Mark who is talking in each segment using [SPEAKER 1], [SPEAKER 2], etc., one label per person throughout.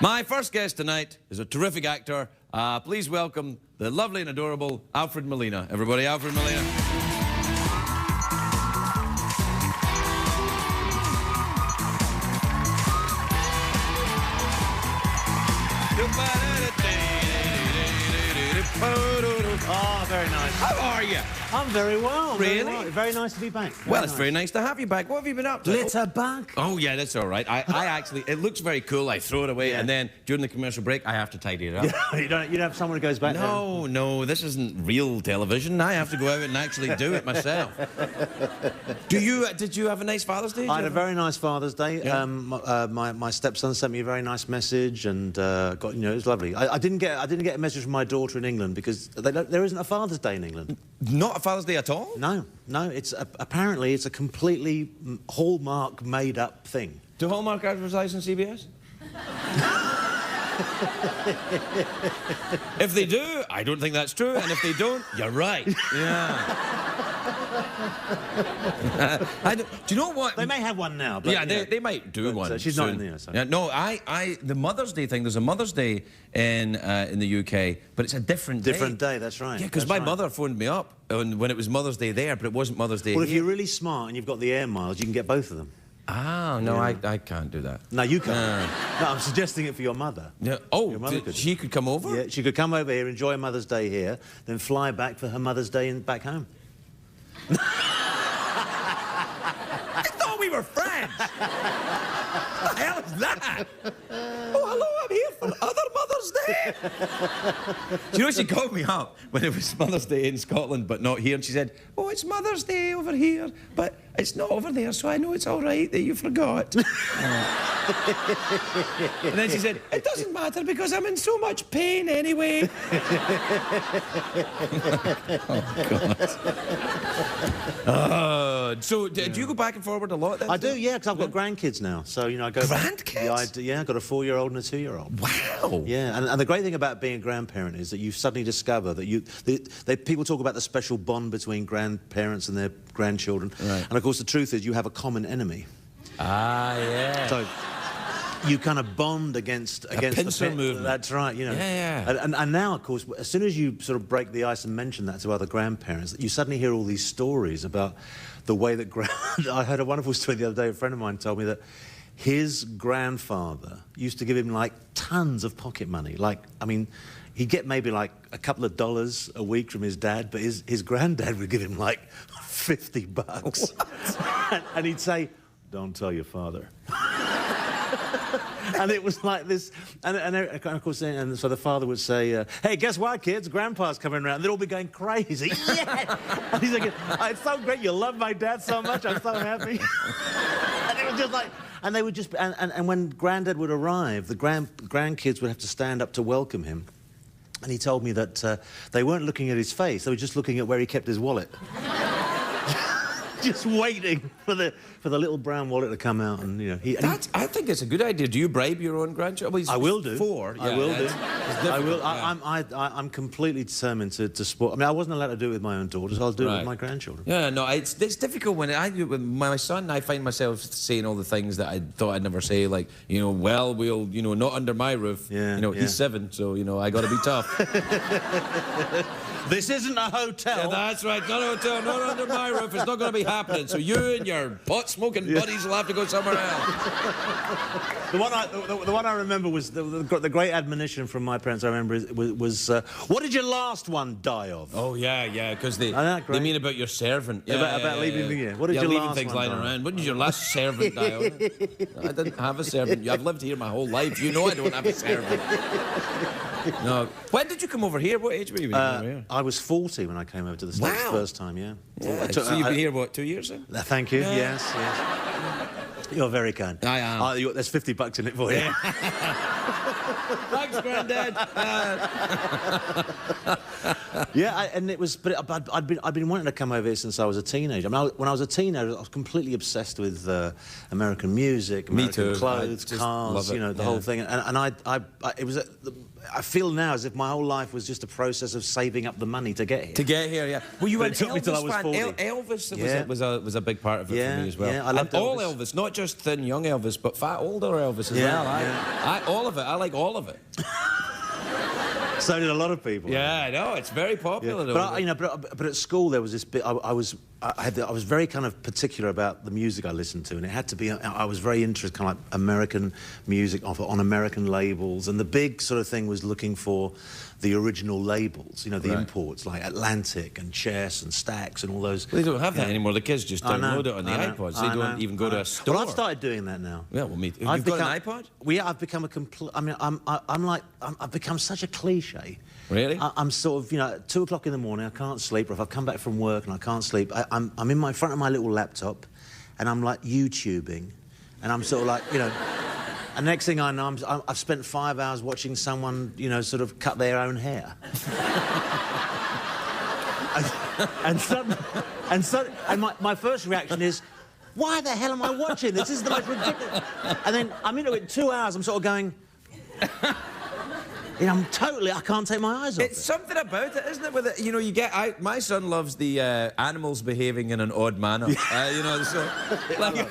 [SPEAKER 1] My first guest tonight is a terrific actor. Please welcome the lovely and adorable Alfred Molina. Everybody, Alfred Molina.
[SPEAKER 2] Oh, very nice.
[SPEAKER 1] How are you?
[SPEAKER 2] I'm very well.
[SPEAKER 1] Really?
[SPEAKER 2] Very, well. Very nice to be back.
[SPEAKER 1] Well, it's very nice to have you back. What have you been up to?
[SPEAKER 2] Glitterbug.
[SPEAKER 1] Oh, yeah, that's all right. I actually, it looks very cool. I throw it away,
[SPEAKER 2] Yeah.
[SPEAKER 1] and then during the commercial break, I have to tidy it up.
[SPEAKER 2] You don't have someone who goes back there?
[SPEAKER 1] No, this isn't real television. I have to go out and actually do it myself. Did you have a nice Father's Day?
[SPEAKER 2] I had a very nice Father's Day.
[SPEAKER 1] Yeah.
[SPEAKER 2] My stepson sent me a very nice message, and it was lovely. I didn't get a message from my daughter in England because there isn't a Father's Day in England.
[SPEAKER 1] Not a Father's Day at all?
[SPEAKER 2] No. It's apparently it's a completely Hallmark made-up thing.
[SPEAKER 1] Do Hallmark advertise on CBS? If they do, I don't think that's true, and if they don't, you're right. Yeah. Do you know what?
[SPEAKER 2] They may have one now. But,
[SPEAKER 1] yeah, they might do one.
[SPEAKER 2] She's
[SPEAKER 1] soon.
[SPEAKER 2] not in there. So.
[SPEAKER 1] Yeah, no, the Mother's Day thing. There's a Mother's Day in the UK, but it's a different day.
[SPEAKER 2] Different day. That's right.
[SPEAKER 1] Yeah, because my mother phoned me up when it was Mother's Day there, but it wasn't Mother's Day.
[SPEAKER 2] Well, if
[SPEAKER 1] here.
[SPEAKER 2] you're really smart and you've got the air miles, you can get both of them.
[SPEAKER 1] Ah, no,
[SPEAKER 2] Yeah.
[SPEAKER 1] I can't do that.
[SPEAKER 2] No, you can't. No, I'm suggesting it for your mother.
[SPEAKER 1] Yeah. Oh,
[SPEAKER 2] Your mother could.
[SPEAKER 1] she could come over?
[SPEAKER 2] Yeah, she could come over here, enjoy Mother's Day here, then fly back for her Mother's Day back home.
[SPEAKER 1] I thought we were friends. What the hell is that? Oh, hello, I'm here for other Mother's Day. Do you know, she called me up when it was Mother's Day in Scotland, but not here, and she said, oh, it's Mother's Day over here, but it's not over there, so I know it's all right that you forgot. And then she said, it doesn't matter because I'm in so much pain anyway. Oh, God. So, do you go back and forward a lot then?
[SPEAKER 2] I do, yeah, because I've got grandkids now. So, I go...
[SPEAKER 1] Grandkids?
[SPEAKER 2] Yeah, I've got a 4-year-old and a 2-year-old.
[SPEAKER 1] Wow.
[SPEAKER 2] Yeah, and the great thing about being a grandparent is that you suddenly discover that people talk about the special bond between grandparents and their grandchildren.
[SPEAKER 1] Right.
[SPEAKER 2] And, of course, the truth is you have a common enemy.
[SPEAKER 1] Ah, yeah.
[SPEAKER 2] So you kind of bond against
[SPEAKER 1] pincer movement.
[SPEAKER 2] That's right,
[SPEAKER 1] Yeah.
[SPEAKER 2] And now, of course, as soon as you sort of break the ice and mention that to other grandparents, you suddenly hear all these stories about the way that I heard a wonderful story the other day. A friend of mine told me that his grandfather used to give him like tons of pocket money. Like, I mean, he'd get maybe like a couple of dollars a week from his dad, but his granddad would give him like $50. And he'd say, "Don't tell your father." And it was like this, and of course, and so the father would say, "Hey, guess what, kids? Grandpa's coming around." And they'd all be going crazy. Yeah! And he's like, "Oh, it's so great. You love my dad so much. I'm so happy." And it was just like, and they would just, and when Granddad would arrive, the grandkids would have to stand up to welcome him. And he told me that they weren't looking at his face; they were just looking at where he kept his wallet. Just waiting for the little brown wallet to come out, and
[SPEAKER 1] I think it's a good idea. Do you bribe your own grandchild? Well,
[SPEAKER 2] I will do.
[SPEAKER 1] 4.
[SPEAKER 2] I will do. I will.
[SPEAKER 1] Yeah.
[SPEAKER 2] I'm completely determined to support. I mean, I wasn't allowed to do it with my own daughters. I'll do it with my grandchildren.
[SPEAKER 1] Yeah, no, it's difficult when I do it with my son. I find myself saying all the things that I thought I'd never say, like, well, we'll, not under my roof.
[SPEAKER 2] Yeah,
[SPEAKER 1] he's 7, so I got to be tough.
[SPEAKER 2] This isn't a hotel.
[SPEAKER 1] Yeah, that's right. Not a hotel. Not under my roof. It's not going to be happening. So you and your pot-smoking buddies will have to go somewhere else.
[SPEAKER 2] The one I remember was the great admonition from my parents. I remember was what did your last one die of?
[SPEAKER 1] Oh yeah, because they mean about your servant. Yeah,
[SPEAKER 2] about leaving the year. What did your
[SPEAKER 1] leaving
[SPEAKER 2] last
[SPEAKER 1] things
[SPEAKER 2] one
[SPEAKER 1] lying
[SPEAKER 2] die
[SPEAKER 1] around. What did your last servant die of? I didn't have a servant. I've lived here my whole life. You know I don't have a servant. No. When did you come over here? What age were you when you came over here?
[SPEAKER 2] I was 40 when I came over to the States the first time, yeah.
[SPEAKER 1] So you've been here, what, 2 years then?
[SPEAKER 2] Thank you, yes. You're very kind.
[SPEAKER 1] I am.
[SPEAKER 2] There's $50 in it for you.
[SPEAKER 1] Yeah. Thanks, Grandad.
[SPEAKER 2] And it was, but I'd been wanting to come over here since I was a teenager. I mean, when I was a teenager, I was completely obsessed with American music, American clothes, cars, the whole thing. And it was I feel now as if my whole life was just a process of saving up the money to get here.
[SPEAKER 1] To get here, yeah. Well, you were an
[SPEAKER 2] it took me till I was
[SPEAKER 1] Elvis
[SPEAKER 2] 40.
[SPEAKER 1] fan. Elvis was a big part of it for me as well.
[SPEAKER 2] Yeah, I loved
[SPEAKER 1] all
[SPEAKER 2] Elvis.
[SPEAKER 1] Elvis, not just thin young Elvis, but fat older Elvis as well. All of it. I like all of it.
[SPEAKER 2] So did a lot of people.
[SPEAKER 1] Yeah, I know. It's very popular.
[SPEAKER 2] Yeah. But at school there was this bit. I was very kind of particular about the music I listened to, and it had to be. I was very interested, kind of like American music on American labels, and the big sort of thing was looking for the original labels. You know, the imports like Atlantic and Chess and Stax and all those.
[SPEAKER 1] Well, they don't have that anymore. The kids just download it on the iPods. They don't even go to a store.
[SPEAKER 2] Well, I've started doing that now.
[SPEAKER 1] Yeah, well, me too. You've got an iPod?
[SPEAKER 2] Well, yeah, I've become a complete. I mean, I've become such a cliche.
[SPEAKER 1] Really?
[SPEAKER 2] I'm sort of, at 2 o'clock in the morning, I can't sleep, or if I've come back from work and I can't sleep, I'm in my front of my little laptop, and I'm like YouTubing, and I'm sort of like, and next thing I know, I've spent 5 hours watching someone, sort of cut their own hair. and my first reaction is, why the hell am I watching this? This is the most ridiculous. And then I'm into it 2 hours, I'm sort of going... I can't take my eyes off it.
[SPEAKER 1] It's something about it, isn't it? With it, my son loves the animals behaving in an odd manner. So, like,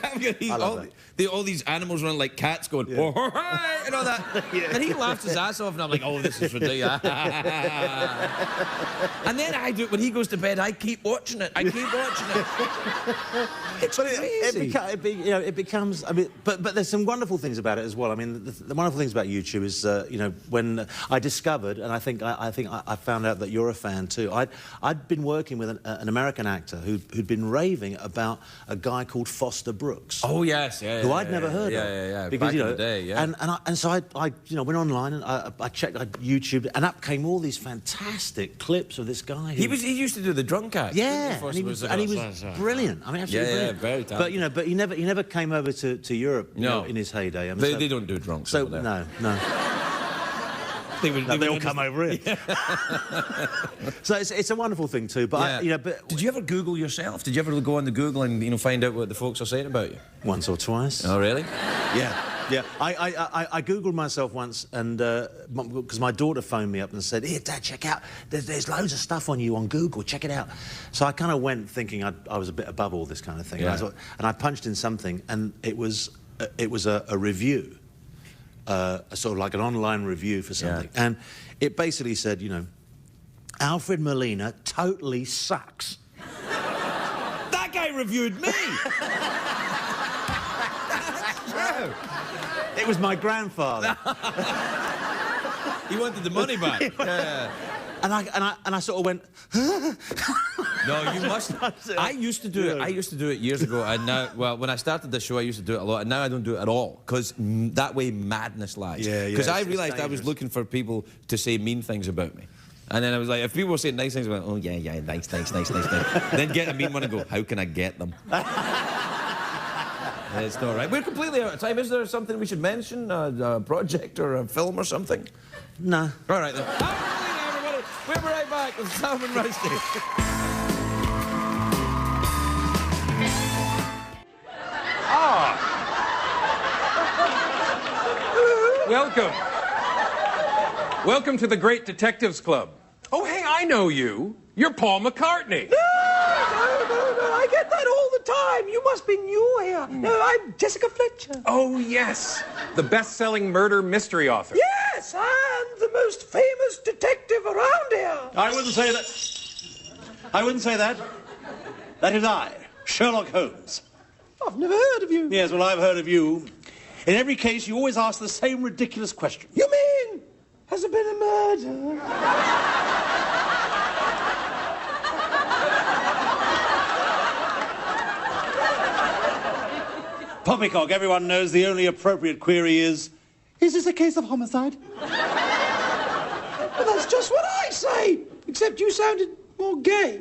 [SPEAKER 1] all these animals running like cats going, oh, hi, and all that. And he laughs his ass off, and I'm like, oh, this is ridiculous. And then I do it when he goes to bed. I keep watching it. It's crazy.
[SPEAKER 2] It becomes. I mean, but there's some wonderful things about it as well. I mean, the wonderful things about YouTube is, when I discovered, and I think I found out that you're a fan too. I'd been working with an American actor who'd been raving about a guy called Foster Brooks.
[SPEAKER 1] Oh yes, yeah.
[SPEAKER 2] Who I'd never heard of.
[SPEAKER 1] Yeah.
[SPEAKER 2] Because
[SPEAKER 1] back in the day, yeah.
[SPEAKER 2] And so I went online and I checked, I YouTubed, and up came all these fantastic clips of this guy.
[SPEAKER 1] He used to do the drunk act.
[SPEAKER 2] Yeah, and he was brilliant. I mean, absolutely brilliant.
[SPEAKER 1] Very talented.
[SPEAKER 2] But he never came over to Europe. In his heyday. I mean,
[SPEAKER 1] they don't do drunks.
[SPEAKER 2] So
[SPEAKER 1] over there.
[SPEAKER 2] No. They all come over here. Yeah. So it's a wonderful thing too. But but
[SPEAKER 1] did you ever Google yourself? Did you ever go on the Google and find out what the folks are saying about you?
[SPEAKER 2] Once or twice.
[SPEAKER 1] Oh really?
[SPEAKER 2] Yeah. I Googled myself once, and because my daughter phoned me up and said, "Here, Dad, check out. There's loads of stuff on you on Google. Check it out." So I kind of went thinking I was a bit above all this kind of thing.
[SPEAKER 1] Yeah.
[SPEAKER 2] And I punched in something, and it was a review. Sort of like an online review for something.
[SPEAKER 1] Yeah.
[SPEAKER 2] And it basically said, Alfred Molina totally sucks.
[SPEAKER 1] That guy reviewed me! That's true.
[SPEAKER 2] It was my grandfather.
[SPEAKER 1] He wanted the money back. Yeah.
[SPEAKER 2] And I sort of went...
[SPEAKER 1] No, you must... I used to do it. I used to do it years ago, and now... Well, when I started the show, I used to do it a lot, and now I don't do it at all, because that way madness lies.
[SPEAKER 2] Yeah.
[SPEAKER 1] Because I realised I was looking for people to say mean things about me. And then I was like, if people were saying nice things, I went, oh, yeah, nice. Then get a mean one and go, how can I get them? It's not right. We're completely out of time. Is there something we should mention? A project or a film or something?
[SPEAKER 2] No.
[SPEAKER 1] All right, then. Everybody. We'll be right back with Sam and Rusty.
[SPEAKER 3] Welcome to the Great Detectives Club. Oh, hey, I know you. You're Paul McCartney.
[SPEAKER 4] No, I get that all the time. You must be new here. No, I'm Jessica Fletcher.
[SPEAKER 3] Oh, yes. The best-selling murder mystery author.
[SPEAKER 4] Yes, and the most famous detective around here.
[SPEAKER 5] I wouldn't say that. That is I, Sherlock Holmes.
[SPEAKER 4] I've never heard of you.
[SPEAKER 5] Yes, well, I've heard of you. In every case, you always ask the same ridiculous question.
[SPEAKER 4] You mean, has there been a murder?
[SPEAKER 5] Poppycock, everyone knows the only appropriate query is this a case of homicide?
[SPEAKER 4] Well, that's just what I say, except you sounded more gay.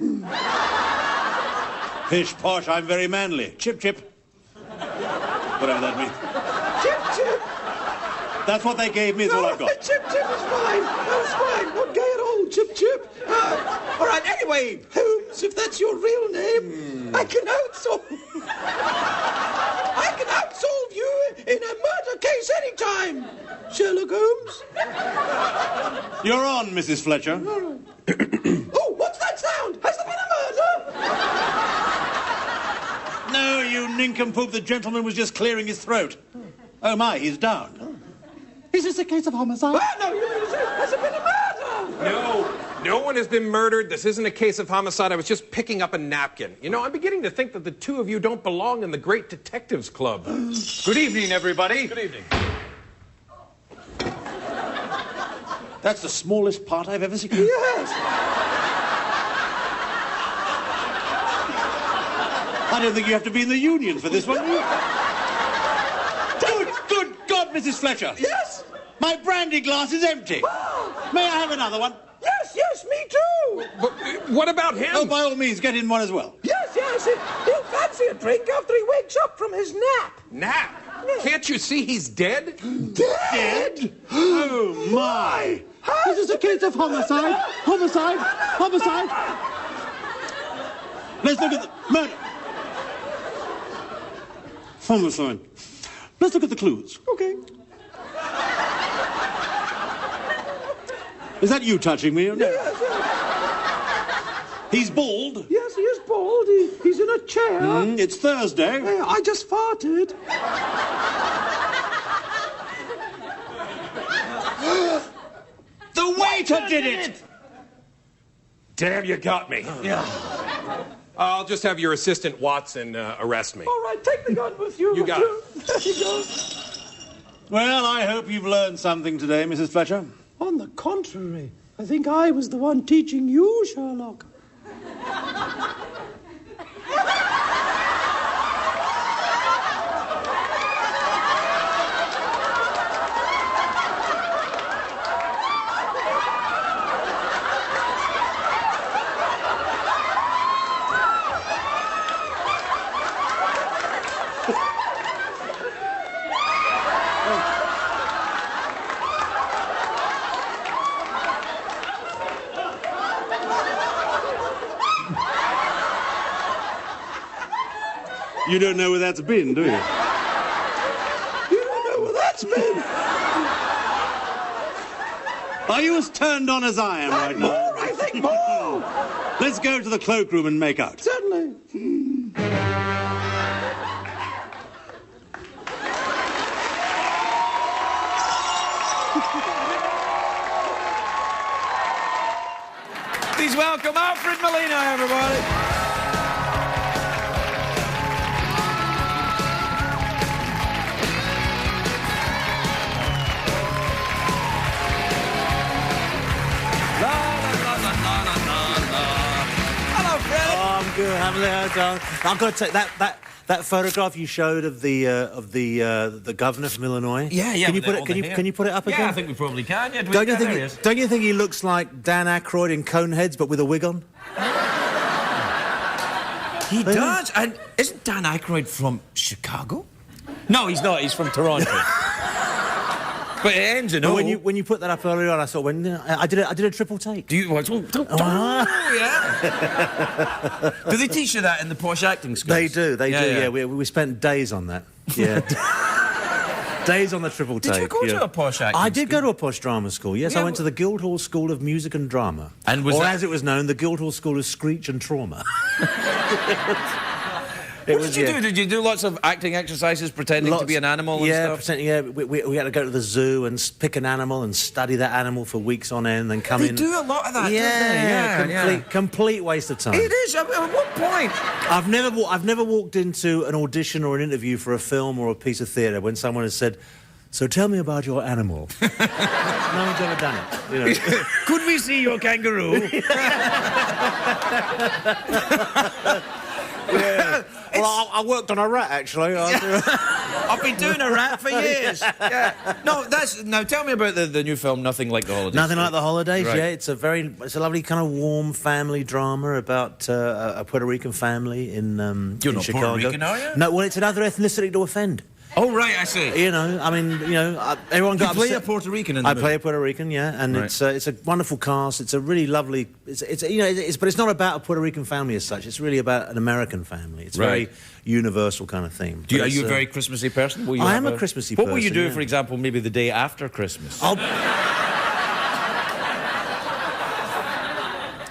[SPEAKER 5] Pish posh, I'm very manly. Chip, chip. Whatever that means.
[SPEAKER 4] Chip, chip.
[SPEAKER 5] That's what they gave me, is all I've got.
[SPEAKER 4] Chip, chip is fine. That's fine. Not gay at all. Chip, chip. All right, anyway, Holmes, if that's your real name, I can outsolve you in a murder case anytime, Sherlock Holmes.
[SPEAKER 5] You're on, Mrs. Fletcher.
[SPEAKER 4] Oh, what's that sound? Has there been a murder?
[SPEAKER 5] No, you nincompoop. The gentleman was just clearing his throat. Oh, my, he's down. Is this a case of homicide?
[SPEAKER 4] Oh, no, you mean, has there been a murder?
[SPEAKER 3] No one has been murdered. This isn't a case of homicide. I was just picking up a napkin. You know, I'm beginning to think that the two of you don't belong in the Great Detectives Club.
[SPEAKER 5] Good evening, everybody.
[SPEAKER 3] Good evening.
[SPEAKER 5] That's the smallest part I've ever seen.
[SPEAKER 4] Yes.
[SPEAKER 5] I don't think you have to be in the union for this one. Good God, Mrs. Fletcher.
[SPEAKER 4] Yes.
[SPEAKER 5] My brandy glass is empty. May I have another one?
[SPEAKER 4] Yes, me too.
[SPEAKER 3] But what about him?
[SPEAKER 5] Oh, by all means, get in one as well.
[SPEAKER 4] Yes, he'll fancy a drink after he wakes up from his nap.
[SPEAKER 3] Nap? Can't you see he's dead?
[SPEAKER 5] Dead? Oh, my. This is a case of homicide. Homicide. Let's look at the murder. Homicide. Let's look at the clues.
[SPEAKER 4] Okay.
[SPEAKER 5] Is that you touching me?
[SPEAKER 4] Yes.
[SPEAKER 5] He's bald.
[SPEAKER 4] Yes, he is bald. He's in a chair.
[SPEAKER 5] It's Thursday.
[SPEAKER 4] I just farted.
[SPEAKER 5] The waiter did it!
[SPEAKER 3] Damn, you got me.
[SPEAKER 5] Yeah.
[SPEAKER 3] I'll just have your assistant, Watson, arrest me.
[SPEAKER 4] All right, take the gun with you.
[SPEAKER 3] You got it.
[SPEAKER 4] There you go.
[SPEAKER 5] Well, I hope you've learned something today, Mrs. Fletcher.
[SPEAKER 4] On the contrary, I think I was the one teaching you, Sherlock.
[SPEAKER 5] You don't know where that's been, do you?
[SPEAKER 4] You don't know where that's been.
[SPEAKER 5] Are you as turned on as I am right now?
[SPEAKER 4] More, I think more.
[SPEAKER 5] Let's go to the cloakroom and make out.
[SPEAKER 4] Certainly.
[SPEAKER 1] Please welcome Alfred Molina, everybody. Hello, Fred.
[SPEAKER 2] Oh, I'm good. I've got to take that photograph you showed of the governor from Illinois.
[SPEAKER 1] Yeah.
[SPEAKER 2] Can you put it up again?
[SPEAKER 1] Yeah, I think we probably can. Yeah,
[SPEAKER 2] Don't you think he looks like Dan Aykroyd in Coneheads, but with a wig on?
[SPEAKER 1] He does. And isn't Dan Aykroyd from Chicago? No, he's not. He's from Toronto. But it ends in O.
[SPEAKER 2] When you put that up earlier on, I thought, I did a triple take.
[SPEAKER 1] Do you? Yeah. Do they teach you that in the posh acting schools?
[SPEAKER 2] They do. Yeah. We spent days on that. Yeah. Days on the triple take.
[SPEAKER 1] Did you go to a posh acting
[SPEAKER 2] I did
[SPEAKER 1] school?
[SPEAKER 2] go to a posh drama school, yes.
[SPEAKER 1] Yeah,
[SPEAKER 2] I went to the Guildhall School of Music and Drama.
[SPEAKER 1] And was that...
[SPEAKER 2] as it was known, the Guildhall School of Screech and Trauma.
[SPEAKER 1] What did you do? Did you do lots of acting exercises, pretending to be an animal and stuff?
[SPEAKER 2] We had to go to the zoo and pick an animal and study that animal for weeks on end, then come in.
[SPEAKER 1] They do a lot of that,
[SPEAKER 2] yeah,
[SPEAKER 1] don't they?
[SPEAKER 2] complete waste of time.
[SPEAKER 1] It is. At what point?
[SPEAKER 2] I've never walked into an audition or an interview for a film or a piece of theatre when someone has said, "So tell me about your animal." No one's ever done it. You know.
[SPEAKER 1] Could we see your kangaroo?
[SPEAKER 2] Yeah. Well, I worked on a rat, actually.
[SPEAKER 1] I've been doing a rat for years. Yeah. No, now tell me about the new film, Nothing Like the Holidays.
[SPEAKER 2] Nothing Like the Holidays,
[SPEAKER 1] right.
[SPEAKER 2] Yeah. It's a lovely kind of warm family drama about a Puerto Rican family in
[SPEAKER 1] You're not
[SPEAKER 2] Chicago.
[SPEAKER 1] Puerto Rican, are you?
[SPEAKER 2] No, well, it's another ethnicity to offend.
[SPEAKER 1] Oh, right, I see.
[SPEAKER 2] You know, I mean, everyone got
[SPEAKER 1] You play
[SPEAKER 2] upset.
[SPEAKER 1] a Puerto Rican in the movie?
[SPEAKER 2] I play a Puerto Rican, yeah, and
[SPEAKER 1] Right.
[SPEAKER 2] it's a wonderful cast. It's a really lovely. But it's not about a Puerto Rican family as such. It's really about an American family. It's a
[SPEAKER 1] Right.
[SPEAKER 2] very universal kind of theme.
[SPEAKER 1] Are you a very Christmassy person? Will you
[SPEAKER 2] I
[SPEAKER 1] have
[SPEAKER 2] am a Christmassy
[SPEAKER 1] What will you
[SPEAKER 2] person,
[SPEAKER 1] do,
[SPEAKER 2] yeah.
[SPEAKER 1] for example, maybe the day after Christmas?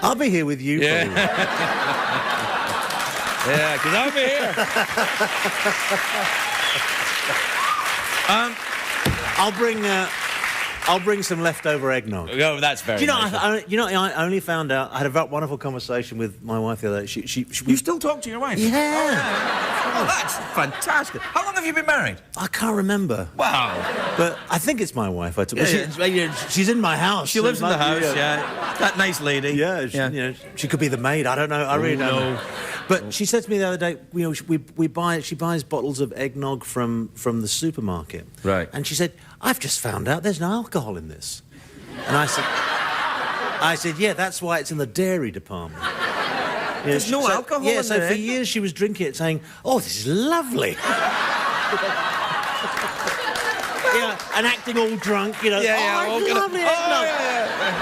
[SPEAKER 2] I'll be here with you.
[SPEAKER 1] Yeah. Yeah, because I'll be here.
[SPEAKER 2] I'll bring some leftover eggnog.
[SPEAKER 1] Oh, that's very
[SPEAKER 2] Do you know,
[SPEAKER 1] nice.
[SPEAKER 2] I only found out, I had a very wonderful conversation with my wife the other day.
[SPEAKER 1] You still talk to your wife?
[SPEAKER 2] Yeah.
[SPEAKER 1] Oh, that's fantastic. How long have you been married?
[SPEAKER 2] I can't remember.
[SPEAKER 1] Wow.
[SPEAKER 2] But I think it's my wife. She's in my house.
[SPEAKER 1] She lives in the house, yeah. That nice lady.
[SPEAKER 2] Yeah, she could be the maid. I don't know. I really don't know. But she said to me the other day, she buys bottles of eggnog from the supermarket.
[SPEAKER 1] Right.
[SPEAKER 2] And she said, I've just found out there's no alcohol in this. And I said, yeah, that's why it's in the dairy department.
[SPEAKER 1] There's no alcohol in
[SPEAKER 2] Yeah, so for
[SPEAKER 1] eggnog?
[SPEAKER 2] years she was drinking it saying, oh, this is lovely. And acting all drunk,
[SPEAKER 1] Yeah,
[SPEAKER 2] lovely eggnog.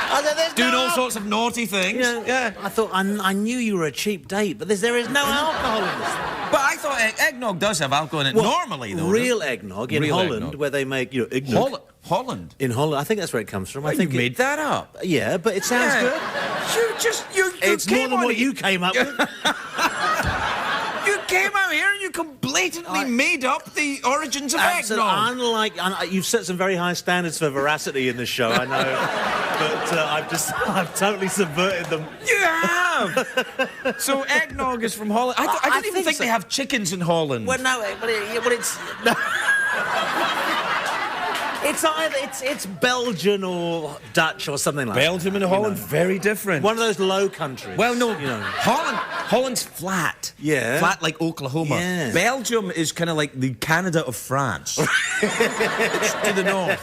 [SPEAKER 2] I said, there's
[SPEAKER 1] Doing
[SPEAKER 2] no
[SPEAKER 1] all sorts of naughty things.
[SPEAKER 2] Yeah. I thought, I knew you were a cheap date, but there is no alcohol in this.
[SPEAKER 1] But I thought eggnog does have alcohol in it normally, though.
[SPEAKER 2] Real eggnog in Holland,
[SPEAKER 1] eggnog.
[SPEAKER 2] where they make, eggnog.
[SPEAKER 1] Holland?
[SPEAKER 2] In Holland, I think that's where it comes from. I
[SPEAKER 1] You
[SPEAKER 2] think
[SPEAKER 1] made that up.
[SPEAKER 2] Yeah, but it sounds good.
[SPEAKER 1] You
[SPEAKER 2] It's more
[SPEAKER 1] came
[SPEAKER 2] than
[SPEAKER 1] on
[SPEAKER 2] what
[SPEAKER 1] here-
[SPEAKER 2] you came up with.
[SPEAKER 1] You came out here and you blatantly made up the origins of eggnog.
[SPEAKER 2] You've set some very high standards for veracity in this show, I know. But I've totally subverted them.
[SPEAKER 1] You have. So eggnog is from Holland. I didn't even think they have chickens in Holland.
[SPEAKER 2] Well, no, but it's... No. It's Belgian or Dutch or something like
[SPEAKER 1] Belgium
[SPEAKER 2] that.
[SPEAKER 1] and Holland, very different.
[SPEAKER 2] One of those low countries.
[SPEAKER 1] Well, no, Holland's flat.
[SPEAKER 2] Yeah.
[SPEAKER 1] Flat like Oklahoma.
[SPEAKER 2] Yeah.
[SPEAKER 1] Belgium is kind of like the Canada of France. It's to the north.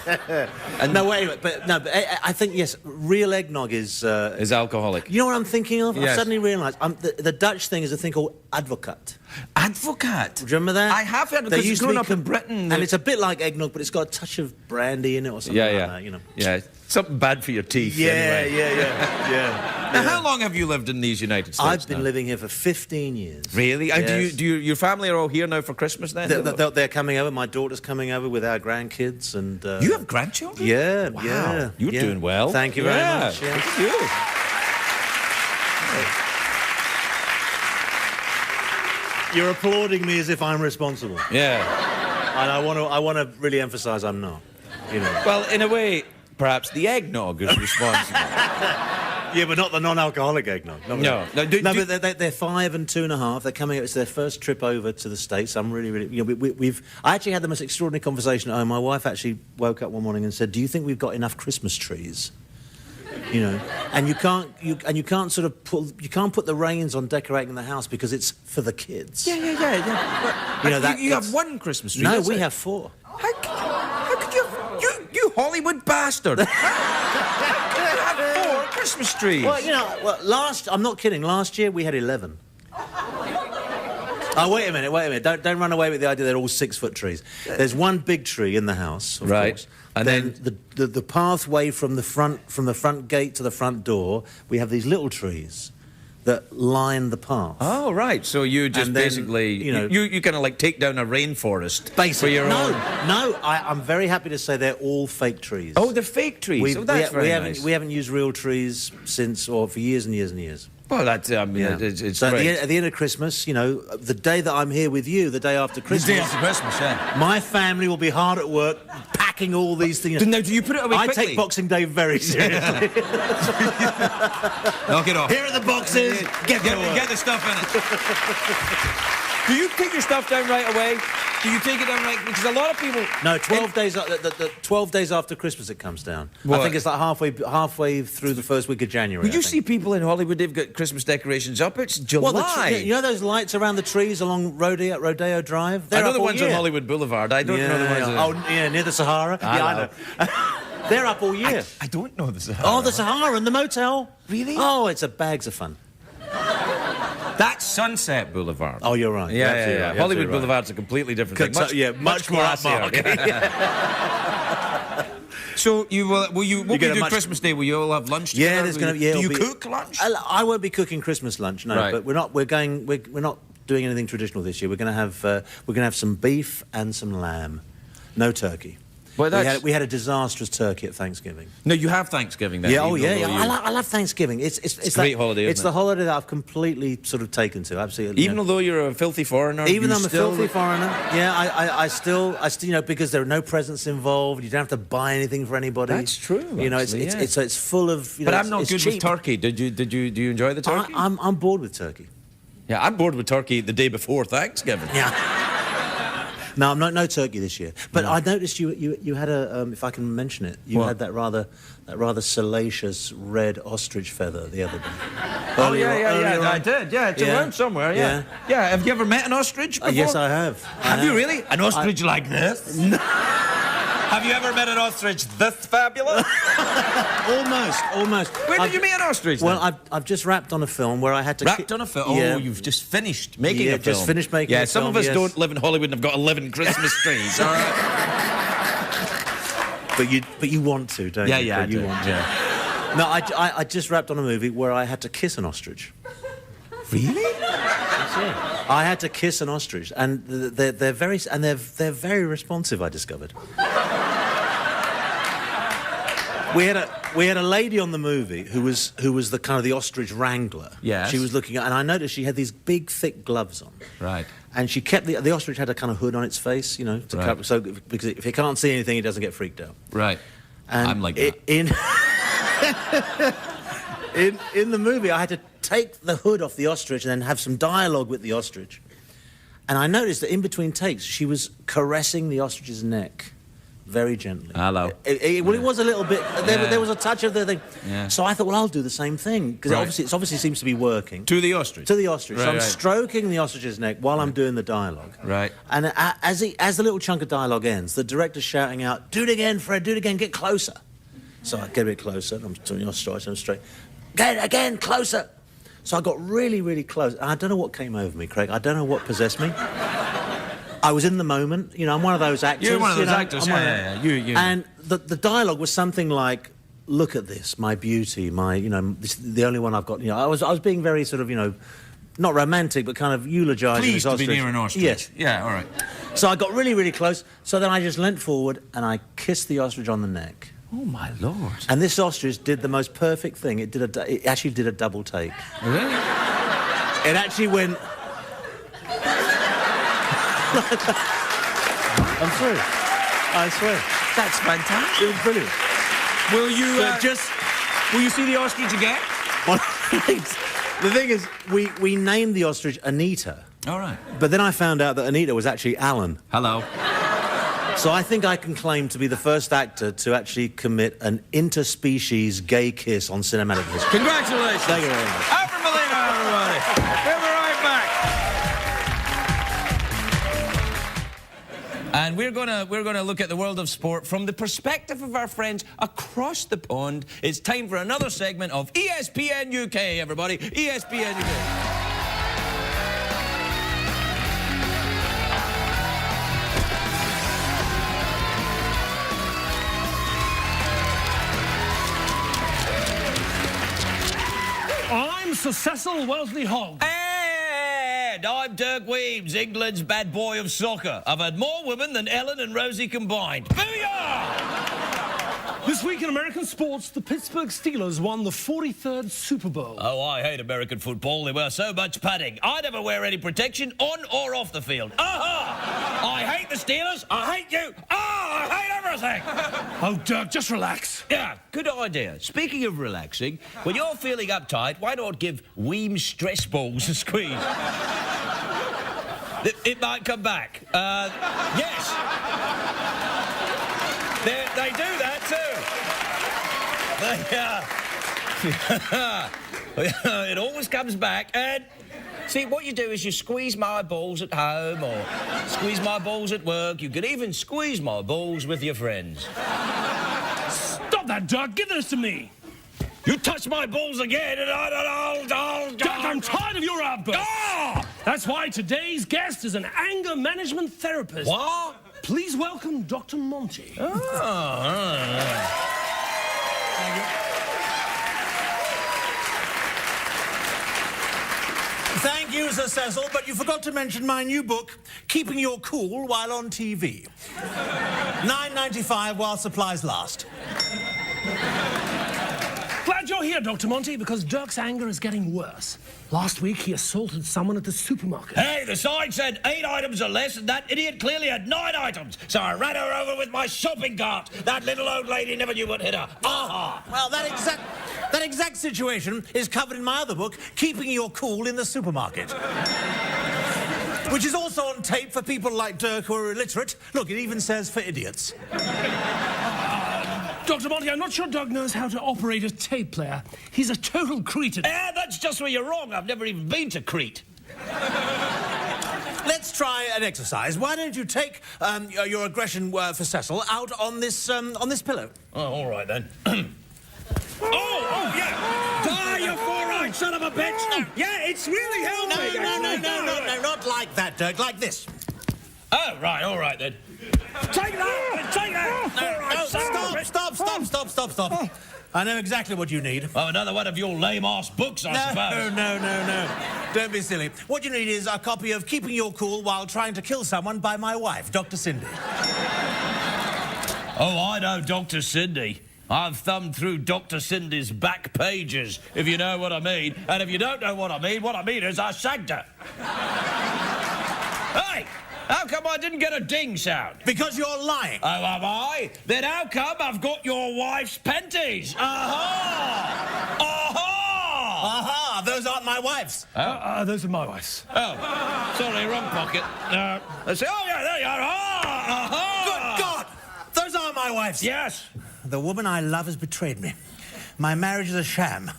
[SPEAKER 1] And
[SPEAKER 2] No, wait, but I think, yes, real eggnog is
[SPEAKER 1] alcoholic.
[SPEAKER 2] You know what I'm thinking of?
[SPEAKER 1] Yes.
[SPEAKER 2] I've suddenly realised the Dutch thing is a thing called advocaat.
[SPEAKER 1] Advocaat.
[SPEAKER 2] Do you remember that?
[SPEAKER 1] I have heard, because it's grown up in Britain.
[SPEAKER 2] And it's a bit like eggnog, but it's got a touch of brandy in it or something like that,
[SPEAKER 1] Yeah, something bad for your teeth, anyway.
[SPEAKER 2] Yeah.
[SPEAKER 1] Now, how long have you lived in these United States
[SPEAKER 2] I've been living here for 15 years.
[SPEAKER 1] Really? And
[SPEAKER 2] Yes.
[SPEAKER 1] your family are all here now for Christmas, then?
[SPEAKER 2] They're coming over. My daughter's coming over with our grandkids. And
[SPEAKER 1] You have grandchildren?
[SPEAKER 2] Yeah,
[SPEAKER 1] Wow.
[SPEAKER 2] yeah.
[SPEAKER 1] You're
[SPEAKER 2] yeah.
[SPEAKER 1] doing well.
[SPEAKER 2] Thank you very much. Yeah.
[SPEAKER 1] Thank you.
[SPEAKER 2] You're applauding me as if I'm responsible.
[SPEAKER 1] Yeah.
[SPEAKER 2] And I want to really emphasise I'm not.
[SPEAKER 1] Well, in a way, perhaps the eggnog is responsible.
[SPEAKER 2] Yeah, but not the non-alcoholic eggnog.
[SPEAKER 1] No.
[SPEAKER 2] But they're 5 and 2.5. They're coming. It's their first trip over to the States. I'm really. I actually had the most extraordinary conversation at home. My wife actually woke up one morning and said, "Do you think we've got enough Christmas trees?" And you can't put the reins on decorating the house because it's for the kids.
[SPEAKER 1] Yeah. You have one Christmas tree.
[SPEAKER 2] No,
[SPEAKER 1] that's
[SPEAKER 2] we
[SPEAKER 1] it.
[SPEAKER 2] have 4.
[SPEAKER 1] How could you Hollywood bastard? You have 4 Christmas trees.
[SPEAKER 2] Well, I'm not kidding. Last year we had 11. Oh, wait a minute. Don't run away with the idea they're all 6-foot trees. There's one big tree in the house, of course. And then the pathway from the front gate to the front door, we have these little trees that line the path.
[SPEAKER 1] Oh, right. So you just basically, you kind of like take down a rainforest for your own.
[SPEAKER 2] No, I'm very happy to say they're all fake trees.
[SPEAKER 1] Oh, they're fake trees. That's very nice.
[SPEAKER 2] We haven't used real trees for years and years and years.
[SPEAKER 1] Well, that's, it's
[SPEAKER 2] so
[SPEAKER 1] great.
[SPEAKER 2] at the end of Christmas, the day that I'm here with you, the day after Christmas...
[SPEAKER 1] The day after Christmas, yeah.
[SPEAKER 2] My family will be hard at work packing all these things.
[SPEAKER 1] Now, do you put it away quickly?
[SPEAKER 2] I take Boxing Day very seriously.
[SPEAKER 1] Knock it off.
[SPEAKER 2] Here are the boxes. Get
[SPEAKER 1] the stuff in it. Do you take your stuff down right away? Do you take it down right? Because a lot of people...
[SPEAKER 2] No, 12 days. 12 days after Christmas it comes down.
[SPEAKER 1] What?
[SPEAKER 2] I think it's like halfway through the first week of January.
[SPEAKER 1] Well, you see people in Hollywood, they've got Christmas decorations up. It's July.
[SPEAKER 2] Well, you know those lights around the trees along Rodeo Drive?
[SPEAKER 1] I know the ones on Hollywood Boulevard. I don't know the ones...
[SPEAKER 2] near the Sahara. I know. They're up all year.
[SPEAKER 1] I don't know the Sahara.
[SPEAKER 2] Oh, the Sahara and the motel.
[SPEAKER 1] Really?
[SPEAKER 2] Oh, it's bags of fun.
[SPEAKER 1] That's Sunset Boulevard.
[SPEAKER 2] Oh, you're right.
[SPEAKER 1] Yeah. Hollywood Boulevard's a completely different thing.
[SPEAKER 2] Much more upmarket.
[SPEAKER 1] So what will you do Christmas Day? Will you all have lunch together?
[SPEAKER 2] Yeah, there's going to.
[SPEAKER 1] Do you cook lunch?
[SPEAKER 2] I won't be cooking Christmas lunch, no.
[SPEAKER 1] Right.
[SPEAKER 2] But we're not doing anything traditional this year. We're going to have some beef and some lamb, no turkey.
[SPEAKER 1] Well,
[SPEAKER 2] we had a disastrous turkey at Thanksgiving.
[SPEAKER 1] No, you have Thanksgiving then.
[SPEAKER 2] Yeah, oh yeah, yeah. I love Thanksgiving. It's
[SPEAKER 1] a great holiday, isn't
[SPEAKER 2] It's
[SPEAKER 1] it?
[SPEAKER 2] the holiday that I've completely sort of taken to. Absolutely.
[SPEAKER 1] Even though you're a filthy foreigner.
[SPEAKER 2] Even though I'm a filthy foreigner, yeah, I still, you know, because there are no presents involved. You don't have to buy anything for anybody.
[SPEAKER 1] That's true.
[SPEAKER 2] You know,
[SPEAKER 1] actually,
[SPEAKER 2] it's full of. You know,
[SPEAKER 1] but I'm not
[SPEAKER 2] it's
[SPEAKER 1] good
[SPEAKER 2] cheap.
[SPEAKER 1] with turkey. Do you enjoy the turkey?
[SPEAKER 2] I'm bored with turkey.
[SPEAKER 1] Yeah, I'm bored with turkey the day before Thanksgiving.
[SPEAKER 2] Yeah. No, I'm no turkey this year. But I noticed you had a, if I can mention it, you had that rather salacious red ostrich feather the other day.
[SPEAKER 1] Earlier I did. Yeah, it's around somewhere. Yeah. Yeah. Have you ever met an ostrich before?
[SPEAKER 2] Yes, I have.
[SPEAKER 1] Have you really? An ostrich like this? No. Have you ever met an ostrich this fabulous?
[SPEAKER 2] Almost.
[SPEAKER 1] Where did you meet an ostrich?
[SPEAKER 2] Well, I've just wrapped on a film where I had to...
[SPEAKER 1] Wrapped on a film?
[SPEAKER 2] Yeah.
[SPEAKER 1] Oh, you've just finished making a film.
[SPEAKER 2] just finished making a film,
[SPEAKER 1] some of us don't live in Hollywood and have got 11 Christmas trees, all right?
[SPEAKER 2] But you want to, don't you?
[SPEAKER 1] Yeah, I do.
[SPEAKER 2] Want to.
[SPEAKER 1] Yeah.
[SPEAKER 2] No, I just wrapped on a movie where I had to kiss an ostrich.
[SPEAKER 1] Really?
[SPEAKER 2] I had to kiss an ostrich, and they're very responsive. I discovered. We had a lady on the movie who was the kind of the ostrich wrangler.
[SPEAKER 1] Yes.
[SPEAKER 2] She was looking at, and I noticed she had these big thick gloves on.
[SPEAKER 1] Right.
[SPEAKER 2] And she kept the ostrich had a kind of hood on its face, you know, to cover, so because if it can't see anything, it doesn't get freaked out.
[SPEAKER 1] Right.
[SPEAKER 2] And
[SPEAKER 1] I'm like that.
[SPEAKER 2] In the movie, I had to take the hood off the ostrich and then have some dialogue with the ostrich. And I noticed that in between takes, she was caressing the ostrich's neck very gently.
[SPEAKER 1] Hello.
[SPEAKER 2] It was a little bit... There was a touch of the thing.
[SPEAKER 1] Yeah.
[SPEAKER 2] So I thought, well, I'll do the same thing, because it obviously seems to be working.
[SPEAKER 1] To the ostrich?
[SPEAKER 2] To the ostrich.
[SPEAKER 1] Right,
[SPEAKER 2] so I'm stroking the ostrich's neck while I'm doing the dialogue.
[SPEAKER 1] Right.
[SPEAKER 2] And as the little chunk of dialogue ends, the director's shouting out, "Do it again, Fred, do it again, get closer." So I get a bit closer, and I'm doing the ostrich, and I'm straight. "Get it again, closer." So I got really, really close. And I don't know what came over me, Craig. I don't know what possessed me. I was in the moment. You know, I'm one of those actors.
[SPEAKER 1] You're one of those actors,
[SPEAKER 2] yeah. You. And the dialogue was something like, "Look at this, my beauty, my, you know, this, the only one I've got." You know, I was being very sort of, you know, not romantic, but kind of eulogising.
[SPEAKER 1] Pleased to be near an ostrich.
[SPEAKER 2] Yes.
[SPEAKER 1] Yeah, all right.
[SPEAKER 2] So I got really, really close. So then I just leant forward and I kissed the ostrich on the neck.
[SPEAKER 1] Oh, my Lord.
[SPEAKER 2] And this ostrich did the most perfect thing. It actually did a double take.
[SPEAKER 1] Really?
[SPEAKER 2] It actually went... I'm sorry. I swear.
[SPEAKER 1] That's fantastic.
[SPEAKER 2] It was brilliant.
[SPEAKER 1] Will you see the ostrich again?
[SPEAKER 2] Well, the thing is, we named the ostrich Anita.
[SPEAKER 1] All right.
[SPEAKER 2] But then I found out that Anita was actually Alan.
[SPEAKER 1] Hello.
[SPEAKER 2] So I think I can claim to be the first actor to actually commit an interspecies gay kiss on cinematic history.
[SPEAKER 1] Congratulations.
[SPEAKER 2] Thank you very much.
[SPEAKER 1] Alfred Molina, everybody. We'll be right back. And we're gonna look at the world of sport from the perspective of our friends across the pond. It's time for another segment of ESPN UK, everybody. ESPN UK.
[SPEAKER 6] I'm Sir Cecil Wellesley Hogg.
[SPEAKER 1] And I'm Dirk Weems, England's bad boy of soccer. I've had more women than Ellen and Rosie combined. Booyah!
[SPEAKER 6] This week in American sports, the Pittsburgh Steelers won the 43rd Super Bowl.
[SPEAKER 1] Oh, I hate American football. They wear so much padding. I never wear any protection on or off the field. Aha! I hate the Steelers. I hate you. I hate everything.
[SPEAKER 6] Oh, Dirk, just relax.
[SPEAKER 1] Yeah, good idea. Speaking of relaxing, when you're feeling uptight, why not give Weems stress balls a squeeze? It might come back. Yes. They do that too. It always comes back. And see, what you do is you squeeze my balls at home or squeeze my balls at work. You could even squeeze my balls with your friends.
[SPEAKER 6] Stop that, Dirk. Give this to me.
[SPEAKER 1] You touch my balls again and I'll...
[SPEAKER 6] Dirk, I'm tired of your outbursts.
[SPEAKER 1] Ah!
[SPEAKER 6] That's why today's guest is an anger management therapist.
[SPEAKER 1] What?
[SPEAKER 6] Please welcome Dr. Monty.
[SPEAKER 5] Thank you, Sir Cecil, but you forgot to mention my new book, Keeping Your Cool While on TV. $9.95 while supplies last.
[SPEAKER 6] Glad you're here, Dr. Monty, because Dirk's anger is getting worse. Last week, he assaulted someone at the supermarket.
[SPEAKER 1] Hey, the sign said 8 items or less, and that idiot clearly had 9 items. So I ran her over with my shopping cart. That little old lady never knew what hit her. Aha!
[SPEAKER 5] Well, that exact situation is covered in my other book, Keeping Your Cool in the Supermarket. Which is also on tape for people like Dirk who are illiterate. Look, it even says for idiots.
[SPEAKER 6] Dr. Monty, I'm not sure Doug knows how to operate a tape player. He's a total cretin.
[SPEAKER 1] That's just where you're wrong. I've never even been to Crete.
[SPEAKER 5] Let's try an exercise. Why don't you take your aggression for Cecil out on this pillow?
[SPEAKER 1] Oh, all right, then. Oh, yeah! Die, you four-eyed son of a bitch! Yeah, it's really helping.
[SPEAKER 5] No, not like that, Dirk. Like this.
[SPEAKER 1] Oh, right, all right, then. Take that! Take that!
[SPEAKER 5] Stop. I know exactly what you need.
[SPEAKER 1] Oh, another one of your lame-ass books, I suppose.
[SPEAKER 5] No. Don't be silly. What you need is a copy of Keeping Your Cool While Trying to Kill Someone by my wife, Dr. Cindy.
[SPEAKER 1] Oh, I know Dr. Cindy. I've thumbed through Dr. Cindy's back pages, if you know what I mean. And if you don't know what I mean is I shagged her. Hey! How come I didn't get a ding sound?
[SPEAKER 5] Because you're lying.
[SPEAKER 1] Oh, am I? Then how come I've got your wife's panties? Aha!
[SPEAKER 5] Aha! Those aren't my wife's.
[SPEAKER 6] Those are my wife's.
[SPEAKER 1] Oh, sorry, wrong pocket. Let's see. Oh, yeah, there you are. Aha!
[SPEAKER 5] Good God! Those are my wife's.
[SPEAKER 1] Yes.
[SPEAKER 5] The woman I love has betrayed me. My marriage is a sham.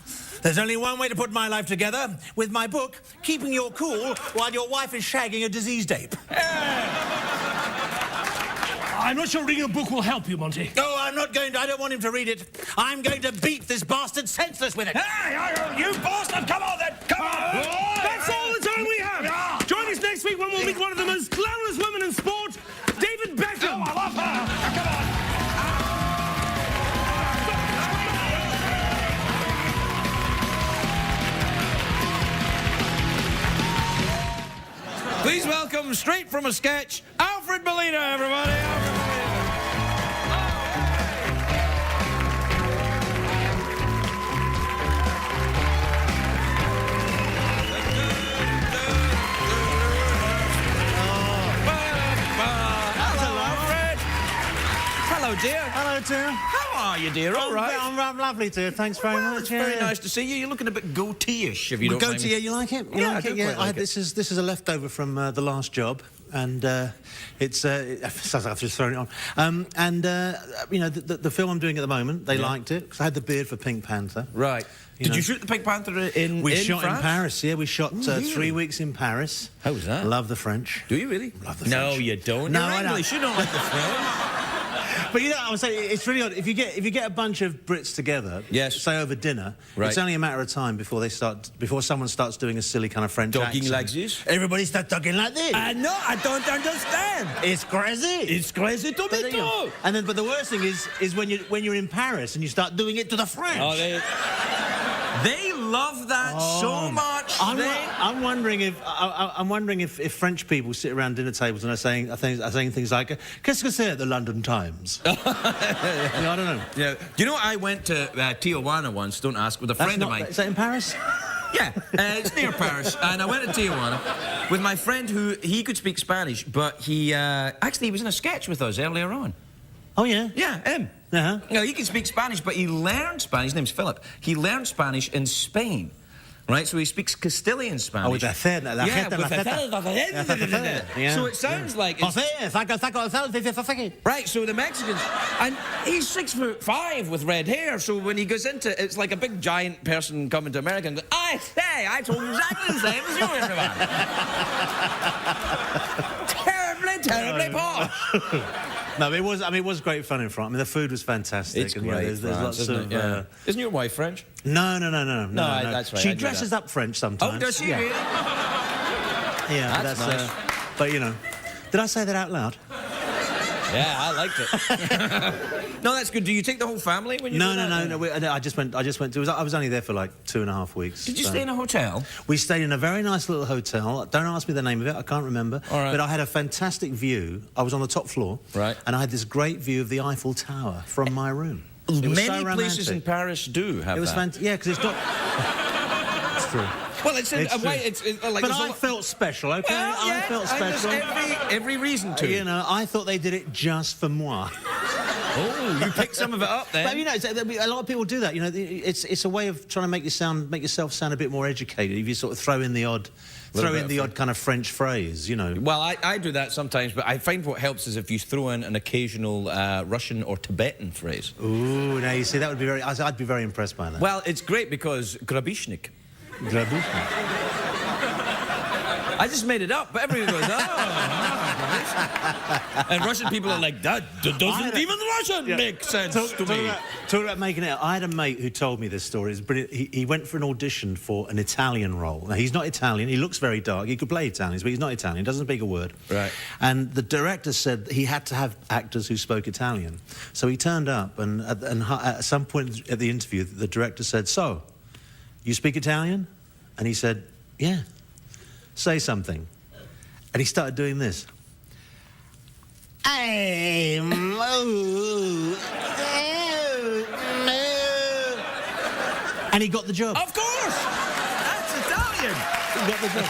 [SPEAKER 5] There's only one way to put my life together, with my book, Keeping Your Cool While Your Wife is Shagging a Diseased Ape.
[SPEAKER 6] I'm not sure reading a book will help you, Monty.
[SPEAKER 5] No, I'm not going to. I don't want him to read it. I'm going to beat this bastard senseless with it.
[SPEAKER 1] Hey, you bastard! Come on, then! Come on!
[SPEAKER 6] That's all the time we have. Join us next week when we'll meet one of the most glamorous women in sport, David Beckham.
[SPEAKER 1] Oh, I love her! Come on! Please welcome, straight from a sketch, Alfred Molina, everybody. Alfred Molina. Hello, Alfred. Hello, dear.
[SPEAKER 2] Hello, dear.
[SPEAKER 1] How are you, dear? All right.
[SPEAKER 2] I'm lovely, dear. Thanks very much.
[SPEAKER 1] It's very nice to see you. You're looking a bit goatee-ish, if you don't mind me.
[SPEAKER 2] Goatee, you like it? You
[SPEAKER 1] Yeah,
[SPEAKER 2] like
[SPEAKER 1] I
[SPEAKER 2] it?
[SPEAKER 1] do quite like it.
[SPEAKER 2] This is a leftover from the last job, and it sounds like I've just thrown it on. You know, the film I'm doing at the moment, they liked it because I had the beard for Pink Panther.
[SPEAKER 1] Right. Did you shoot the Pink Panther in
[SPEAKER 2] We shot
[SPEAKER 1] France?
[SPEAKER 2] in Paris. Yeah, we shot
[SPEAKER 1] really?
[SPEAKER 2] 3 weeks in Paris.
[SPEAKER 1] How was that?
[SPEAKER 2] Love the French.
[SPEAKER 1] Do you really?
[SPEAKER 2] Love the
[SPEAKER 1] No,
[SPEAKER 2] French.
[SPEAKER 1] you don't.
[SPEAKER 2] No,
[SPEAKER 1] You're
[SPEAKER 2] I don't.
[SPEAKER 1] English. You don't like the French.
[SPEAKER 2] But you know, I was saying it's really odd. If you get a bunch of Brits together,
[SPEAKER 1] Yes.
[SPEAKER 2] say over dinner,
[SPEAKER 1] Right.
[SPEAKER 2] it's only a matter of time before someone starts doing a silly kind of French
[SPEAKER 1] Talking
[SPEAKER 2] accent.
[SPEAKER 1] like this?
[SPEAKER 2] Everybody starts talking like this.
[SPEAKER 1] No, I don't understand.
[SPEAKER 2] It's crazy.
[SPEAKER 1] It's crazy to me too.
[SPEAKER 2] And then, but the worst thing is when you're in Paris and you start doing it to the French.
[SPEAKER 1] Oh, they love that so much.
[SPEAKER 2] I'm wondering if French people sit around dinner tables and are saying things like "Qu'est-ce que c'est the London Times?" I don't know.
[SPEAKER 1] Yeah. You know, I went to Tijuana once. Don't ask. With a friend of mine.
[SPEAKER 2] Is that in Paris?
[SPEAKER 1] Yeah, it's near Paris, and I went to Tijuana with my friend he could speak Spanish, but he was in a sketch with us earlier on.
[SPEAKER 2] Oh yeah.
[SPEAKER 1] Yeah, him.
[SPEAKER 2] Uh-huh.
[SPEAKER 1] You know, he can speak Spanish, but he learned Spanish. His name's Philip. He learned Spanish in Spain, right? So he speaks Castilian Spanish.
[SPEAKER 2] Oh, with the theta,
[SPEAKER 1] Yeah. So it sounds like it's... Right, so the Mexicans... And he's 6'5" with red hair, so when he goes into... It's like a big giant person coming to America and goes, I say, I told you exactly the same as you, everyone. Terribly posh.
[SPEAKER 2] No, it was great fun in France. I mean, the food was fantastic.
[SPEAKER 1] It's
[SPEAKER 2] and,
[SPEAKER 1] great.
[SPEAKER 2] There's
[SPEAKER 1] France,
[SPEAKER 2] lots of.
[SPEAKER 1] yeah. Isn't your wife French?
[SPEAKER 2] No.
[SPEAKER 1] That's right.
[SPEAKER 2] She dresses up French sometimes.
[SPEAKER 1] Oh, does she
[SPEAKER 2] Yeah.
[SPEAKER 1] really?
[SPEAKER 2] Yeah,
[SPEAKER 1] That's nice.
[SPEAKER 2] but you know, did I say that out loud?
[SPEAKER 1] Yeah, I liked it. No, that's good. Do you take the whole family when you do that?
[SPEAKER 2] No. I just went. I was only there for like 2.5 weeks.
[SPEAKER 1] Did you stay in a hotel?
[SPEAKER 2] We stayed in a very nice little hotel. Don't ask me the name of it. I can't remember.
[SPEAKER 1] All right.
[SPEAKER 2] But I had a fantastic view. I was on the top floor.
[SPEAKER 1] Right.
[SPEAKER 2] And I had this great view of the Eiffel Tower from my room. It was
[SPEAKER 1] Many
[SPEAKER 2] so
[SPEAKER 1] places in
[SPEAKER 2] romantic.
[SPEAKER 1] Paris do have
[SPEAKER 2] It was
[SPEAKER 1] that.
[SPEAKER 2] fantastic. Yeah, because it's not. It's true.
[SPEAKER 1] Well, it's in
[SPEAKER 2] It's
[SPEAKER 1] a way.
[SPEAKER 2] true.
[SPEAKER 1] It's like.
[SPEAKER 2] But
[SPEAKER 1] there's a
[SPEAKER 2] I
[SPEAKER 1] lot-
[SPEAKER 2] felt special, okay?
[SPEAKER 1] Well,
[SPEAKER 2] I felt special.
[SPEAKER 1] Every reason to.
[SPEAKER 2] You know, I thought they did it just for moi.
[SPEAKER 1] Oh, you picked some of it up then.
[SPEAKER 2] But you know, a lot of people do that. You know, it's a way of trying to make yourself sound a bit more educated. If you sort of throw in the odd kind of French phrase, you know.
[SPEAKER 1] Well, I do that sometimes, but I find what helps is if you throw in an occasional Russian or Tibetan phrase.
[SPEAKER 2] Ooh, now you see, that would be I'd be very impressed by that.
[SPEAKER 1] Well, it's great because grabishnik.
[SPEAKER 2] Grabushnik.
[SPEAKER 1] I just made it up, but everyone goes, and Russian people are like, that doesn't even Russian make sense to me.
[SPEAKER 2] Talk about making it up. I had a mate who told me this story. It's brilliant. He went for an audition for an Italian role. Now, he's not Italian. He looks very dark. He could play Italian, but he's not Italian. He doesn't speak a word.
[SPEAKER 1] Right.
[SPEAKER 2] And the director said he had to have actors who spoke Italian. So he turned up, and at some point at the interview, the director said, "So, you speak Italian?" And he said, "Yeah." Say something. And he started doing this. And he got the job.
[SPEAKER 1] Of course! That's Italian!
[SPEAKER 2] He got the job.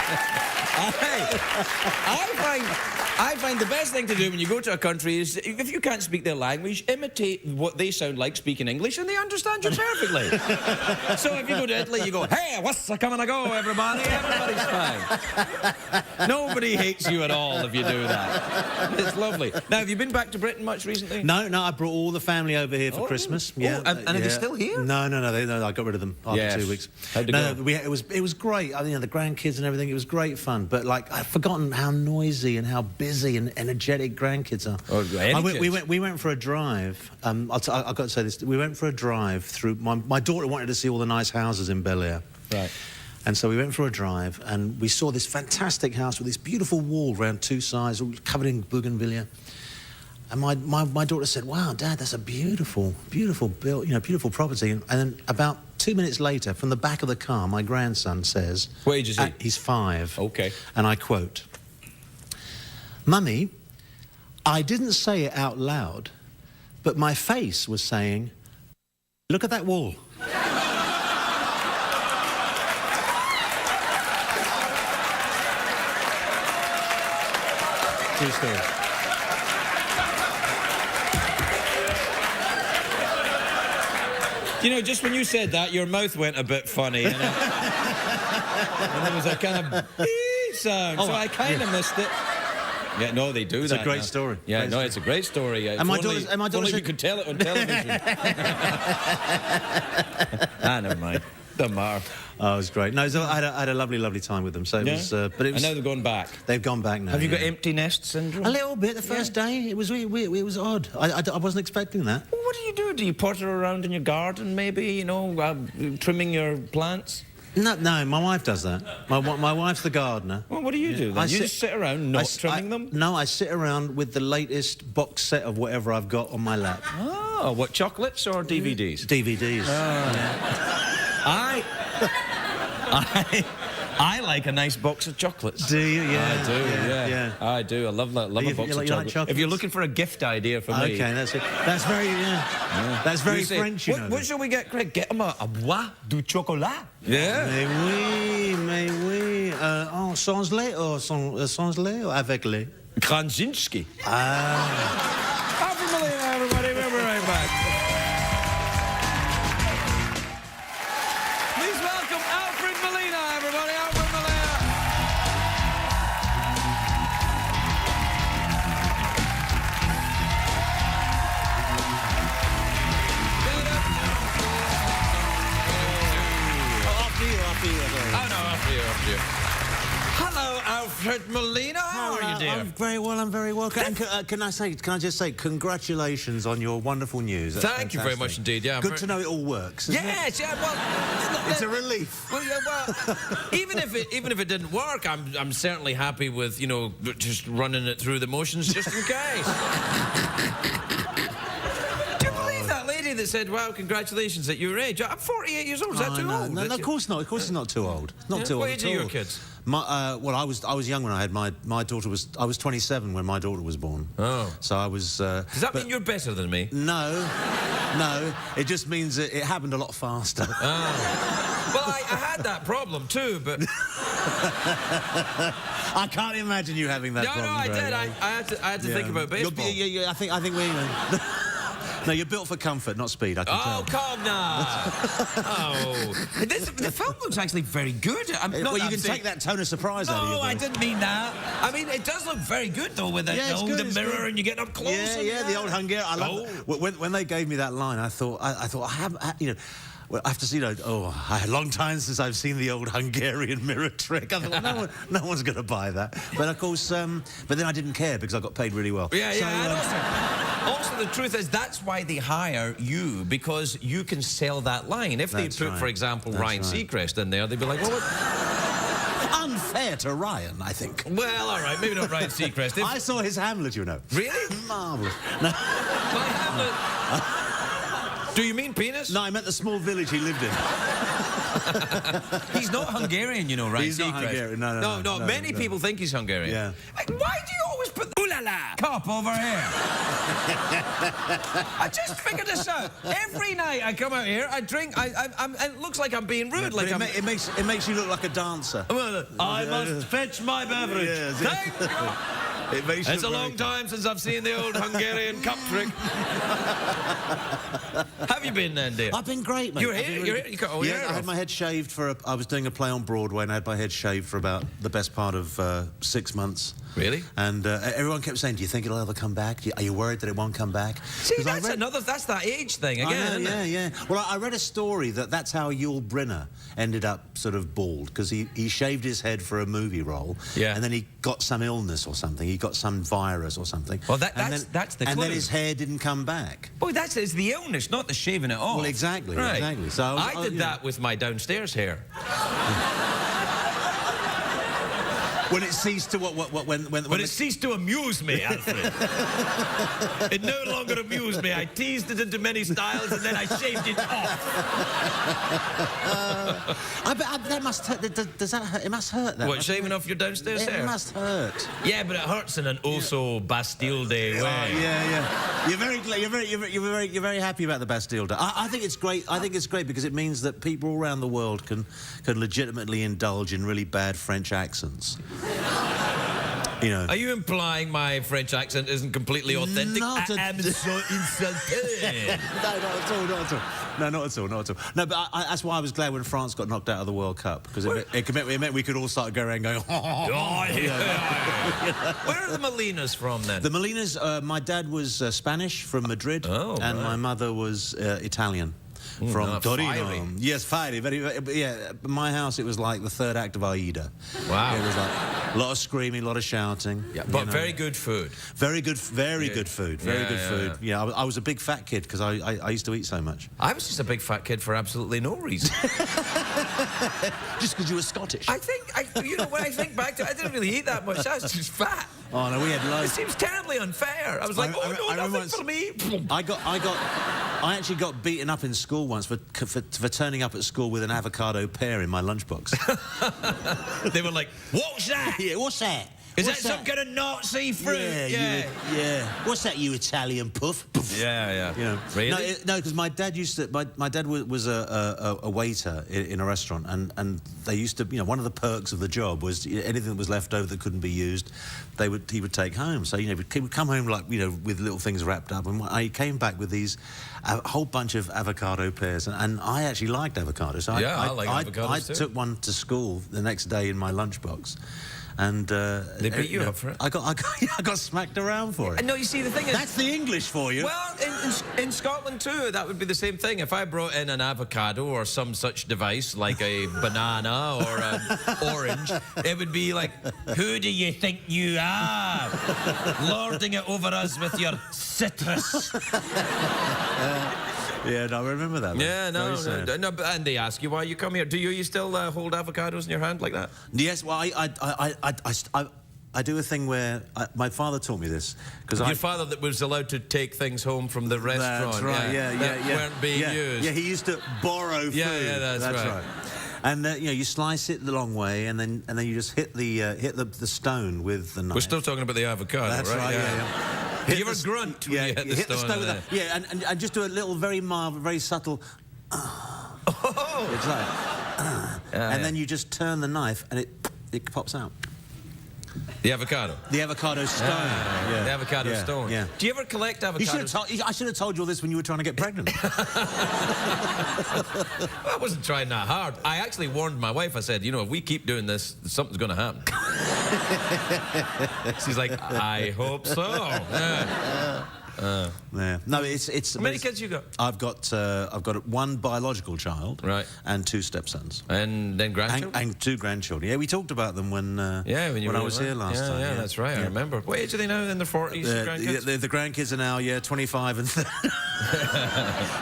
[SPEAKER 1] I find the best thing to do when you go to a country is, if you can't speak their language, imitate what they sound like speaking English, and they understand you perfectly. So if you go to Italy, you go, "Hey, what's a coming to go, everybody?" Everybody's fine. Nobody hates you at all if you do that. It's lovely. Now, have you been back to Britain much recently?
[SPEAKER 2] No, I brought all the family over here for Christmas. Yeah,
[SPEAKER 1] and are they still here?
[SPEAKER 2] No, I got rid of them after 2 weeks.
[SPEAKER 1] How'd it go?
[SPEAKER 2] It was great. I mean, the grandkids and everything. It was great fun. But like, I've forgotten how noisy and how busy and energetic grandkids are. We went for a drive. I've got to say this. We went for a drive through. My daughter wanted to see all the nice houses in Bel Air.
[SPEAKER 1] Right.
[SPEAKER 2] And so we went for a drive, and we saw this fantastic house with this beautiful wall around two sides, all covered in bougainvillea. And my daughter said, "Wow, Dad, that's a beautiful property." And then about 2 minutes later, from the back of the car, my grandson says,
[SPEAKER 1] "What age is he?"
[SPEAKER 2] He's 5.
[SPEAKER 1] Okay.
[SPEAKER 2] And I quote, "Mummy, I didn't say it out loud, but my face was saying, look at that wall." True story.
[SPEAKER 1] You know, just when you said that, your mouth went a bit funny. And there was a kind of sound, so I kind of missed it. Yeah, no, they do that.
[SPEAKER 2] It's a great story.
[SPEAKER 1] Yeah,
[SPEAKER 2] Great
[SPEAKER 1] no,
[SPEAKER 2] story.
[SPEAKER 1] it's a great story.
[SPEAKER 2] And my daughter
[SPEAKER 1] only
[SPEAKER 2] said,
[SPEAKER 1] we could tell it on television. Never mind. Doesn't matter.
[SPEAKER 2] Oh, it was great. No, I had a lovely, lovely time with them. So it was, but it was.
[SPEAKER 1] And now they're going back.
[SPEAKER 2] They've gone back now.
[SPEAKER 1] Have you got empty nest syndrome?
[SPEAKER 2] A little bit. The first day, it was it was odd. I wasn't expecting that.
[SPEAKER 1] Well, what do? Do you potter around in your garden, maybe? You know, trimming your plants?
[SPEAKER 2] No, my wife does that. My wife's the gardener.
[SPEAKER 1] Well, what do you do then? You just sit around not trimming them?
[SPEAKER 2] No, I sit around with the latest box set of whatever I've got on my lap.
[SPEAKER 1] Oh, what, chocolates or DVDs?
[SPEAKER 2] DVDs.
[SPEAKER 1] I like a nice box of chocolates.
[SPEAKER 2] Do you? Yeah.
[SPEAKER 1] I do, yeah. I do. I love that. Love a box of
[SPEAKER 2] like
[SPEAKER 1] chocolates. If you're looking for a gift idea for me...
[SPEAKER 2] Okay, that's it. That's very, That's very French, you know.
[SPEAKER 1] What shall we get, Craig? Get him a bois du chocolat. Yeah.
[SPEAKER 2] Mais oui. Sans lait or sans lait or avec lait?
[SPEAKER 1] Krasinski. Alfred Molina, everybody. We'll be right back. Please welcome Alfred Molina, everybody. Alfred Molina.
[SPEAKER 2] After you.
[SPEAKER 1] Oh, no, after you. Hello, Alfred Molina. How are you dear?
[SPEAKER 2] I'm very well. I'm very well. And can I just say, congratulations on your wonderful news. That's
[SPEAKER 1] Thank you very much indeed. Yeah,
[SPEAKER 2] good to know it all works. Isn't
[SPEAKER 1] Yes,
[SPEAKER 2] it?
[SPEAKER 1] yeah. Well,
[SPEAKER 2] It's a relief.
[SPEAKER 1] Well, yeah, well, even if it didn't work, I'm certainly happy with just running it through the motions just in case. Do you believe that lady that said, "Wow, congratulations at your age"? I'm 48 years old. Is that too old?
[SPEAKER 2] No, of course not. Of course, it's not too old. It's not too old.
[SPEAKER 1] What age
[SPEAKER 2] at
[SPEAKER 1] are your
[SPEAKER 2] all.
[SPEAKER 1] kids?
[SPEAKER 2] Well, I was young when I had my daughter. I was 27 when my daughter was born.
[SPEAKER 1] Oh.
[SPEAKER 2] So I was.
[SPEAKER 1] Does that mean you're better than me?
[SPEAKER 2] No. It just means that it happened a lot faster.
[SPEAKER 1] Oh. Well, I had that problem too, but
[SPEAKER 2] I can't imagine you having that problem.
[SPEAKER 1] No, I
[SPEAKER 2] Greg.
[SPEAKER 1] did. I had to think about baseball.
[SPEAKER 2] I think we. No, you're built for comfort, not speed. I can tell.
[SPEAKER 1] Come now. The film looks actually very good.
[SPEAKER 2] Well, you can take that tone of surprise out of you.
[SPEAKER 1] No, I didn't mean that. I mean, it does look very good, though, with the mirror and you get up close.
[SPEAKER 2] Yeah, the old Hungarian. I love when they gave me that line, I thought I haven't, well, I have to see, a long time since I've seen the old Hungarian mirror trick. I thought, no one's going to buy that. But of course, but then I didn't care because I got paid really well.
[SPEAKER 1] Yeah, and also, the truth is, that's why they hire you, because you can sell that line. If they put, for example, Ryan Seacrest in there, they'd be like, well, what?
[SPEAKER 2] Unfair to Ryan, I think.
[SPEAKER 1] Well, all right, maybe not Ryan Seacrest.
[SPEAKER 2] I saw his Hamlet, you know.
[SPEAKER 1] Really?
[SPEAKER 2] Marvellous.
[SPEAKER 1] My Hamlet... Do you mean penis?
[SPEAKER 2] No, I meant the small village he lived in.
[SPEAKER 1] He's not Hungarian, you know, right?
[SPEAKER 2] He's not Hungarian. No.
[SPEAKER 1] Many people think he's Hungarian.
[SPEAKER 2] Yeah.
[SPEAKER 1] Why do you always put the ooh-la-la cup over here? I just figured this out. Every night I come out here, I drink. It looks like I'm being rude.
[SPEAKER 2] It makes you look like a dancer.
[SPEAKER 1] I must fetch my beverage.
[SPEAKER 2] Yes.
[SPEAKER 1] Thank you. It's a long time since I've seen the old Hungarian cup trick. Have you been then, dear?
[SPEAKER 2] I've been great, mate.
[SPEAKER 1] You're here?
[SPEAKER 2] I had my head shaved I was doing a play on Broadway and I had my head shaved for about the best part of 6 months.
[SPEAKER 1] Really?
[SPEAKER 2] And everyone kept saying, do you think it'll ever come back? Are you worried that it won't come back?
[SPEAKER 1] See, that's that age thing again, isn't it?
[SPEAKER 2] Yeah. Well, I read a story that's how Yul Brynner ended up sort of bald, because he shaved his head for a movie role, and then he got some illness or something. He got some virus or something.
[SPEAKER 1] Well, that's the clue.
[SPEAKER 2] And then his hair didn't come back.
[SPEAKER 1] Oh, it's the illness, not the shaving it off.
[SPEAKER 2] Well, exactly,
[SPEAKER 1] right.
[SPEAKER 2] exactly. So
[SPEAKER 1] I did that with my downstairs hair.
[SPEAKER 2] When it ceased to when
[SPEAKER 1] it ceased to amuse me, Alfred. It no longer amused me. I teased it into many styles and then I shaved it off.
[SPEAKER 2] That must hurt. Does that hurt? It must hurt. That
[SPEAKER 1] what, shaving off your downstairs hair?
[SPEAKER 2] It must hurt.
[SPEAKER 1] Yeah, but it hurts in an also Bastille Day way.
[SPEAKER 2] Yeah. You're very happy about the Bastille Day. I think it's great. I think it's great because it means that people all around the world can legitimately indulge in really bad French accents. You know.
[SPEAKER 1] Are you implying my French accent isn't completely authentic? I am so insulted.
[SPEAKER 2] No, not at all. No, but that's why I was glad when France got knocked out of the World Cup, because it meant we could all start going around going,
[SPEAKER 1] Where are the Molinas from, then?
[SPEAKER 2] The Molinas, my dad was Spanish from Madrid, and my mother was Italian. From Torino.
[SPEAKER 1] Fiery.
[SPEAKER 2] Yes, fiery. Yeah, my house, it was like the third act of Aida.
[SPEAKER 1] Wow.
[SPEAKER 2] It was like a lot of screaming, a lot of shouting.
[SPEAKER 1] Yeah, but very good food.
[SPEAKER 2] Very good food. Very good food. Yeah, I was a big fat kid because I used to eat so much.
[SPEAKER 1] I was just a big fat kid for absolutely no reason.
[SPEAKER 2] Just because you were Scottish.
[SPEAKER 1] I think, when I think back to it, I didn't really eat that much. I was just fat.
[SPEAKER 2] Oh, no, we had loads.
[SPEAKER 1] It seems terribly unfair. I was like, nothing for me.
[SPEAKER 2] I actually got beaten up in school once for turning up at school with an avocado pear in my lunchbox.
[SPEAKER 1] They were like, what's that?
[SPEAKER 2] Yeah, what's that?
[SPEAKER 1] Is that some kind of Nazi fruit?
[SPEAKER 2] Yeah. What's that, you Italian puff?
[SPEAKER 1] Yeah.
[SPEAKER 2] You know,
[SPEAKER 1] really?
[SPEAKER 2] No, because my dad used to. My dad was a waiter in a restaurant, and they used to. One of the perks of the job was anything that was left over that couldn't be used, he would take home. So he would come home with little things wrapped up, and I came back with a whole bunch of avocado pears, and I actually liked avocados. So
[SPEAKER 1] I like avocados
[SPEAKER 2] I
[SPEAKER 1] too.
[SPEAKER 2] took one to school the next day in my lunchbox. and
[SPEAKER 1] They beat you up for it?
[SPEAKER 2] I got smacked around for it.
[SPEAKER 1] No, you see, the thing is...
[SPEAKER 2] That's the English for you.
[SPEAKER 1] Well, in Scotland too, that would be the same thing. If I brought in an avocado or some such device, like a banana or an orange, it would be like, who do you think you are? Lording it over us with your citrus.
[SPEAKER 2] Yeah, no, I remember that.
[SPEAKER 1] Yeah, no, and they ask you why you come here. Do you still hold avocados in your hand like that?
[SPEAKER 2] Yes, well, I do a thing where my father taught me this because
[SPEAKER 1] your father that was allowed to take things home from the restaurant.
[SPEAKER 2] That's right. Yeah.
[SPEAKER 1] Weren't being used.
[SPEAKER 2] Yeah, he used to borrow food.
[SPEAKER 1] Yeah, that's right.
[SPEAKER 2] And you know, you slice it the long way, and then you just hit the stone with the knife.
[SPEAKER 1] We're still talking about the avocado,
[SPEAKER 2] That's right. Yeah.
[SPEAKER 1] Do you ever grunt when you hit the stone?
[SPEAKER 2] With that. Yeah, and just do a little, very mild, very subtle.
[SPEAKER 1] Oh.
[SPEAKER 2] It's like, and then you just turn the knife, and it pops out.
[SPEAKER 1] The avocado.
[SPEAKER 2] The avocado stone.
[SPEAKER 1] The avocado stone.
[SPEAKER 2] Yeah.
[SPEAKER 1] Do you ever collect avocados?
[SPEAKER 2] I should have told you all this when you were trying to get pregnant.
[SPEAKER 1] I wasn't trying that hard. I actually warned my wife. I said, you know, if we keep doing this, something's going to happen. She's like, I hope so.
[SPEAKER 2] Yeah. No, it's.
[SPEAKER 1] How many kids you got?
[SPEAKER 2] I've got one biological child,
[SPEAKER 1] right,
[SPEAKER 2] and 2 stepsons,
[SPEAKER 1] and then grandchildren,
[SPEAKER 2] and 2 grandchildren. Yeah, we talked about them when I was here last time.
[SPEAKER 1] Yeah, that's right. I remember. What age are they now? In their 40s?
[SPEAKER 2] The grandkids are now 25 and 30.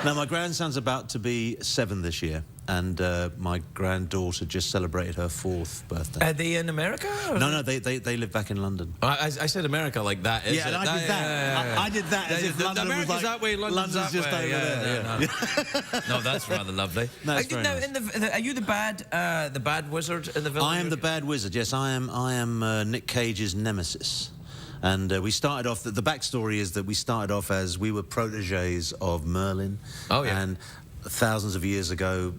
[SPEAKER 2] Now my grandson's about to be 7 this year, and my granddaughter just celebrated her 4th birthday.
[SPEAKER 1] Are they in America?
[SPEAKER 2] No, they live back in London.
[SPEAKER 1] I said America like that.
[SPEAKER 2] Yeah, and I did that. I did that as if London was like,
[SPEAKER 1] that way, London's that
[SPEAKER 2] just
[SPEAKER 1] way.
[SPEAKER 2] over there.
[SPEAKER 1] No, that's rather lovely.
[SPEAKER 2] No, it's very nice.
[SPEAKER 1] Are you the bad wizard in the village?
[SPEAKER 2] I am the bad wizard. Yes, I am Nick Cage's nemesis. And we started off. The backstory is that we started off as we were protégés of Merlin.
[SPEAKER 1] Oh yeah.
[SPEAKER 2] And thousands of years ago,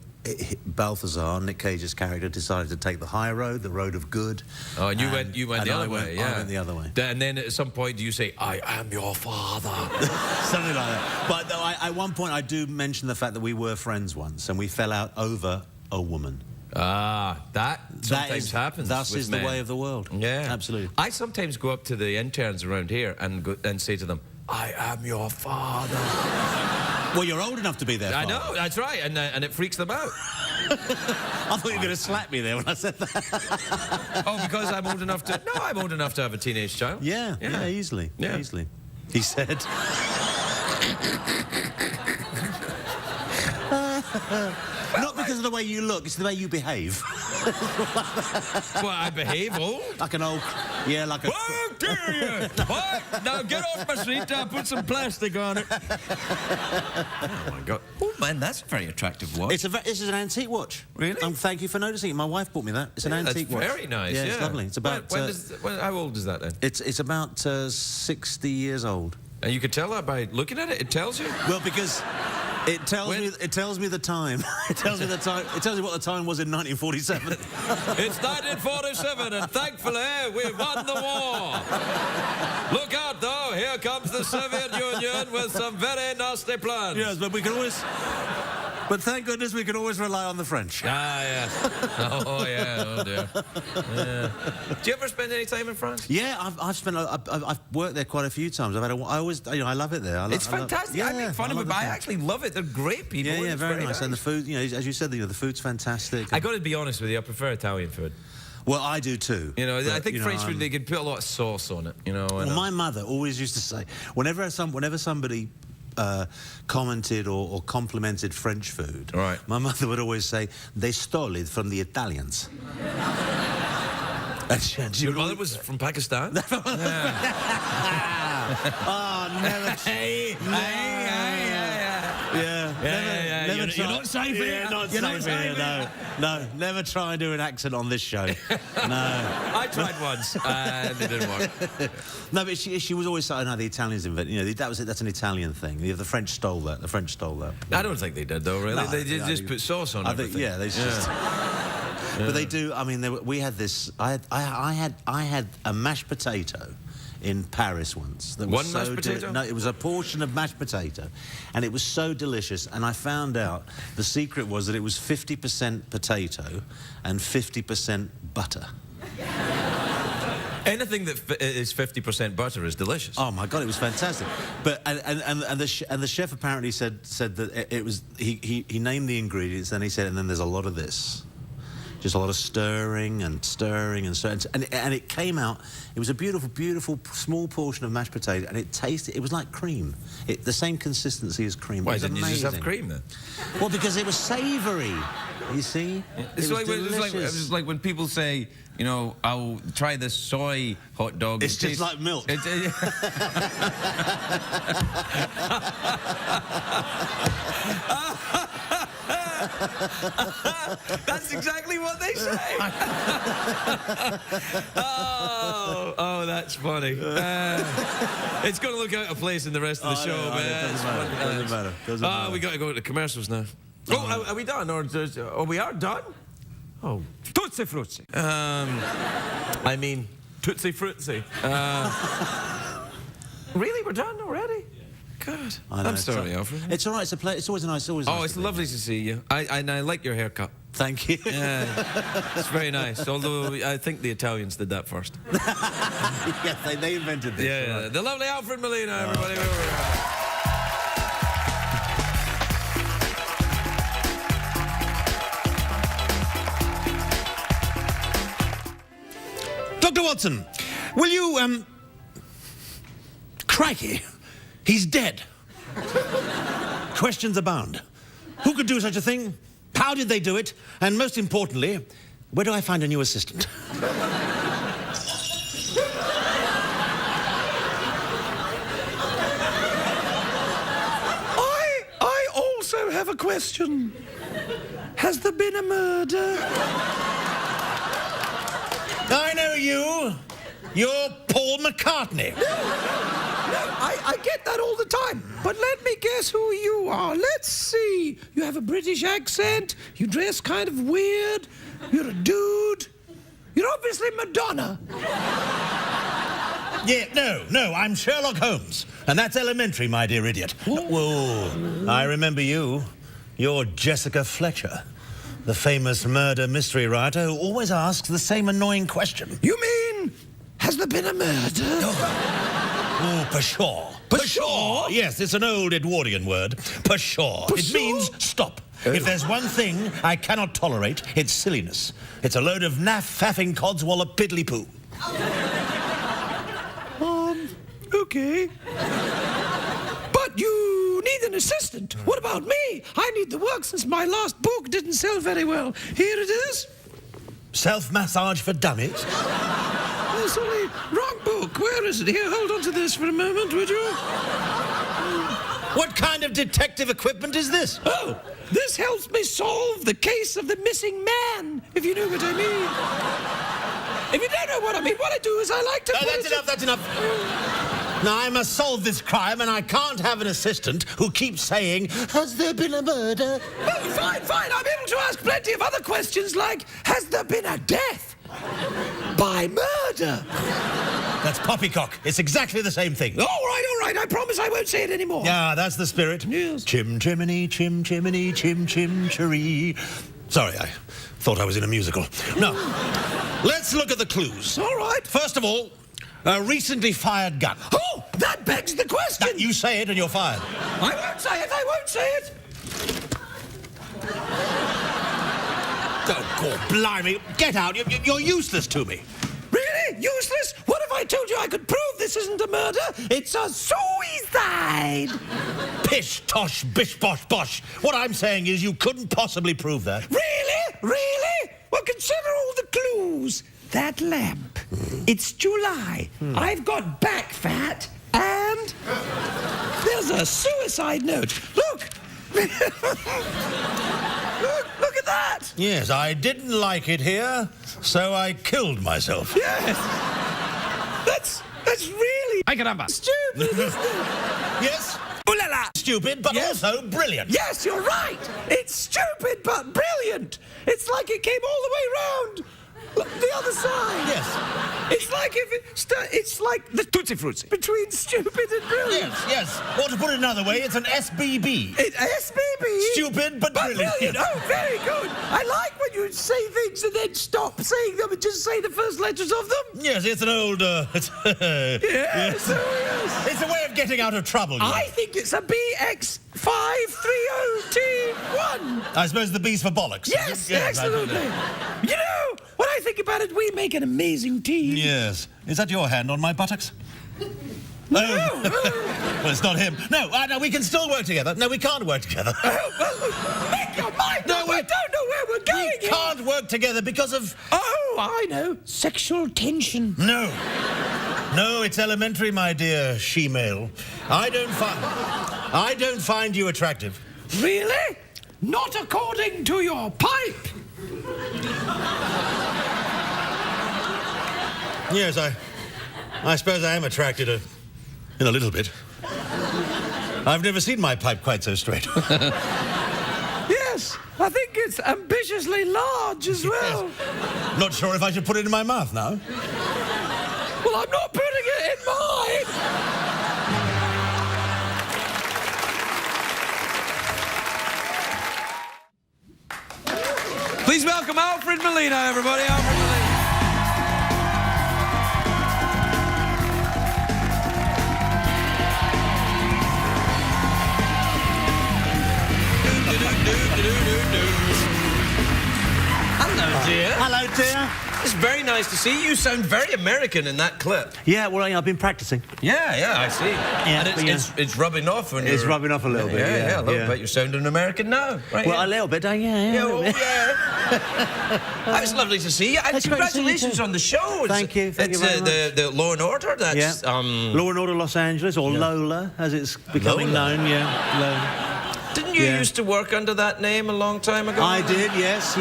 [SPEAKER 2] Balthazar, Nick Cage's character, decided to take the high road, the road of good.
[SPEAKER 1] Oh, and you went the other way. Yeah,
[SPEAKER 2] I went the other way.
[SPEAKER 1] And then at some point, do you say, "I am your father"?
[SPEAKER 2] Something like that. But at one point, I do mention the fact that we were friends once, and we fell out over a woman.
[SPEAKER 1] That sometimes happens.
[SPEAKER 2] Thus is the way of the world.
[SPEAKER 1] Yeah,
[SPEAKER 2] absolutely.
[SPEAKER 1] I sometimes go up to the interns around here and say to them, "I am your father."
[SPEAKER 2] Well, you're old enough to be there.
[SPEAKER 1] I know, that's right, and it freaks them out.
[SPEAKER 2] I thought you were going to slap me there when I said that.
[SPEAKER 1] Oh, because I'm old enough to... No, I'm old enough to have a teenage child.
[SPEAKER 2] Yeah, easily.
[SPEAKER 1] Yeah.
[SPEAKER 2] Easily. He said... Not because of the way you look, it's the way you behave.
[SPEAKER 1] Well, I behave old?
[SPEAKER 2] Like an old... Yeah, like a...
[SPEAKER 1] Oh, dare you! What? Now get off my street, I'll put some plastic on it. Oh, my God. Oh, man, that's a very attractive watch.
[SPEAKER 2] This is an antique watch.
[SPEAKER 1] Really?
[SPEAKER 2] Thank you for noticing it. My wife bought me that. It's an antique watch.
[SPEAKER 1] Very nice,
[SPEAKER 2] yeah. It's lovely. It's about...
[SPEAKER 1] how old is that, then?
[SPEAKER 2] It's about 60 years old.
[SPEAKER 1] And you could tell that by looking at it? It tells you?
[SPEAKER 2] Well, because... It tells me the time. It tells me the time. It tells me what the time was in 1947.
[SPEAKER 1] It's 1947, and thankfully we won the war. Look out, though! Here comes the Soviet Union with some very nasty plans.
[SPEAKER 2] Yes, but we can always. But thank goodness we can always rely on the French.
[SPEAKER 1] Ah, yes. Oh, yeah. Oh, dear. Yeah. Do you ever spend any time in France?
[SPEAKER 2] Yeah, I've worked there quite a few times. I love it there.
[SPEAKER 1] It's fantastic. I make fun of it, but I actually love it. They're great people.
[SPEAKER 2] Yeah, very nice. And the food, as you said, the food's fantastic.
[SPEAKER 1] I got to be honest with you, I prefer Italian food.
[SPEAKER 2] Well, I do too.
[SPEAKER 1] You know, I think French food, they could put a lot of sauce on it. You know.
[SPEAKER 2] Well, my mother always used to say, whenever somebody commented or complimented French food,
[SPEAKER 1] right,
[SPEAKER 2] my mother would always say, they stole it from the Italians.
[SPEAKER 1] Your mother was from Pakistan?
[SPEAKER 2] Oh, never.
[SPEAKER 1] You're not safe here.
[SPEAKER 2] Yeah, not safe here. No, never try and do an accent on this show. No.
[SPEAKER 1] I tried once, and it didn't work.
[SPEAKER 2] No, but she was always saying, "No, the Italians invented. You know, that's an Italian thing. The French stole that. The French stole that."
[SPEAKER 1] I don't think they did, though. Really, they just put sauce on everything.
[SPEAKER 2] They just. But they do. I mean, we had this. I had a mashed potato in Paris once. That was
[SPEAKER 1] mashed potato?
[SPEAKER 2] No, it was a portion of mashed potato, and it was so delicious. And I found out the secret was that it was 50% potato and 50% butter.
[SPEAKER 1] Anything that is 50% butter is delicious.
[SPEAKER 2] Oh my God, it was fantastic. But and the chef apparently said that it was he named the ingredients, and he said, and then there's a lot of this. Just a lot of stirring and stirring and stirring. And it came out, it was a beautiful, beautiful small portion of mashed potato, and it was like cream. The same consistency as cream.
[SPEAKER 1] Why didn't you just have cream then?
[SPEAKER 2] Well, because it was savoury, you see?
[SPEAKER 1] It's like when people say, you know, I'll try this soy hot dog.
[SPEAKER 2] It's just like milk.
[SPEAKER 1] That's exactly what they say. oh, that's funny. It's going to look out of place in the rest of the show, man.
[SPEAKER 2] Doesn't matter.
[SPEAKER 1] We got to go to commercials now. Oh, are we done? Or we are done? Oh,
[SPEAKER 6] Tootsie Fruitsie.
[SPEAKER 1] I mean, Tootsie Fruitsie. Really, we're done already? God, I'm sorry, Alfred.
[SPEAKER 2] It's all right. It's always nice.
[SPEAKER 1] It's lovely to see you. I like your haircut.
[SPEAKER 2] Thank you.
[SPEAKER 1] Yeah, it's very nice. Although I think the Italians did that first.
[SPEAKER 2] Yes, they invented this.
[SPEAKER 1] Yeah,
[SPEAKER 2] right.
[SPEAKER 1] The lovely Alfred Molina, everybody.
[SPEAKER 5] Dr. Watson, will you, Crikey, he's dead. Questions abound. Who could do such a thing? How did they do it? And most importantly, where do I find a new assistant?
[SPEAKER 4] I also have a question. Has there been a murder?
[SPEAKER 5] I know you. You're Paul McCartney.
[SPEAKER 4] I get that all the time. But let me guess who you are. Let's see. You have a British accent. You dress kind of weird. You're a dude. You're obviously Madonna.
[SPEAKER 5] Yeah, no, I'm Sherlock Holmes. And that's elementary, my dear idiot. Whoa, I remember you. You're Jessica Fletcher, the famous murder mystery writer who always asks the same annoying question.
[SPEAKER 4] You mean, has there been a murder?
[SPEAKER 5] Oh, pshaw.
[SPEAKER 4] Pshaw?
[SPEAKER 5] Yes, it's an old Edwardian word. Pshaw. It
[SPEAKER 4] Pshaw?
[SPEAKER 5] means stop. If there's one thing I cannot tolerate, it's silliness. It's a load of naff-faffing codswallop piddly-poo.
[SPEAKER 4] Okay. But you need an assistant. What about me? I need the work since my last book didn't sell very well. Here it is.
[SPEAKER 5] Self-massage for dummies?
[SPEAKER 4] Oh, sorry, wrong book. Where is it? Here, hold on to this for a moment, would you?
[SPEAKER 5] What kind of detective equipment is this?
[SPEAKER 4] Oh, this helps me solve the case of the missing man, if you know what I mean. If you don't know what I mean, what I do is I like to...
[SPEAKER 5] That's enough. Now, I must solve this crime, and I can't have an assistant who keeps saying, has there been a murder?
[SPEAKER 4] Oh, fine. I'm able to ask plenty of other questions like, has there been a death? By murder.
[SPEAKER 5] That's poppycock. It's exactly the same thing.
[SPEAKER 4] All right. I promise I won't say it anymore.
[SPEAKER 5] Yeah, that's the spirit.
[SPEAKER 4] Yes.
[SPEAKER 5] Chim chimney, chim chimney, chim chim cheree. Sorry, I thought I was in a musical. Now, let's look at the clues.
[SPEAKER 4] All right.
[SPEAKER 5] First of all, a recently fired gun.
[SPEAKER 4] Oh, that begs the question.
[SPEAKER 5] You say it and you're fired.
[SPEAKER 4] I won't say it.
[SPEAKER 5] Oh, God, blimey. Get out. You're useless to me.
[SPEAKER 4] Really? Useless? What if I told you I could prove this isn't a murder? It's a suicide.
[SPEAKER 5] Pish, tosh, bish, bosh, bosh. What I'm saying is you couldn't possibly prove that.
[SPEAKER 4] Really? Well, consider all the clues. That lamp. It's July. I've got back fat. And there's a suicide note. Look. Look at that.
[SPEAKER 5] Yes, I didn't like it here, so I killed myself.
[SPEAKER 4] Yes. That's really...
[SPEAKER 6] Ay, caramba.
[SPEAKER 4] Stupid, isn't it?
[SPEAKER 5] Yes?
[SPEAKER 4] Ooh la la.
[SPEAKER 5] Stupid, but also brilliant.
[SPEAKER 4] Yes, you're right. It's stupid, but brilliant. It's like it came all the way round. Look, the other side.
[SPEAKER 5] Yes.
[SPEAKER 4] It's like if it's like the
[SPEAKER 1] Tutti Frutti.
[SPEAKER 4] between stupid and brilliant.
[SPEAKER 5] Yes. Or to put it another way, it's an SBB.
[SPEAKER 4] SBB.
[SPEAKER 5] Stupid but brilliant.
[SPEAKER 4] Oh, very good. I like when you say things and then stop saying them and just say the first letters of them.
[SPEAKER 5] Yes, it's an old...
[SPEAKER 4] Yes,
[SPEAKER 5] It's a way of getting out of trouble. You know.
[SPEAKER 4] I think it's a BX530T1.
[SPEAKER 5] I suppose the B's for bollocks.
[SPEAKER 4] Yes,
[SPEAKER 5] I
[SPEAKER 4] absolutely.
[SPEAKER 5] don't
[SPEAKER 4] You know, when I think about it, we make an amazing team.
[SPEAKER 5] Yes. Is that your hand on my buttocks?
[SPEAKER 4] No.
[SPEAKER 5] Well, it's not him. No, we can still work together. No, we can't work together.
[SPEAKER 4] Make your mind up. I don't know where we're going.
[SPEAKER 5] We can't work together because of...
[SPEAKER 4] Oh, I know. Sexual tension.
[SPEAKER 5] No. No, it's elementary, my dear she-male. I don't find you attractive.
[SPEAKER 4] Really? Not according to your pipe.
[SPEAKER 5] Yes, I suppose I am attracted in a little bit. I've never seen my pipe quite so straight.
[SPEAKER 4] Yes, I think it's ambitiously large as well.
[SPEAKER 5] Yes. Not sure if I should put it in my mouth now.
[SPEAKER 4] Well, I'm not putting it in mine.
[SPEAKER 1] Please welcome Alfred Molina, everybody. Alfred Molina.
[SPEAKER 3] Hello, dear.
[SPEAKER 2] Hello, dear.
[SPEAKER 3] It's very nice to see you. You sound very American in that clip.
[SPEAKER 2] Yeah, well, I've been practicing.
[SPEAKER 3] Yeah, I see.
[SPEAKER 2] Yeah,
[SPEAKER 3] and
[SPEAKER 2] but yeah.
[SPEAKER 3] it's rubbing off when
[SPEAKER 2] It's
[SPEAKER 3] you're...
[SPEAKER 2] rubbing off a little bit.
[SPEAKER 3] Yeah, a little bit. You're sounding American now, right?
[SPEAKER 2] Well, a little bit, yeah.
[SPEAKER 3] That's lovely to see you. And
[SPEAKER 2] That's great to see you
[SPEAKER 3] congratulations
[SPEAKER 2] too.
[SPEAKER 3] on the show.
[SPEAKER 2] Thank you very
[SPEAKER 3] The Law and Order. That's
[SPEAKER 2] Yeah. Law and Order Los Angeles, or Lola, as it's becoming
[SPEAKER 3] Lola.
[SPEAKER 2] known. Yeah, Lola.
[SPEAKER 3] Didn't you used to work under that name a long time ago?
[SPEAKER 2] I did, yes.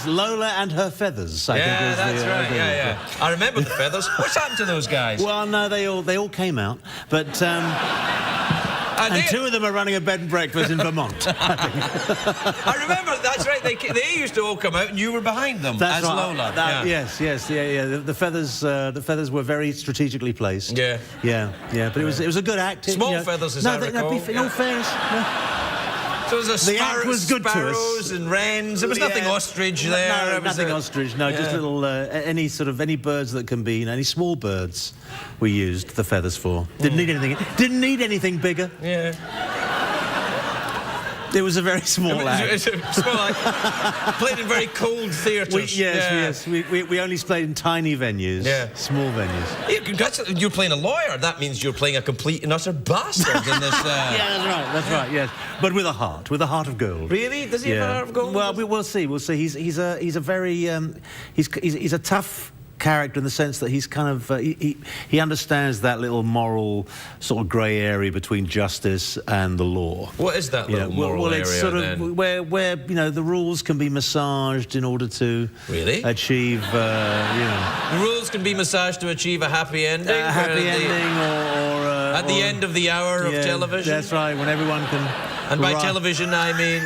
[SPEAKER 2] Lola and her feathers, I think was
[SPEAKER 3] that's
[SPEAKER 2] the,
[SPEAKER 3] right. Yeah. I remember the feathers. What's happened to those guys?
[SPEAKER 2] Well, no, they all came out, but and two of them are running a bed and breakfast in Vermont.
[SPEAKER 3] I remember. That's right. They used to all come out, and you were behind them
[SPEAKER 2] That's
[SPEAKER 3] as
[SPEAKER 2] right.
[SPEAKER 3] Lola.
[SPEAKER 2] Yes. The feathers were very strategically placed.
[SPEAKER 3] Yeah.
[SPEAKER 2] But it was a good act.
[SPEAKER 3] Small feathers, as I recall.
[SPEAKER 2] In all fairness.
[SPEAKER 3] So there was
[SPEAKER 2] The act was good to us.
[SPEAKER 3] sparrows and wrens. There was nothing ostrich there.
[SPEAKER 2] No,
[SPEAKER 3] It was
[SPEAKER 2] nothing ostrich. No, just little any birds that can be, any small birds. We used the feathers for. Didn't need anything. Didn't need anything bigger.
[SPEAKER 3] Yeah.
[SPEAKER 2] It was a very small act.
[SPEAKER 3] It's a small act. Played in very cold theatres.
[SPEAKER 2] Yes. We only played in tiny venues.
[SPEAKER 3] Yeah.
[SPEAKER 2] Small venues.
[SPEAKER 3] Yeah, congratulations. You're playing a lawyer. That means you're playing a complete and utter bastard in this.
[SPEAKER 2] Yeah, that's right. Yes, but with a heart of gold.
[SPEAKER 3] Really? Does he have a heart of gold?
[SPEAKER 2] Well, we'll see. He's a very he's a tough character in the sense that he's kind of he understands that little moral sort of grey area between justice and the law.
[SPEAKER 3] What is that little moral area?
[SPEAKER 2] It's sort of where the rules can be massaged in order to achieve
[SPEAKER 3] The rules can be massaged to achieve a happy ending.
[SPEAKER 2] or
[SPEAKER 3] at the end of the hour of television.
[SPEAKER 2] That's right, when everyone can.
[SPEAKER 3] And by television, I mean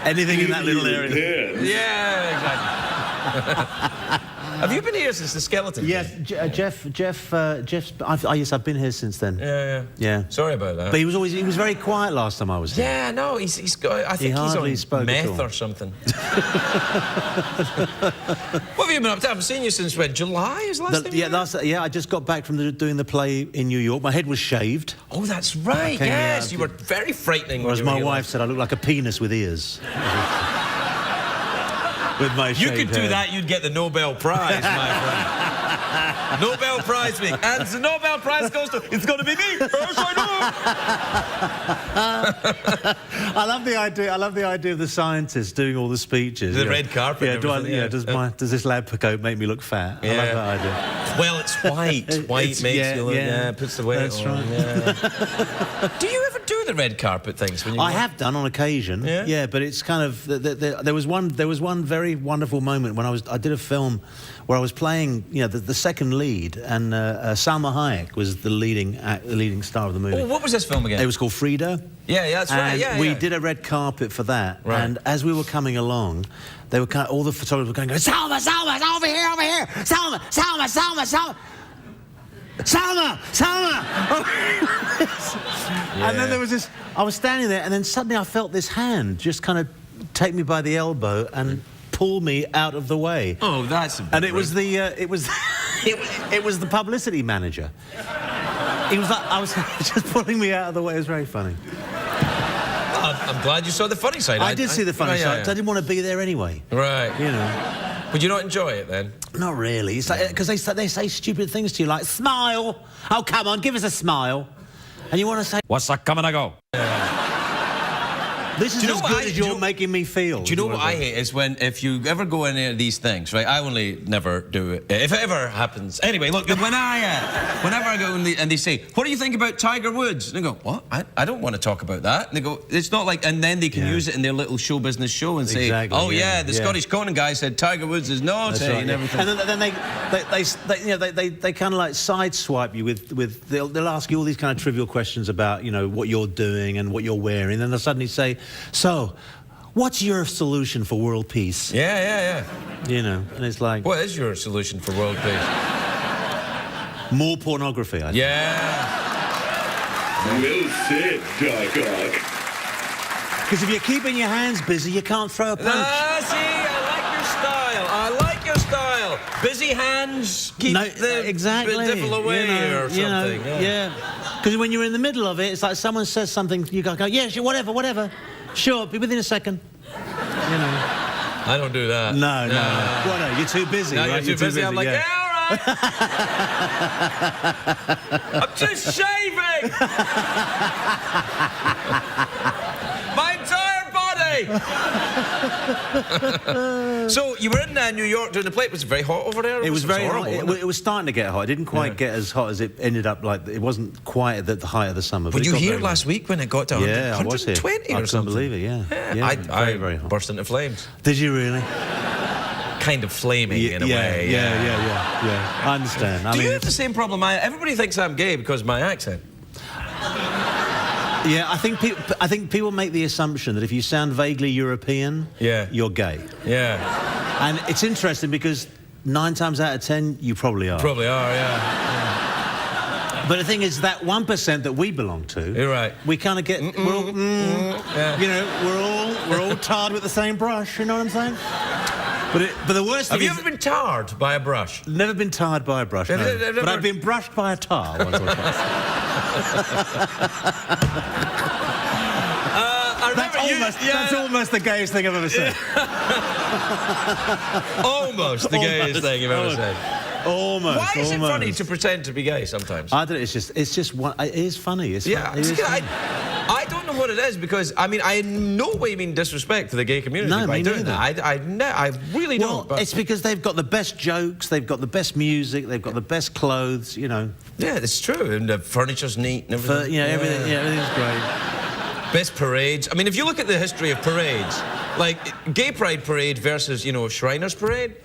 [SPEAKER 2] anything in that little area.
[SPEAKER 3] Yeah, exactly. Have you been here since the skeleton?
[SPEAKER 2] Yes, Jeff. Yes, I've been here since then. Yeah.
[SPEAKER 3] Sorry about that.
[SPEAKER 2] But he was very quiet last time I was here.
[SPEAKER 3] Yeah, no, he's got. I think he's on meth or something. What have you been up to? I haven't seen you since when? July is last time?
[SPEAKER 2] I just got back from doing the play in New York. My head was shaved.
[SPEAKER 3] Oh, that's right. Yes, you were very frightening.
[SPEAKER 2] Whereas my wife said I looked like a penis with ears. With my
[SPEAKER 3] you could do that, you'd get the Nobel Prize, my friend. Nobel Prize week. And the Nobel Prize goes to... It's going to be me. Yes, I know.
[SPEAKER 2] I love the idea of the scientists doing all the speeches.
[SPEAKER 3] The red carpet.
[SPEAKER 2] Does this lab coat make me look fat?
[SPEAKER 3] Yeah.
[SPEAKER 2] I love that idea.
[SPEAKER 3] Well, it's white. White makes you look... Yeah, puts the weight
[SPEAKER 2] That's
[SPEAKER 3] on.
[SPEAKER 2] right.
[SPEAKER 3] Yeah. Do you ever do
[SPEAKER 1] the red carpet things when you
[SPEAKER 2] I have done on occasion.
[SPEAKER 1] Yeah?
[SPEAKER 2] but it's kind of there was one very wonderful moment when I did a film where I was playing the second lead, and Salma Hayek was the leading star of the movie.
[SPEAKER 1] Oh, what was this film again?
[SPEAKER 2] It was called Frida.
[SPEAKER 1] Yeah, that's right.
[SPEAKER 2] And
[SPEAKER 1] Yeah,
[SPEAKER 2] we
[SPEAKER 1] yeah.
[SPEAKER 2] did a red carpet for that.
[SPEAKER 1] Right.
[SPEAKER 2] And as we were coming along, they were all the photographers were going, Salma, Salma, over here, Salma, Salma, Salma, Salma. Salma! Salma! And then there was this... I was standing there, and then suddenly I felt this hand just kind of take me by the elbow and pull me out of the way.
[SPEAKER 1] Oh, that's...
[SPEAKER 2] And it was the... it was the publicity manager. He was like... I was just pulling me out of the way. It was very funny.
[SPEAKER 1] I'm glad you saw the funny side.
[SPEAKER 2] I did see the funny side, because I didn't want to be there anyway.
[SPEAKER 1] Right.
[SPEAKER 2] You know.
[SPEAKER 1] Would you not enjoy it then?
[SPEAKER 2] Not really. It's like, because they say stupid things to you, like, smile. Oh, come on, give us a smile. And you want to say,
[SPEAKER 1] what's that coming to go?
[SPEAKER 2] This is as good as you're making me feel.
[SPEAKER 1] Do you know what I hate is when, if you ever go in any of these things, right? I only never do it. If it ever happens. Anyway, look, whenever I go and they say, what do you think about Tiger Woods? And I go, what? I don't want to talk about that. And they go, it's not like, and then they can use it in their little show business show and say, oh yeah, the Scottish Conan guy said Tiger Woods is naughty and everything.
[SPEAKER 2] And then they kind of like sideswipe you with they'll ask you all these kind of trivial questions about, what you're doing and what you're wearing. And then they'll suddenly say, so, what's your solution for world peace?
[SPEAKER 1] Yeah.
[SPEAKER 2] And it's like...
[SPEAKER 1] What is your solution for world peace?
[SPEAKER 2] More pornography, I think.
[SPEAKER 1] Yeah.
[SPEAKER 7] Well said, Doc.
[SPEAKER 2] Because if you're keeping your hands busy, you can't throw a punch.
[SPEAKER 1] See, I like your style. Busy hands keep the devil away or something.
[SPEAKER 2] Yeah. Because when you're in the middle of it, it's like someone says something, you go, yeah, sure, whatever. Sure, be within a second.
[SPEAKER 1] I don't do that.
[SPEAKER 2] No. What, no, you're too busy,
[SPEAKER 1] no,
[SPEAKER 2] right?
[SPEAKER 1] You're too busy. I'm like, yeah, all right. I'm just shaving. My entire body. So you were in New York doing the play. It was very hot over there.
[SPEAKER 2] It was very hot.
[SPEAKER 1] Horrible,
[SPEAKER 2] It was starting to get hot. It didn't quite get as hot as it ended up. Like it wasn't quite at the height of the summer.
[SPEAKER 1] Were you here last week when it got to 120
[SPEAKER 2] or something? I couldn't believe it. Yeah.
[SPEAKER 1] I
[SPEAKER 2] very hot.
[SPEAKER 1] burst into flames.
[SPEAKER 2] Did you really?
[SPEAKER 1] Kind of flaming in a way.
[SPEAKER 2] Yeah. I understand.
[SPEAKER 1] Do you have the same problem? Everybody thinks I'm gay because of my accent.
[SPEAKER 2] Yeah, I think people make the assumption that if you sound vaguely European, you're gay.
[SPEAKER 1] Yeah.
[SPEAKER 2] And it's interesting because 9 times out of 10, you probably are.
[SPEAKER 1] Probably are, yeah.
[SPEAKER 2] But the thing is, that 1% that we belong to,
[SPEAKER 1] you're right.
[SPEAKER 2] We kind of get, we're all tarred with the same brush. You know what I'm saying? But the worst thing
[SPEAKER 1] is... Have you ever been tarred by a brush?
[SPEAKER 2] Never been tarred by a brush, no. But I've been brushed by a tar once or twice. That's almost the gayest thing I've ever said.
[SPEAKER 1] Almost the gayest thing you've ever said.
[SPEAKER 2] Almost.
[SPEAKER 1] Why is it funny to pretend to be gay sometimes?
[SPEAKER 2] I don't know, it is funny.
[SPEAKER 1] I don't know what it is because, I in no way mean disrespect to the gay community by doing that. I really don't.
[SPEAKER 2] Well, it's because they've got the best jokes, they've got the best music, they've got the best clothes,
[SPEAKER 1] Yeah, it's true. And the furniture's neat and everything.
[SPEAKER 2] Everything's great.
[SPEAKER 1] Best parades. If you look at the history of parades, like Gay Pride Parade versus, Shriners Parade.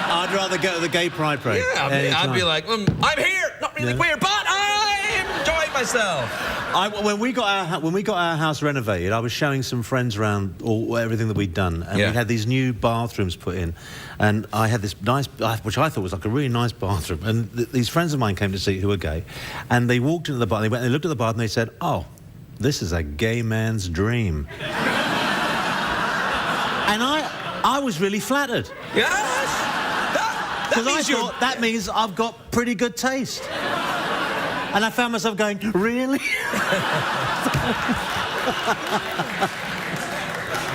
[SPEAKER 2] I'd rather go to the Gay Pride Parade.
[SPEAKER 1] Yeah, I'd be like, I'm here, not really queer, but I enjoy myself.
[SPEAKER 2] When we got our house renovated, I was showing some friends around everything that we'd done, and we had these new bathrooms put in, and I had this nice, which I thought was like a really nice bathroom, and these friends of mine came to see who were gay, and they walked into the bath, they looked at the bath, and they said, "Oh, this is a gay man's dream." And I was really flattered.
[SPEAKER 1] Yes.
[SPEAKER 2] Because I thought that means I've got pretty good taste. And I found myself going, really?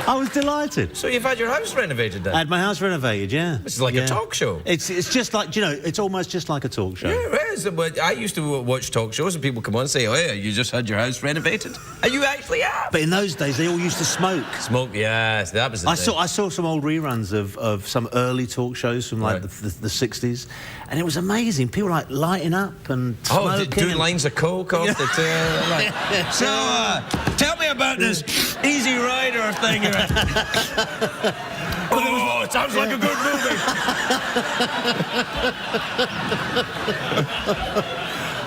[SPEAKER 2] I was delighted.
[SPEAKER 1] So you've had your house renovated then?
[SPEAKER 2] I had my house renovated, yeah.
[SPEAKER 1] This is like a talk show.
[SPEAKER 2] It's just like, it's almost just like a talk show.
[SPEAKER 1] Yeah, is. I used to watch talk shows and people come on and say, oh, yeah, you just had your house renovated. And you actually have.
[SPEAKER 2] But in those days, they all used to smoke.
[SPEAKER 1] Smoke, yes, that was the thing.
[SPEAKER 2] I saw some old reruns of some early talk shows from like the 60s, and it was amazing. People like lighting up and smoking.
[SPEAKER 1] Doing lines of coke off the tail. Like, so, tell me about this Easy Rider thing you're at. Oh, it sounds like a good movie.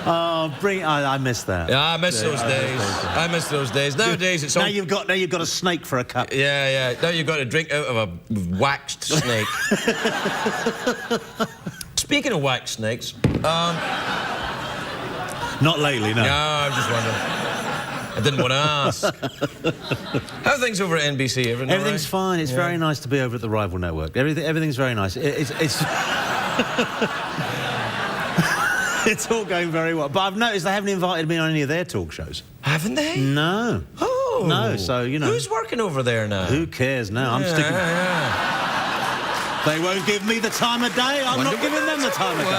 [SPEAKER 2] Oh, I miss that.
[SPEAKER 1] Yeah, I miss those days. I miss those days. Nowadays, it's all...
[SPEAKER 2] Now you've got a snake for a cup.
[SPEAKER 1] Yeah. Now you've got to drink out of a waxed snake. Speaking of waxed snakes,
[SPEAKER 2] Not lately, no.
[SPEAKER 1] No, I'm just wondering. I didn't want to ask. How are things over at NBC?
[SPEAKER 2] Everything's
[SPEAKER 1] right?
[SPEAKER 2] fine. It's very nice to be over at the rival network. Everything's very nice. It's it's all going very well. But I've noticed they haven't invited me on any of their talk shows.
[SPEAKER 1] Haven't they?
[SPEAKER 2] No.
[SPEAKER 1] Oh.
[SPEAKER 2] No, so, you know.
[SPEAKER 1] Who's working over there now?
[SPEAKER 2] Who cares now? I'm sticking... They won't give me the time of day. I'm not giving them the time of day.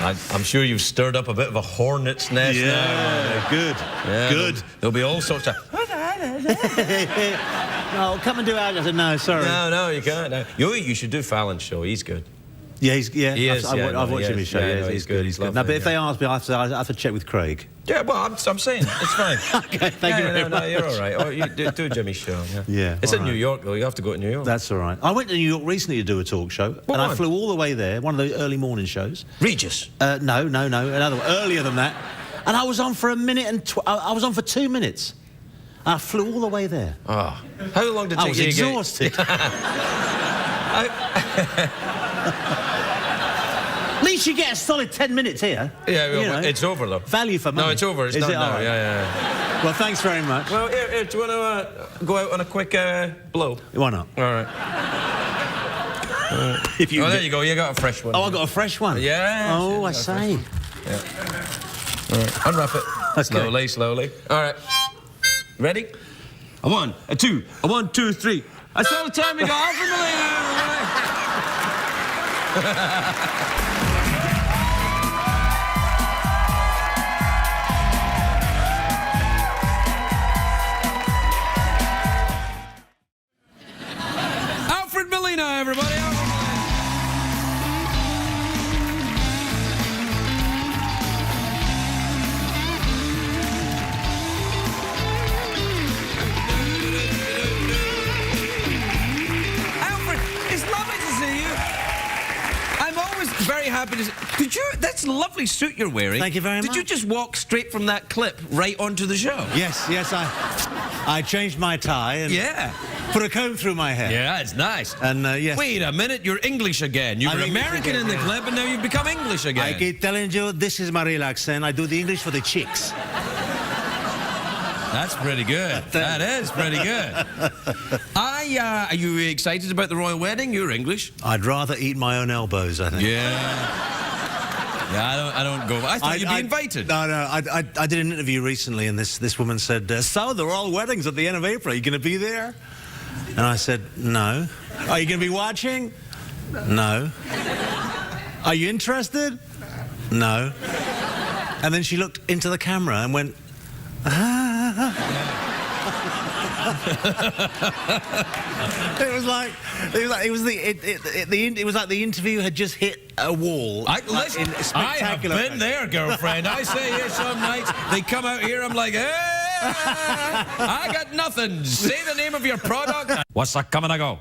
[SPEAKER 1] Well, I'm sure you've stirred up a bit of a hornet's nest now.
[SPEAKER 2] Yeah, good.
[SPEAKER 1] Yeah,
[SPEAKER 2] good.
[SPEAKER 1] There'll be all sorts of...
[SPEAKER 2] Oh, come and do it. I said, no, sorry.
[SPEAKER 1] No, you can't. No. You should do Fallon's show. He's good.
[SPEAKER 2] Yeah, I've watched him his show.
[SPEAKER 1] Yeah, he's good. He's lovely.
[SPEAKER 2] No, but if they ask me, I have to check with Craig.
[SPEAKER 1] Yeah, well, I'm saying it's fine.
[SPEAKER 2] Okay, thank you very much.
[SPEAKER 1] No, you're all right. Oh, you do Jimmy's show.
[SPEAKER 2] Yeah.
[SPEAKER 1] It's in New York, though. You have to go to New York.
[SPEAKER 2] That's all right. I went to New York recently to do a talk show, and I flew all the way there. One of the early morning shows.
[SPEAKER 1] Regis.
[SPEAKER 2] No. Another one earlier than that. And I was on for a minute and I was on for 2 minutes. And I flew all the way there.
[SPEAKER 1] Oh. How long did it take
[SPEAKER 2] I was exhausted. At least you get a solid 10 minutes here.
[SPEAKER 1] Yeah, well, it's over, though.
[SPEAKER 2] Value for money.
[SPEAKER 1] No, it's over. It's done now. Right? Yeah.
[SPEAKER 2] Well, thanks very much.
[SPEAKER 1] Well, here, do you want to go out on a quick blow?
[SPEAKER 2] Why not?
[SPEAKER 1] All right.
[SPEAKER 2] If you
[SPEAKER 1] there you go. You got a fresh one.
[SPEAKER 2] Oh, I got a fresh one?
[SPEAKER 1] Yeah.
[SPEAKER 2] Oh, I say.
[SPEAKER 1] Yeah. All right. Unwrap it.
[SPEAKER 2] Okay.
[SPEAKER 1] Slowly. All right. Ready? A 1, a 2, a 1, 2, 3. That's all the time we got. Alfred Molina. Alfred Molina, everybody. Very happy to see. Did you? That's a lovely suit you're wearing.
[SPEAKER 2] Thank you very much.
[SPEAKER 1] Did you just walk straight from that clip right onto the show?
[SPEAKER 2] Yes. I changed my tie and put a comb through my hair.
[SPEAKER 1] Yeah, it's nice.
[SPEAKER 2] And yes.
[SPEAKER 1] Wait a minute, you're English again. You were American in the clip, and now you've become English again.
[SPEAKER 2] I keep telling you, this is my real accent. I do the English for the chicks.
[SPEAKER 1] That's pretty good. That is pretty good. Are you excited about the royal wedding? You're English.
[SPEAKER 2] I'd rather eat my own elbows, I think.
[SPEAKER 1] Yeah, I don't go. I thought you'd be invited.
[SPEAKER 2] No. I did an interview recently, and this woman said, so the royal wedding's at the end of April. Are you going to be there? And I said, no. Are you going to be watching? No. Are you interested? No. And then she looked into the camera and went, It was like the interview had just hit a wall.
[SPEAKER 1] I have been there, girlfriend. I say here some nights they come out here. I'm like, hey, I got nothing. Say the name of your product. What's that coming to go?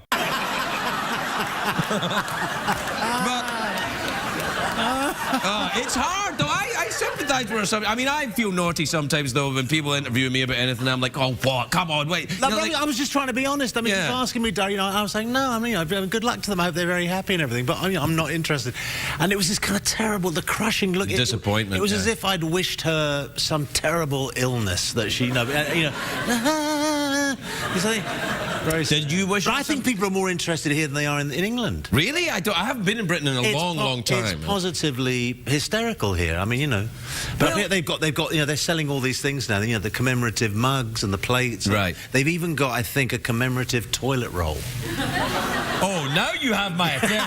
[SPEAKER 1] It's hard, though. I sympathise with her sometimes. I mean, I feel naughty sometimes, though, when people interview me about anything. I'm like, oh, what? Come on, wait.
[SPEAKER 2] No, I was just trying to be honest. I mean, just asking me, I was saying, no, I mean, good luck to them. I hope they're very happy and everything, but I'm not interested. And it was this kind of terrible, the crushing look.
[SPEAKER 1] Disappointment.
[SPEAKER 2] It was as if I'd wished her some terrible illness that she,
[SPEAKER 1] Did you wish?
[SPEAKER 2] But I think people are more interested here than they are in England.
[SPEAKER 1] Really? I haven't been in Britain in a long time.
[SPEAKER 2] It's positively hysterical here. I mean, you know. But up here they've got, you know, they're selling all these things now. You know, the commemorative mugs and the plates.
[SPEAKER 1] Right.
[SPEAKER 2] They've even got, I think, a commemorative toilet roll.
[SPEAKER 1] Oh, now you have my attention.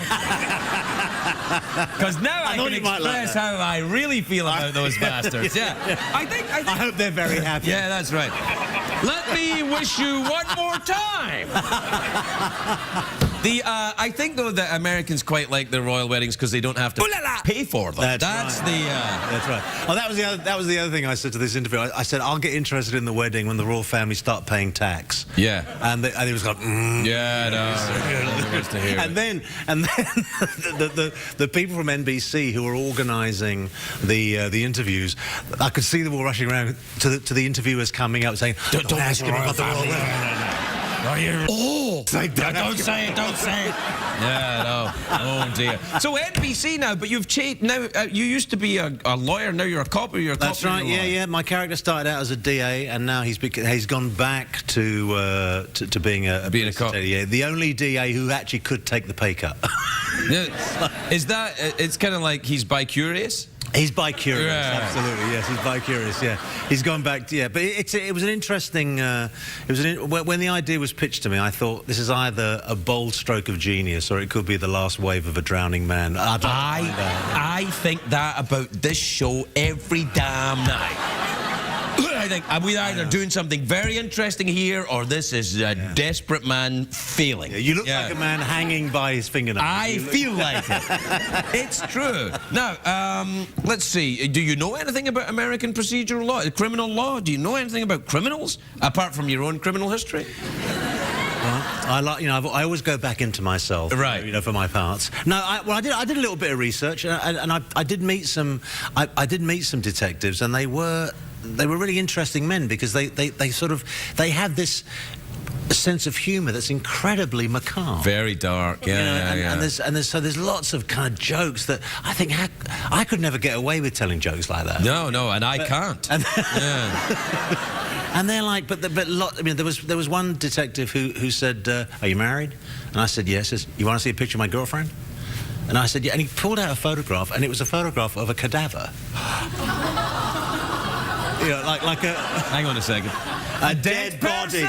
[SPEAKER 1] Because now I can express how I really feel about those bastards. Yeah. I
[SPEAKER 2] hope they're very happy.
[SPEAKER 1] Yeah, that's right. Let me wish you one more time. I think, though, that Americans quite like their royal weddings because they don't have to pay for them.
[SPEAKER 2] That's right. Oh, that was the other thing I said to this interview. I said, I'll get interested in the wedding when the royal family start paying tax.
[SPEAKER 1] Yeah.
[SPEAKER 2] And he was like,
[SPEAKER 1] yeah, no.
[SPEAKER 2] And then the people from NBC who were organising the interviews, I could see them all rushing around to the interviewers coming up saying, don't ask him about the royal wedding.
[SPEAKER 1] Oh! Don't say it, don't say it. Yeah, no. Oh, dear. So NBC now, but you've changed. Now, you used to be a lawyer, now you're a cop, or you're a cop?
[SPEAKER 2] That's right, yeah. My character started out as a DA, and now he's gone back to being a
[SPEAKER 1] cop.
[SPEAKER 2] Yeah, the only DA who actually could take the pay cut.
[SPEAKER 1] Yeah. Is that, it's kind of like he's bi-curious?
[SPEAKER 2] He's bi-curious,
[SPEAKER 1] yeah.
[SPEAKER 2] Absolutely, yes, he's bi-curious, yeah. He's gone back, but it was an interesting, when the idea was pitched to me, I thought this is either a bold stroke of genius or it could be the last wave of a drowning man.
[SPEAKER 1] I think that about this show every damn night. I think we're either doing something very interesting here or this is a desperate man failing.
[SPEAKER 2] Yeah, you look like a man hanging by his fingernails.
[SPEAKER 1] I feel like it. It's true. Now, let's see. Do you know anything about American procedural law, criminal law? Do you know anything about criminals, apart from your own criminal history?
[SPEAKER 2] Well, I always go back into myself,
[SPEAKER 1] right?
[SPEAKER 2] You know, for my parts. No, I did a little bit of research, and I did meet some. I did meet some detectives, and they were really interesting men because they have this sense of humour that's incredibly macabre.
[SPEAKER 1] Very dark, yeah.
[SPEAKER 2] And there's lots of kind of jokes that I think I could never get away with telling jokes like that.
[SPEAKER 1] No, and I can't.
[SPEAKER 2] And they're like, I mean, there was one detective who said, "Are you married?" And I said, "Yes." He says, "You want to see a picture of my girlfriend?" And I said, "Yeah." And he pulled out a photograph, and it was a photograph of a cadaver. You know, like a...
[SPEAKER 1] Hang on a second.
[SPEAKER 2] A dead body.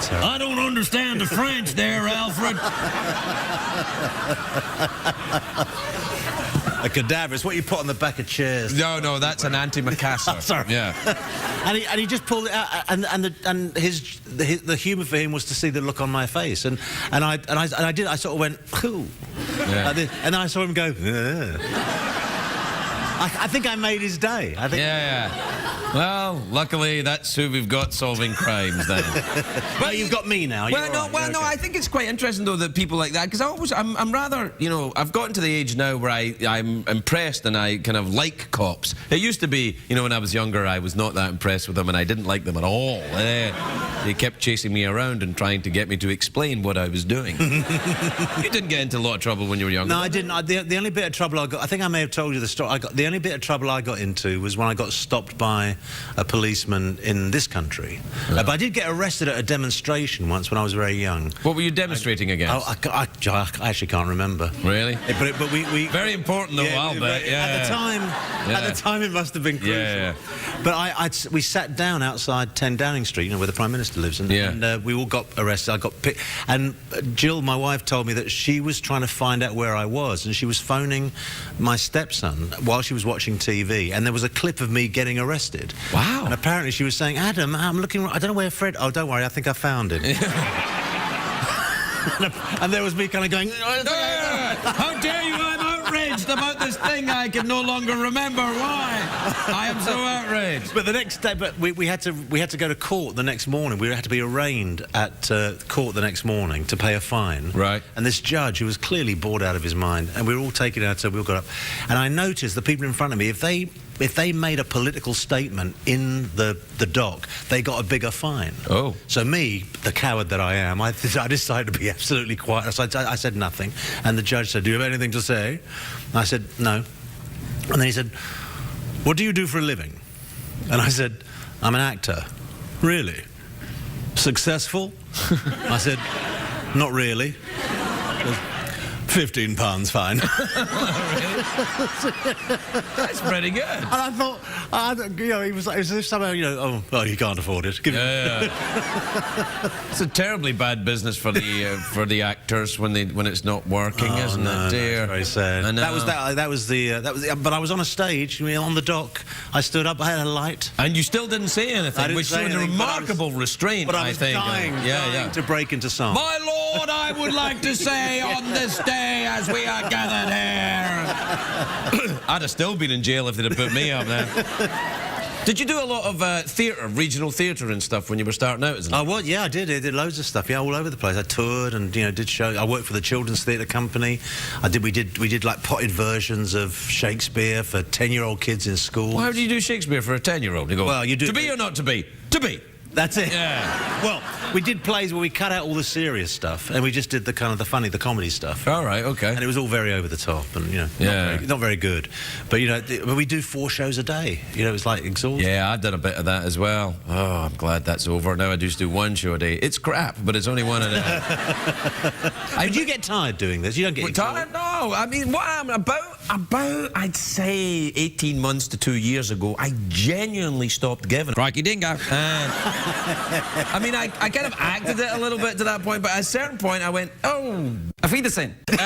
[SPEAKER 1] I don't understand the French there, Alfred.
[SPEAKER 2] A cadaver is what you put on the back of chairs.
[SPEAKER 1] No, that's an antimacassar.
[SPEAKER 2] Sorry.
[SPEAKER 1] Yeah.
[SPEAKER 2] and he just pulled it out, and the humour for him was to see the look on my face, and I sort of went, cool.
[SPEAKER 1] Yeah.
[SPEAKER 2] And then I saw him go, ugh. I think I made his day. I think.
[SPEAKER 1] Yeah. Well, luckily that's who we've got solving crimes then.
[SPEAKER 2] But you've got me now.
[SPEAKER 1] No, I think it's quite interesting though that people like that, because I'm rather, you know, I've gotten to the age now where I'm impressed and I kind of like cops. It used to be, you know, when I was younger, I was not that impressed with them and I didn't like them at all. They kept chasing me around and trying to get me to explain what I was doing. You didn't get into a lot of trouble when you were younger.
[SPEAKER 2] No, I didn't. The only bit of trouble I got, I think I may have told you the story. The only bit of trouble I got into was when I got stopped by a policeman in this country. But I did get arrested at a demonstration once when I was very young.
[SPEAKER 1] What were you demonstrating against?
[SPEAKER 2] I actually can't remember.
[SPEAKER 1] Really?
[SPEAKER 2] But we
[SPEAKER 1] very important though, I'll bet. Yeah.
[SPEAKER 2] At the time it must have been crucial.
[SPEAKER 1] Yeah.
[SPEAKER 2] But we sat down outside 10 Downing Street, you know, where the Prime Minister lives, and we all got arrested. I got picked, and Jill, my wife, told me that she was trying to find out where I was, and she was phoning my stepson while she was watching TV, and there was a clip of me getting arrested.
[SPEAKER 1] Wow.
[SPEAKER 2] And apparently she was saying, "Adam, I'm looking, I don't know where Fred..." "Oh, don't worry, I think I found him." And there was me kind of going,
[SPEAKER 1] "How dare you, I'm outraged about this thing I can no longer remember. Why? I am so outraged."
[SPEAKER 2] But the next day, we had to go to court the next morning. We had to be arraigned at court the next morning to pay a fine.
[SPEAKER 1] Right.
[SPEAKER 2] And this judge, who was clearly bored out of his mind, and we were all taken out, so we all got up. And I noticed the people in front of me, if they made a political statement in the dock, they got a bigger fine.
[SPEAKER 1] Oh.
[SPEAKER 2] So me, the coward that I am, I decided to be absolutely quiet. So I said nothing. And the judge said, "Do you have anything to say?" And I said, "No." And then he said, "What do you do for a living?" And I said, I'm an actor. Really? Successful? I said, not really. £15, fine.
[SPEAKER 1] That's pretty good.
[SPEAKER 2] And I thought, you know, it was as if somehow, you know, oh, you can't afford it. Give it.
[SPEAKER 1] It's a terribly bad business for the actors when it's not working, isn't it, dear?
[SPEAKER 2] Very sad.
[SPEAKER 1] I know.
[SPEAKER 2] That was the. But I was on a stage, on the dock. I stood up. I had a light.
[SPEAKER 1] And you still didn't say anything, which showed a remarkable restraint,
[SPEAKER 2] But I
[SPEAKER 1] I
[SPEAKER 2] was
[SPEAKER 1] think.
[SPEAKER 2] dying to break into song.
[SPEAKER 1] My lord, I would like to say on this day as we are gathered here. I'd have still been in jail if they'd have put me up there. Did you do a lot of theatre, regional theatre and stuff when you were starting out? Isn't it?
[SPEAKER 2] Oh, well, yeah, I did. I did loads of stuff. Yeah, all over the place. I toured and did shows. I worked for the Children's Theatre Company. We did like potted versions of Shakespeare for 10-year-old kids in school.
[SPEAKER 1] Well, how do you do Shakespeare for a 10-year-old? You go,
[SPEAKER 2] well, you do
[SPEAKER 1] to be or not to be? To be.
[SPEAKER 2] That's it.
[SPEAKER 1] Yeah.
[SPEAKER 2] Well, we did plays where we cut out all the serious stuff and we just did the kind of the funny, the comedy stuff.
[SPEAKER 1] All right, okay.
[SPEAKER 2] And it was all very over the top and, not very good. But, we do 4 shows a day. It's like exhausting.
[SPEAKER 1] Yeah, I've done a bit of that as well. Oh, I'm glad that's over. Now I just do 1 show a day. It's crap, but it's only one a day.
[SPEAKER 2] Did you get tired doing this? You don't get
[SPEAKER 1] tired? No. I mean, what I'm about, I'd say 18 months to 2 years ago, I genuinely stopped giving. Crikey dingo. I mean, I kind of acted it a little bit to that point, but at a certain point I went, oh, I feed this in. And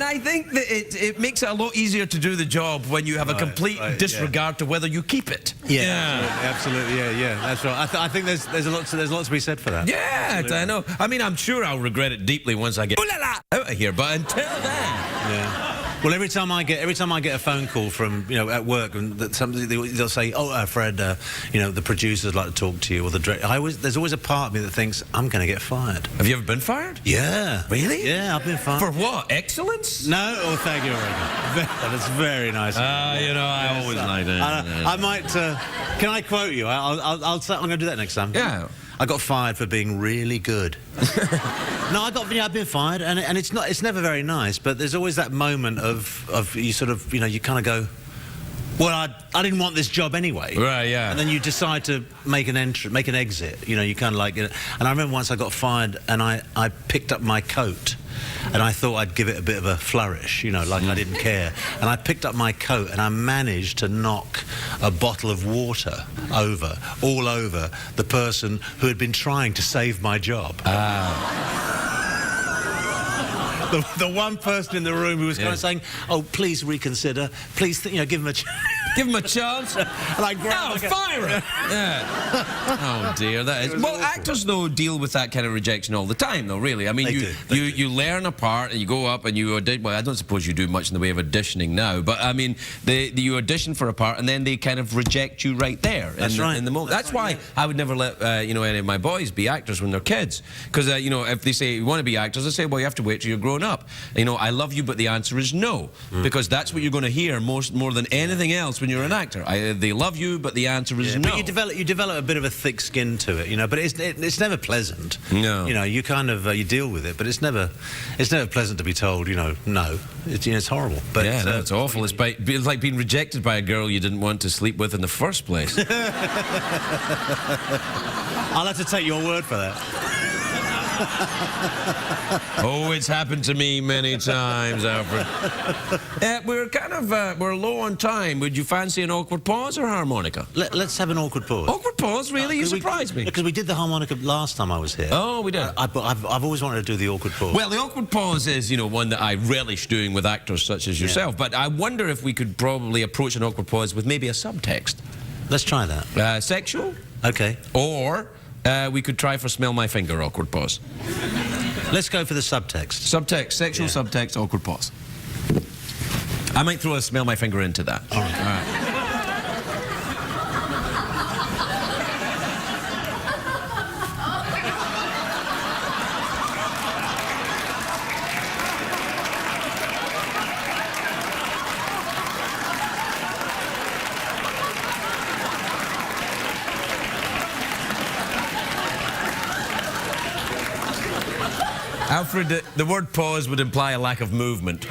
[SPEAKER 1] I think that it makes it a lot easier to do the job when you have a complete disregard to whether you keep it.
[SPEAKER 2] Yeah. Absolutely. Yeah, that's right. I think there's a lot to be said for that.
[SPEAKER 1] Yeah, absolutely. I know. I mean, I'm sure I'll regret it deeply once I get out of here, but until then...
[SPEAKER 2] Yeah. Well, every time I get a phone call from at work and that somebody they'll say, "Oh, Fred, the producers like to talk to you," or the director. There's always a part of me that thinks I'm going to get fired.
[SPEAKER 1] Have you ever been fired?
[SPEAKER 2] Yeah.
[SPEAKER 1] Really?
[SPEAKER 2] Yeah, I've been fired.
[SPEAKER 1] For what? Excellence?
[SPEAKER 2] No. Oh, thank you very much. That's very nice.
[SPEAKER 1] I always like that.
[SPEAKER 2] I might. Can I quote you? I'm going to do that next time.
[SPEAKER 1] Yeah.
[SPEAKER 2] I got fired for being really good. No, I've been fired, and it's never very nice. But there's always that moment of you sort of you kind of go, well, I didn't want this job anyway.
[SPEAKER 1] Right, yeah.
[SPEAKER 2] And then you decide to make an exit. You kind of like. And I remember once I got fired, and I picked up my coat. And I thought I'd give it a bit of a flourish, like I didn't care. And I picked up my coat and I managed to knock a bottle of water all over the person who had been trying to save my job. The one person in the room who was kind of saying, "Oh, please reconsider. Please, give him a chance."
[SPEAKER 1] Give him a chance.
[SPEAKER 2] And I grabbed
[SPEAKER 1] fire him. Yeah. Oh dear, that is. Well, actors though deal with that kind of rejection all the time, though. Really, I mean, you learn a part and you go up and you audition. Well, I don't suppose you do much in the way of auditioning now, but I mean, you audition for a part and then they kind of reject you right there.
[SPEAKER 2] That's right.
[SPEAKER 1] In the moment. That's why I would never let any of my boys be actors when they're kids, because if they say you want to be actors, I say, well, you have to wait till you're grown up. I love you, but the answer is no, because that's what you're going to hear more than anything else when you're an actor. They love you, but the answer is no.
[SPEAKER 2] But you develop a bit of a thick skin to it, but it's never pleasant.
[SPEAKER 1] No.
[SPEAKER 2] You kind of you deal with it, but it's never pleasant to be told, no. It's horrible. But
[SPEAKER 1] yeah, no, it's awful. It's like being rejected by a girl you didn't want to sleep with in the first place.
[SPEAKER 2] I'll have to take your word for that.
[SPEAKER 1] Oh, it's happened to me many times, Alfred. We're low on time. Would you fancy an awkward pause or harmonica?
[SPEAKER 2] Let's have an awkward pause.
[SPEAKER 1] Awkward pause? Really? You surprised me.
[SPEAKER 2] Because we did the harmonica last time I was here.
[SPEAKER 1] Oh, we did.
[SPEAKER 2] I've always wanted to do the awkward pause.
[SPEAKER 1] Well, the awkward pause is, one that I relish doing with actors such as yourself. But I wonder if we could probably approach an awkward pause with maybe a subtext.
[SPEAKER 2] Let's try that.
[SPEAKER 1] Sexual?
[SPEAKER 2] Okay.
[SPEAKER 1] Or... we could try for smell my finger, awkward pause.
[SPEAKER 2] Let's go for the subtext.
[SPEAKER 1] Subtext, sexual subtext, awkward pause. I might throw a smell my finger into that. All right. All right. Alfred, the word pause would imply a lack of movement.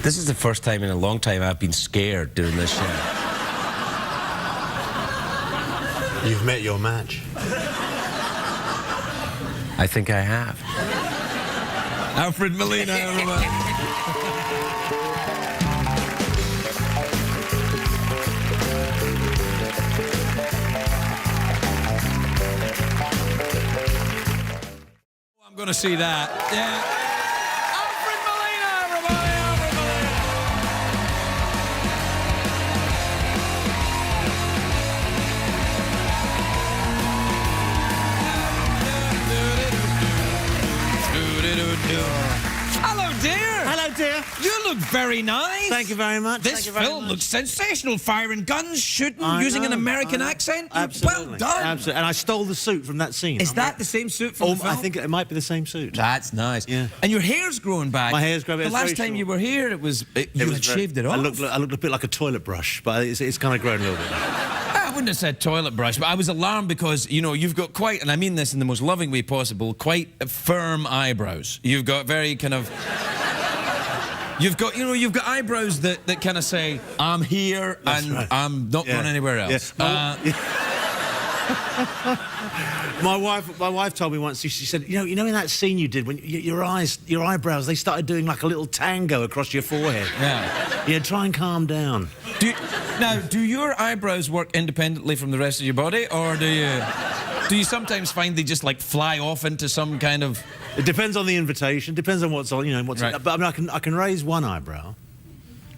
[SPEAKER 1] This is the first time in a long time I've been scared doing this show.
[SPEAKER 2] You've met your match.
[SPEAKER 1] I think I have. Alfred Molina, everyone. I'm going to see that. Yeah. Alfred Molina, everybody. Alfred Molina. Hello, dear.
[SPEAKER 2] Hello, dear.
[SPEAKER 1] You look very nice.
[SPEAKER 2] Thank you very much.
[SPEAKER 1] This film looks sensational. Firing guns, shooting, using an American accent.
[SPEAKER 2] Absolutely.
[SPEAKER 1] Well done.
[SPEAKER 2] Absolutely. And I stole the suit from that scene.
[SPEAKER 1] Is that the same suit from the film?
[SPEAKER 2] I think it might be the same suit.
[SPEAKER 1] That's nice.
[SPEAKER 2] Yeah.
[SPEAKER 1] And your hair's growing back.
[SPEAKER 2] My hair's growing back.
[SPEAKER 1] The last time you were here, you had shaved it off.
[SPEAKER 2] I looked a bit like a toilet brush, but it's kind of grown a little bit.
[SPEAKER 1] I wouldn't have said toilet brush, but I was alarmed because, you know, you've got quite, and I mean this in the most loving way possible, quite firm eyebrows. You've got very kind of... You've got eyebrows that kind of say, I'm here and right. I'm not going anywhere else.
[SPEAKER 2] Yeah. My wife told me once, she said, you know in that scene you did when your eyebrows, they started doing like a little tango across your forehead.
[SPEAKER 1] Yeah.
[SPEAKER 2] Yeah, try and calm down.
[SPEAKER 1] Do your eyebrows work independently from the rest of your body, or do you sometimes find they just like fly off into some kind of...
[SPEAKER 2] It depends on the invitation, depends on what's on,
[SPEAKER 1] right.
[SPEAKER 2] But I mean, I can raise one eyebrow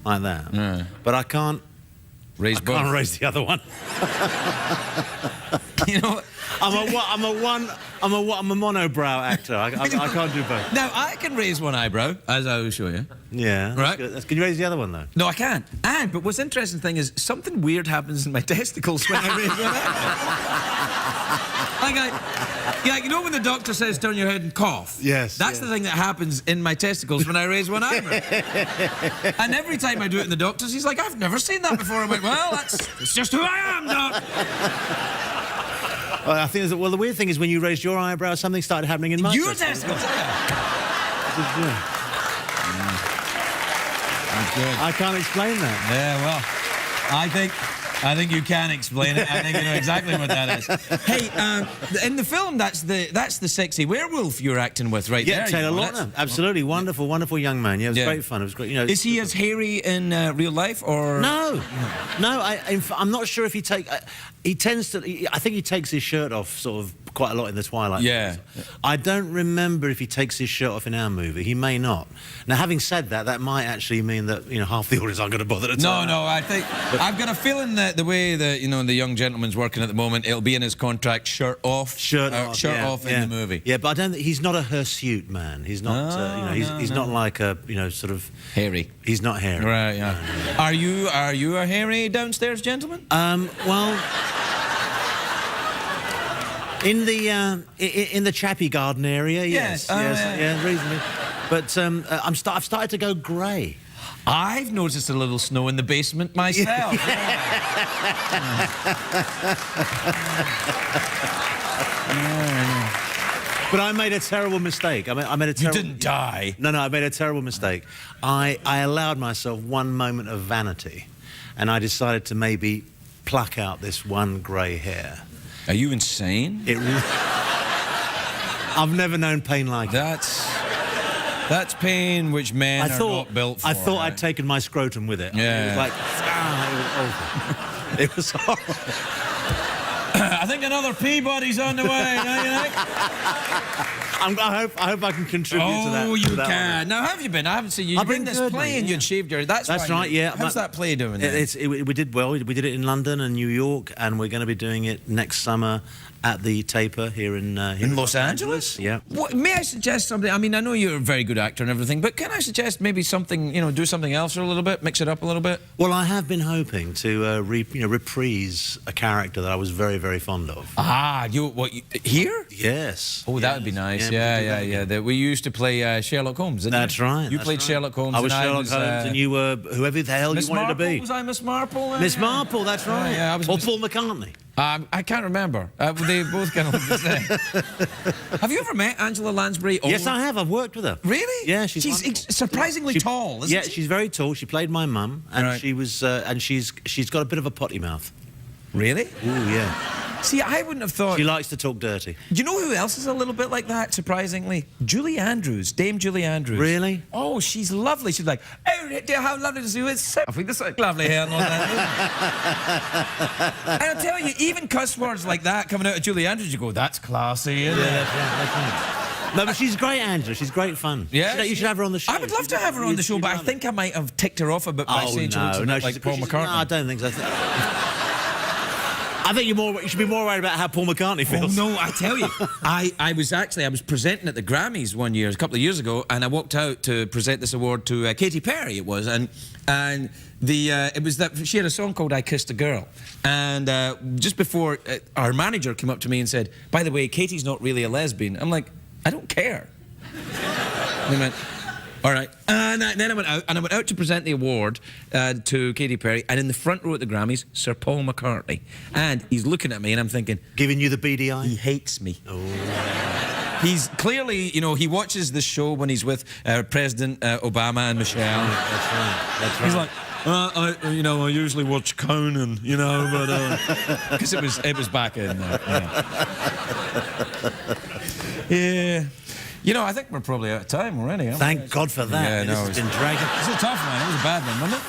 [SPEAKER 2] like that, but I can't
[SPEAKER 1] raise both.
[SPEAKER 2] Can't raise the other one.
[SPEAKER 1] You know,
[SPEAKER 2] I'm a monobrow actor. I can't do both.
[SPEAKER 1] Now I can raise one eyebrow, as I will show you.
[SPEAKER 2] Yeah.
[SPEAKER 1] Right.
[SPEAKER 2] Can you raise the other one though?
[SPEAKER 1] No, I can't. But what's interesting thing is something weird happens in my testicles when I raise one eyebrow. Like you know when the doctor says turn your head and cough?
[SPEAKER 2] Yes.
[SPEAKER 1] That's the thing that happens in my testicles when I raise one eyebrow. And every time I do it in the doctor's, he's like, I've never seen that before. I went, well, it's just who I am, Doc.
[SPEAKER 2] Well, I think the weird thing is when you raised your eyebrow, something started happening in my
[SPEAKER 1] your testicles.
[SPEAKER 2] I can't explain that.
[SPEAKER 1] Yeah, well, I think you can explain it. I think you know exactly what that is. Hey, in the film, that's the sexy werewolf you're acting with right there.
[SPEAKER 2] Yeah, Taylor Lautner. Absolutely wonderful, wonderful young man. Yeah, it was great fun. It was great.
[SPEAKER 1] Is he as hairy in real life, or
[SPEAKER 2] no? I'm not sure if he tends to. I think he takes his shirt off sort of quite a lot in the Twilight.
[SPEAKER 1] Yeah.
[SPEAKER 2] I don't remember if he takes his shirt off in our movie. He may not. Now, having said that, that might actually mean that half the audience aren't going to bother to turn.
[SPEAKER 1] No. I think I've got a feeling that the way that the young gentleman's working at the moment, it'll be in his contract, shirt off. Shirt off in the movie.
[SPEAKER 2] Yeah, but I don't think he's not a hirsute man. He's not. He's not like a sort of
[SPEAKER 1] hairy.
[SPEAKER 2] He's not hairy.
[SPEAKER 1] Right. Yeah. No. Are you a hairy downstairs gentleman?
[SPEAKER 2] Well. In the Chappie Garden area, yes, reasonably. But I've started to go grey.
[SPEAKER 1] I've noticed a little snow in the basement myself.
[SPEAKER 2] But I made a terrible mistake. I made a terrible...
[SPEAKER 1] You didn't die.
[SPEAKER 2] No, I made a terrible mistake. I allowed myself one moment of vanity, and I decided to maybe pluck out this one grey hair.
[SPEAKER 1] Are you insane?
[SPEAKER 2] I've never known pain like it.
[SPEAKER 1] That's pain which men are not built for.
[SPEAKER 2] I thought I'd taken my scrotum with it.
[SPEAKER 1] Yeah.
[SPEAKER 2] It was like, it was horrible.
[SPEAKER 1] I think another Peabody's on the way, don't you think?
[SPEAKER 2] I hope I can contribute to that.
[SPEAKER 1] Oh, you can. Now, how have you been? I haven't seen you. You've been this play and you'd shaved your... That's right, yeah. How's that play doing then?
[SPEAKER 2] We did well. We did it in London and New York, and we're going to be doing it next summer at the Taper here in
[SPEAKER 1] Los Angeles?
[SPEAKER 2] Yeah.
[SPEAKER 1] May I suggest something? I mean, I know you're a very good actor and everything, but can I suggest maybe something, do something else for a little bit, mix it up a little bit?
[SPEAKER 2] Well, I have been hoping to reprise a character that I was very, very fond of.
[SPEAKER 1] Ah, here?
[SPEAKER 2] Yes.
[SPEAKER 1] Oh, that would be nice. Yeah. We used to play Sherlock Holmes, didn't
[SPEAKER 2] That's
[SPEAKER 1] you?
[SPEAKER 2] right.
[SPEAKER 1] You played Sherlock Holmes.
[SPEAKER 2] I was Sherlock Holmes, and you were whoever the hell you wanted to be.
[SPEAKER 1] Was I Miss Marple?
[SPEAKER 2] Miss Marple, that's right.
[SPEAKER 1] Yeah, I was
[SPEAKER 2] Or Paul McCartney.
[SPEAKER 1] I can't remember. They both kind of look the same. Have you ever met Angela Lansbury?
[SPEAKER 2] Yes, I have. I've worked with her.
[SPEAKER 1] Really?
[SPEAKER 2] Yeah, she's
[SPEAKER 1] surprisingly tall, isn't she?
[SPEAKER 2] She's very tall. She played my mum, and
[SPEAKER 1] Right.
[SPEAKER 2] she was, and she's got a bit of a potty mouth.
[SPEAKER 1] Really?
[SPEAKER 2] Ooh, yeah.
[SPEAKER 1] See, I wouldn't have thought...
[SPEAKER 2] She likes to talk dirty.
[SPEAKER 1] Do you know who else is a little bit like that, surprisingly? Julie Andrews, Dame Julie Andrews.
[SPEAKER 2] Really?
[SPEAKER 1] Oh, she's lovely. She's like, oh, dear, how lovely to see you. It's I think this is lovely hair and all that. And I'll tell you, even cuss words like that coming out of Julie Andrews, you go, that's classy, isn't it?
[SPEAKER 2] That's right. No, but she's great, Angela. She's great fun.
[SPEAKER 1] Yeah?
[SPEAKER 2] You should have her on the show.
[SPEAKER 1] I would love to have her on the show, but I think I might have ticked her off a bit by saying she looks a bit like Paul McCartney.
[SPEAKER 2] No, I don't think so. I think you should be more worried about how Paul McCartney feels.
[SPEAKER 1] Oh, no, I tell you. I was presenting at the Grammys one year, a couple of years ago, and I walked out to present this award to Katy Perry, it was, and it was that she had a song called I Kissed a Girl, and just before our manager came up to me and said, by the way, Katie's not really a lesbian. I'm like, I don't care. And he went, all right. And then I went out to present the award to Katy Perry, and in the front row at the Grammys, Sir Paul McCartney. And he's looking at me, and I'm thinking...
[SPEAKER 2] Giving you the beady eye?
[SPEAKER 1] He hates me.
[SPEAKER 2] Oh.
[SPEAKER 1] He's clearly, you know, he watches this show when he's with President Obama and Michelle.
[SPEAKER 2] That's right. That's right.
[SPEAKER 1] He's like, I usually watch Conan, you know, but... Because it was back in there. Yeah. You know, I think we're probably out of time already.
[SPEAKER 2] Thank God for that.
[SPEAKER 1] Yeah,
[SPEAKER 2] This has been dragging.
[SPEAKER 1] It's a tough one. It was a bad one, wasn't it?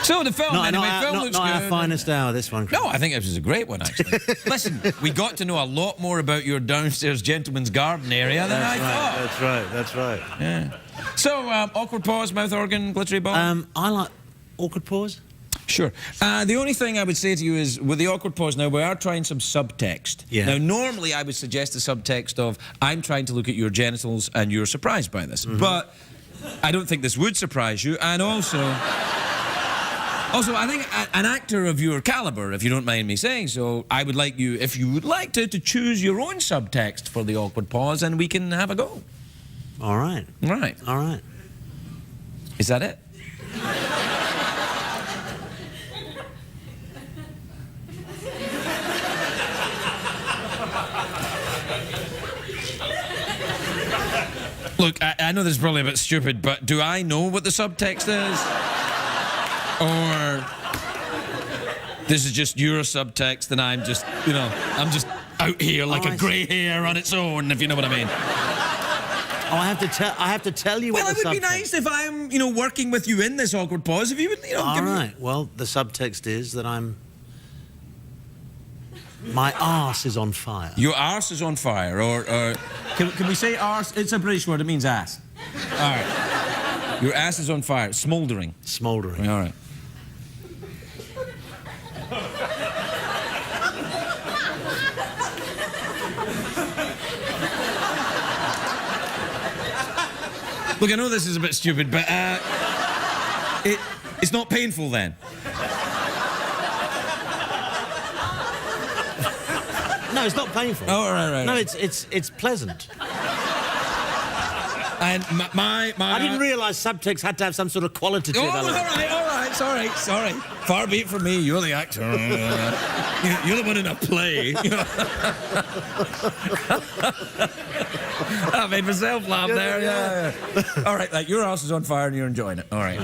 [SPEAKER 1] So the film, anyway, film looks good.
[SPEAKER 2] Not our finest hour, this one.
[SPEAKER 1] No, I think this was a great one, actually. Listen, we got to know a lot more about your downstairs gentleman's garden area than I thought.
[SPEAKER 2] That's right, that's right.
[SPEAKER 1] Yeah. So, awkward pause, mouth organ, glittery ball?
[SPEAKER 2] I like awkward pause.
[SPEAKER 1] Sure. The only thing I would say to you is, with the awkward pause now, we are trying some subtext.
[SPEAKER 2] Yeah.
[SPEAKER 1] Now, normally I would suggest a subtext of, I'm trying to look at your genitals and you're surprised by this. Mm-hmm. But I don't think this would surprise you. And also, I think an actor of your caliber, if you don't mind me saying so, I would like you, if you would like to choose your own subtext for the awkward pause, and we can have a go.
[SPEAKER 2] All right.
[SPEAKER 1] Right.
[SPEAKER 2] All right.
[SPEAKER 1] Is that it? Look, I know this is probably a bit stupid, but do I know what the subtext is? Or this is just your subtext and I'm just, you know, I'm just out here like a grey hair on its own, if you know what I mean.
[SPEAKER 2] Oh, I have to tell you
[SPEAKER 1] Well,
[SPEAKER 2] what
[SPEAKER 1] it
[SPEAKER 2] the
[SPEAKER 1] would be nice if I'm, you know, working with you in this awkward pause, if you would, you know,
[SPEAKER 2] All
[SPEAKER 1] give me...
[SPEAKER 2] right. Well, the subtext is that my arse is on fire.
[SPEAKER 1] Your arse is on fire, or can we say arse? It's a British word, it means ass. All right. Your ass is on fire, smouldering.
[SPEAKER 2] Smouldering.
[SPEAKER 1] All right. Look, I know this is a bit stupid, but it's not painful then.
[SPEAKER 2] No, it's not painful.
[SPEAKER 1] Oh, right.
[SPEAKER 2] No, it's pleasant.
[SPEAKER 1] And my
[SPEAKER 2] I didn't realise subtext had to have some sort of qualitative element.
[SPEAKER 1] all right, sorry. Far be it from me, you're the actor. You're the one in a play. I made myself laugh there, yeah. All right, like, your house is on fire and you're enjoying it. All right.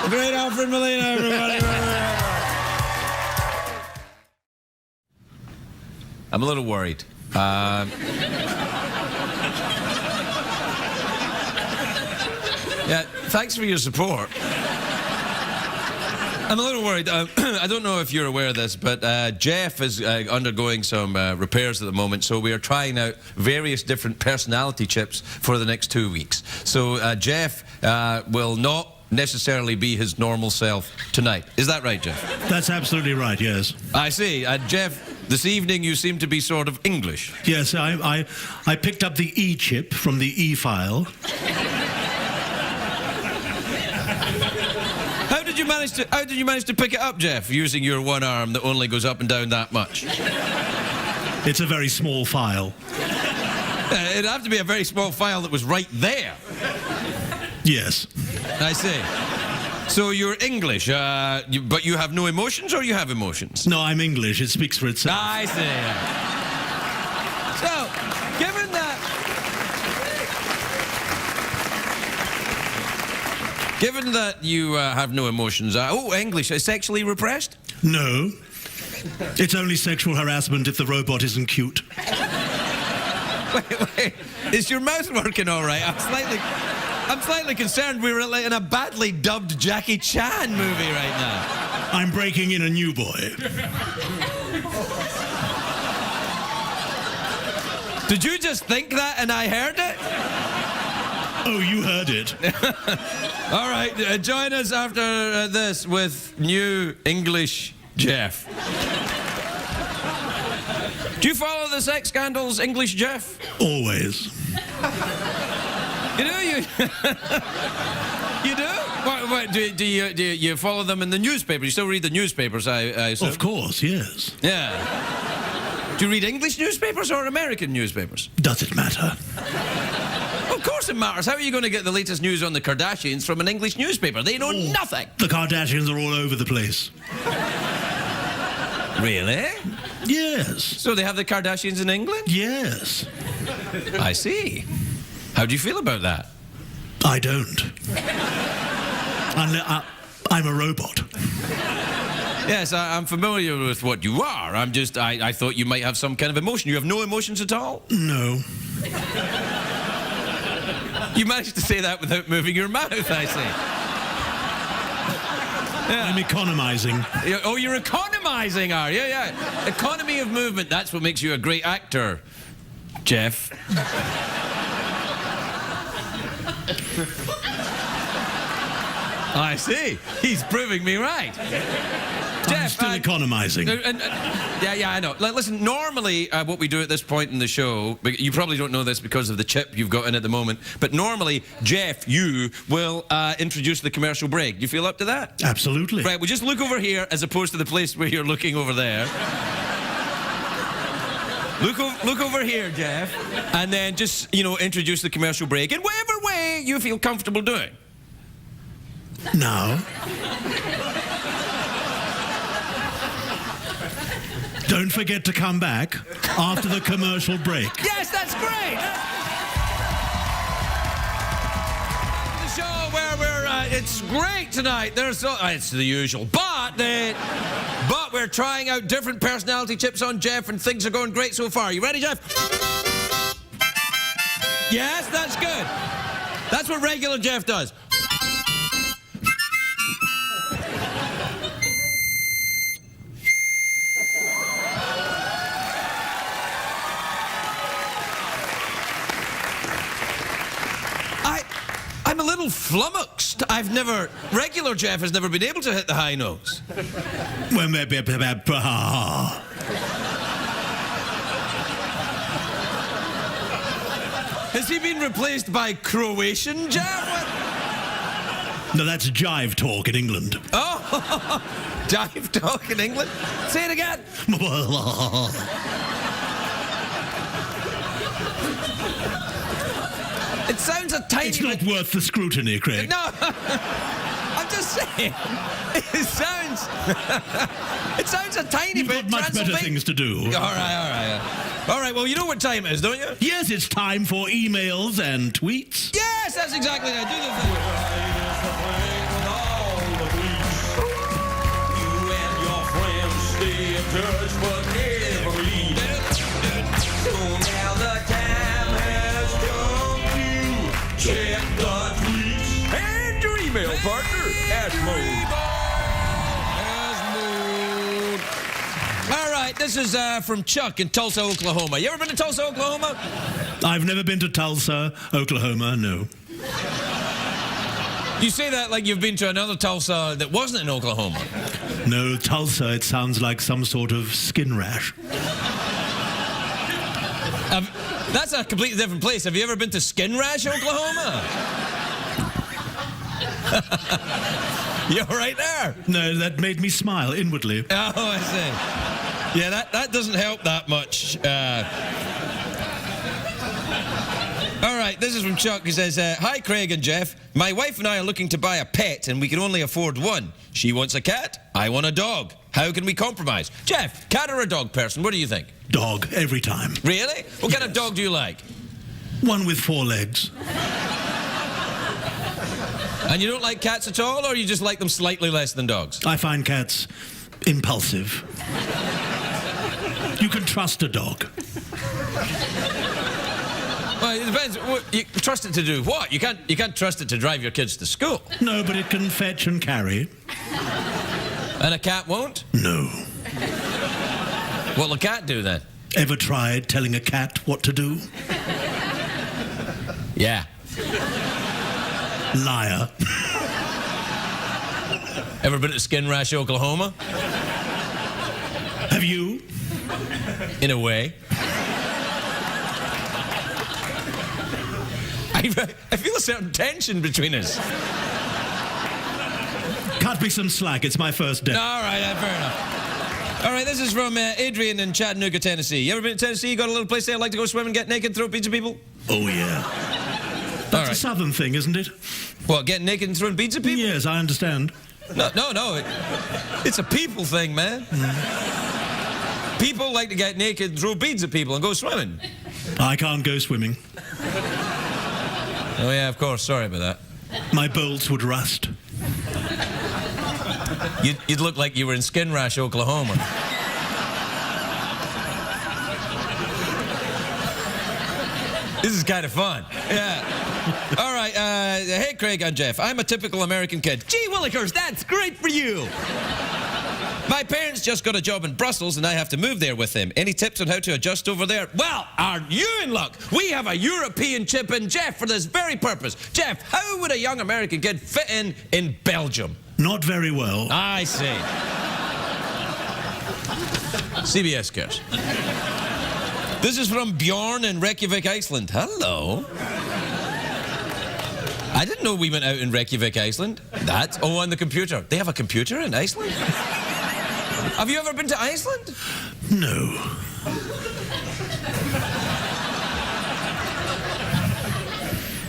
[SPEAKER 1] The great Alfred Molina, everybody. I'm a little worried. Yeah, thanks for your support. I'm a little worried. I don't know if you're aware of this, but Jeff is undergoing some repairs at the moment, so we are trying out various different personality chips for the next 2 weeks. So Jeff will not necessarily be his normal self tonight. Is that right, Jeff?
[SPEAKER 6] That's absolutely right, yes.
[SPEAKER 1] I see. Jeff, this evening you seem to be sort of English.
[SPEAKER 6] Yes, I picked up the E chip from the E file.
[SPEAKER 1] How did you manage to pick it up, Jeff, using your one arm that only goes up and down that much?
[SPEAKER 6] It's a very small file.
[SPEAKER 1] It'd have to be a very small file that was right there.
[SPEAKER 6] Yes.
[SPEAKER 1] I see. So you're English, but you have no emotions, or you have emotions?
[SPEAKER 6] No, I'm English. It speaks for itself.
[SPEAKER 1] I see. So, given that... Given that you have no emotions, English, is sexually repressed?
[SPEAKER 6] No. It's only sexual harassment if the robot isn't cute.
[SPEAKER 1] Wait. Is your mouth working all right? I'm slightly concerned we're like in a badly dubbed Jackie Chan movie right now.
[SPEAKER 6] I'm breaking in a new boy.
[SPEAKER 1] Did you just think that and I heard it?
[SPEAKER 6] Oh, you heard it.
[SPEAKER 1] All right, join us after this with new English Jeff. Do you follow the sex scandals, English Jeff?
[SPEAKER 6] Always.
[SPEAKER 1] You do? You do? What, do you follow them in the newspaper? You still read the newspapers, I assume?
[SPEAKER 6] Of course, yes.
[SPEAKER 1] Yeah. Do you read English newspapers or American newspapers?
[SPEAKER 6] Does it matter?
[SPEAKER 1] Of course it matters. How are you going to get the latest news on the Kardashians from an English newspaper? They know nothing.
[SPEAKER 6] The Kardashians are all over the place.
[SPEAKER 1] Really?
[SPEAKER 6] Yes.
[SPEAKER 1] So they have the Kardashians in England?
[SPEAKER 6] Yes.
[SPEAKER 1] I see. How do you feel about that?
[SPEAKER 6] I don't. I'm a robot.
[SPEAKER 1] Yes, I'm familiar with what you are. I thought you might have some kind of emotion. You have no emotions at all?
[SPEAKER 6] No.
[SPEAKER 1] You managed to say that without moving your mouth, I see. Yeah.
[SPEAKER 6] I'm economizing.
[SPEAKER 1] You're economizing, are you? Yeah. Economy of movement, that's what makes you a great actor, Jeff. I see. He's proving me right.
[SPEAKER 6] I'm still economizing.
[SPEAKER 1] Yeah, I know. Listen, normally what we do at this point in the show, you probably don't know this because of the chip you've got in at the moment, but normally, Jeff, you will introduce the commercial break. Do you feel up to that?
[SPEAKER 6] Absolutely.
[SPEAKER 1] Right, well, just look over here as opposed to the place where you're looking over there. Look over here, Jeff, and then just, introduce the commercial break in whatever way you feel comfortable doing.
[SPEAKER 6] Now. Don't forget to come back after the commercial break.
[SPEAKER 1] Yes, that's great! The show where it's great tonight. It's the usual, but we're trying out different personality chips on Jeff, and things are going great so far. You ready, Jeff? Yes, that's good. That's what regular Jeff does. I'm a little flummoxed. Regular Jeff has never been able to hit the high notes. Has he been replaced by Croatian Jeff?
[SPEAKER 6] No, that's jive talk in England.
[SPEAKER 1] Oh, jive talk in England? Say it again. It sounds a tiny
[SPEAKER 6] It's not worth the scrutiny, Craig.
[SPEAKER 1] No, I'm just saying. It sounds a tiny
[SPEAKER 6] You've
[SPEAKER 1] bit.
[SPEAKER 6] got much better things to do.
[SPEAKER 1] All right. All right, well, you know what time it is, don't you?
[SPEAKER 6] Yes, it's time for emails and tweets.
[SPEAKER 1] Yes, that's exactly right. Do the thing.
[SPEAKER 7] You and your friends stay in touch forever. So now the time has come to check the tweets and your email partner, Ashmode.
[SPEAKER 1] All right, this is from Chuck in Tulsa, Oklahoma. You ever been to Tulsa, Oklahoma?
[SPEAKER 6] I've never been to Tulsa, Oklahoma, no.
[SPEAKER 1] You say that like you've been to another Tulsa that wasn't in Oklahoma.
[SPEAKER 6] No, Tulsa, it sounds like some sort of skin rash.
[SPEAKER 1] That's a completely different place. Have you ever been to Skin Rash, Oklahoma? You're right there.
[SPEAKER 6] No, that made me smile inwardly.
[SPEAKER 1] Oh, I see. Yeah, that doesn't help that much. right, this is from Chuck. He says, hi, Craig and Jeff. My wife and I are looking to buy a pet, and we can only afford one. She wants a cat. I want a dog. How can we compromise? Jeff, cat or a dog person? What do you think?
[SPEAKER 8] Dog, every time.
[SPEAKER 1] Really? What kind of dog do you like?
[SPEAKER 8] One with 4 legs.
[SPEAKER 1] And you don't like cats at all, or you just like them slightly less than dogs?
[SPEAKER 8] I find cats impulsive. You can trust a dog.
[SPEAKER 1] Well, it depends. You trust it to do what? You can't trust it to drive your kids to school.
[SPEAKER 8] No, but it can fetch and carry.
[SPEAKER 1] And a cat won't?
[SPEAKER 8] No.
[SPEAKER 1] What'll a cat do then?
[SPEAKER 8] Ever tried telling a cat what to do?
[SPEAKER 1] Yeah.
[SPEAKER 8] Liar.
[SPEAKER 1] Ever been to Skin Rash, Oklahoma?
[SPEAKER 8] Have you?
[SPEAKER 1] In a way. I feel a certain tension between us.
[SPEAKER 8] Cut me some slack. It's my first day.
[SPEAKER 1] All right, fair enough. All right, this is from Adrian in Chattanooga, Tennessee. You ever been to Tennessee? You got a little place there you like to go swim and get naked and throw beads at people?
[SPEAKER 8] Oh, yeah. That's a southern thing, isn't it?
[SPEAKER 1] What, getting naked and throwing beads at people?
[SPEAKER 8] Yes, I understand.
[SPEAKER 1] No. It's a people thing, man. People like to get naked and throw beads at people and go swimming.
[SPEAKER 8] I can't go swimming.
[SPEAKER 1] Oh, yeah, of course. Sorry about that.
[SPEAKER 8] My bolts would rust.
[SPEAKER 1] You'd look like you were in Skin Rash, Oklahoma. This is kind of fun. Yeah. All right. Hey, Craig and Jeff. I'm a typical American kid. Gee willikers, that's great for you. My parents just got a job in Brussels and I have to move there with them. Any tips on how to adjust over there? Well, aren't you in luck? We have a European chip in Jeff for this very purpose. Jeff, how would a young American kid fit in Belgium?
[SPEAKER 8] Not very well.
[SPEAKER 1] I see. CBS cares. This is from Bjorn in Reykjavik, Iceland. Hello. I didn't know we went out in Reykjavik, Iceland. Oh, on the computer. They have a computer in Iceland? Have you ever been to Iceland?
[SPEAKER 8] No.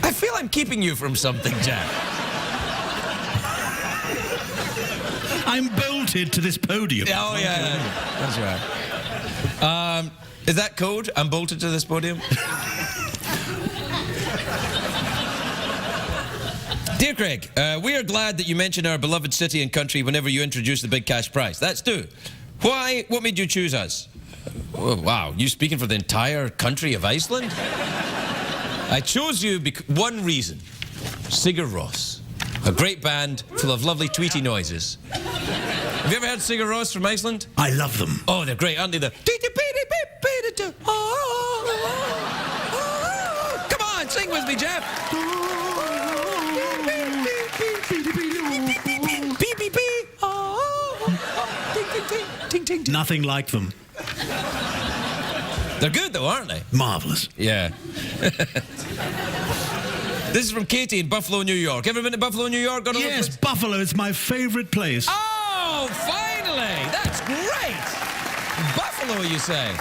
[SPEAKER 1] I feel I'm keeping you from something, Jack.
[SPEAKER 8] I'm bolted to this podium.
[SPEAKER 1] Oh, yeah. That's right. Is that code? I'm bolted to this podium? Dear Craig, we are glad that you mention our beloved city and country whenever you introduce the big cash prize. That's due. Why? What made you choose us? Oh, wow, you speaking for the entire country of Iceland? I chose you one reason. Sigur Rós. A great band full of lovely tweety noises. Have you ever heard Sigur Rós from Iceland?
[SPEAKER 8] I love them.
[SPEAKER 1] Oh, they're great, aren't they? Come on, sing with me, Jeff.
[SPEAKER 8] Nothing like them.
[SPEAKER 1] They're good, though, aren't they?
[SPEAKER 8] Marvelous.
[SPEAKER 1] Yeah. This is from Katie in Buffalo, New York. Ever been to Buffalo, New York?
[SPEAKER 8] Yes, Buffalo is my favorite place.
[SPEAKER 1] Oh, finally! That's great! Buffalo, you say?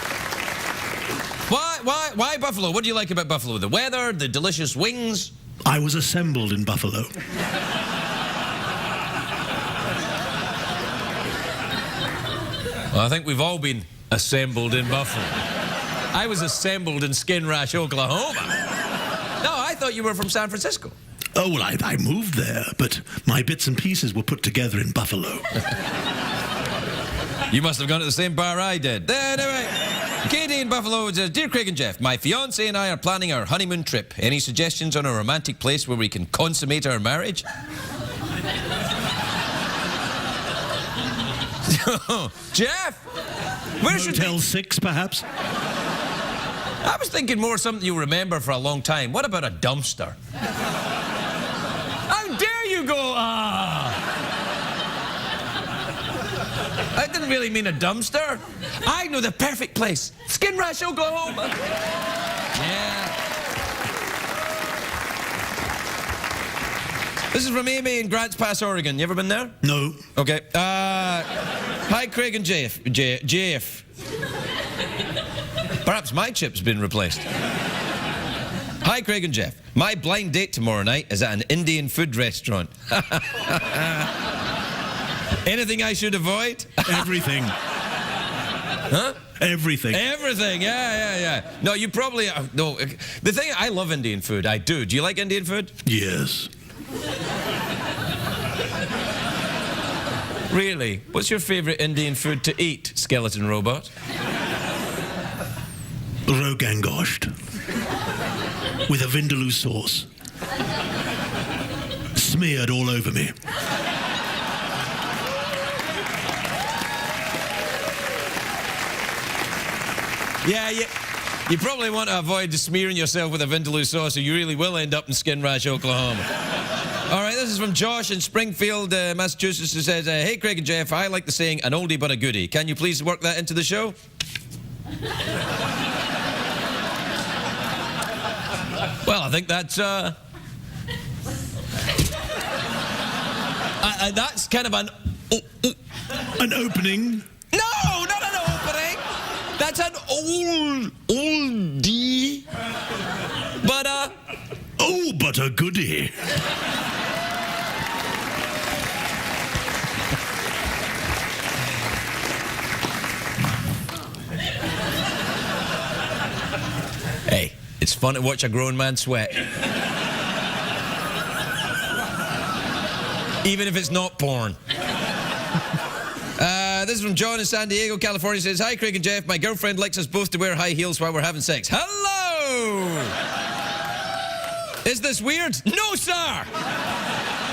[SPEAKER 1] Why Buffalo? What do you like about Buffalo? The weather, the delicious wings?
[SPEAKER 8] I was assembled in Buffalo.
[SPEAKER 1] Well, I think we've all been assembled in Buffalo. I was assembled in Skin Rash, Oklahoma. No, I thought you were from San Francisco.
[SPEAKER 8] Oh, well, I moved there, but my bits and pieces were put together in Buffalo.
[SPEAKER 1] You must have gone to the same bar I did. Anyway, Katie in Buffalo says, Dear Craig and Jeff, my fiancé and I are planning our honeymoon trip. Any suggestions on a romantic place where we can consummate our marriage? Jeff, where should
[SPEAKER 8] Motel 6, perhaps?
[SPEAKER 1] I was thinking more something you'll remember for a long time. What about a dumpster? How dare you go, I didn't really mean a dumpster. I know the perfect place. Skin Rash, Oklahoma. Yeah. This is from Amy in Grants Pass, Oregon. You ever been there?
[SPEAKER 8] No.
[SPEAKER 1] Okay. Hi, Craig and JF. JF. Perhaps my chip's been replaced. Hi, Craig and Jeff. My blind date tomorrow night is at an Indian food restaurant. Anything I should avoid?
[SPEAKER 8] Everything.
[SPEAKER 1] Huh?
[SPEAKER 8] Everything.
[SPEAKER 1] Everything, yeah. No, you probably... no, the thing, I love Indian food. I do. Do you like Indian food?
[SPEAKER 8] Yes.
[SPEAKER 1] Really? What's your favourite Indian food to eat, skeleton robot?
[SPEAKER 8] Rogan gosht. With a vindaloo sauce. Smeared all over me.
[SPEAKER 1] Yeah, you probably want to avoid smearing yourself with a vindaloo sauce, or you really will end up in Skin Rash, Oklahoma. All right, this is from Josh in Springfield, Massachusetts, who says, hey, Craig and Jeff, I like the saying, an oldie but a goodie. Can you please work that into the show? Well, I think that's kind of an...
[SPEAKER 8] An opening.
[SPEAKER 1] No, not an opening. That's an oldie. But
[SPEAKER 8] Oh, but a goodie.
[SPEAKER 1] Hey, it's fun to watch a grown man sweat. Even if it's not porn. This is from John in San Diego, California. Says, hi, Craig and Jeff. My girlfriend likes us both to wear high heels while we're having sex. Hello! Is this weird? No, sir!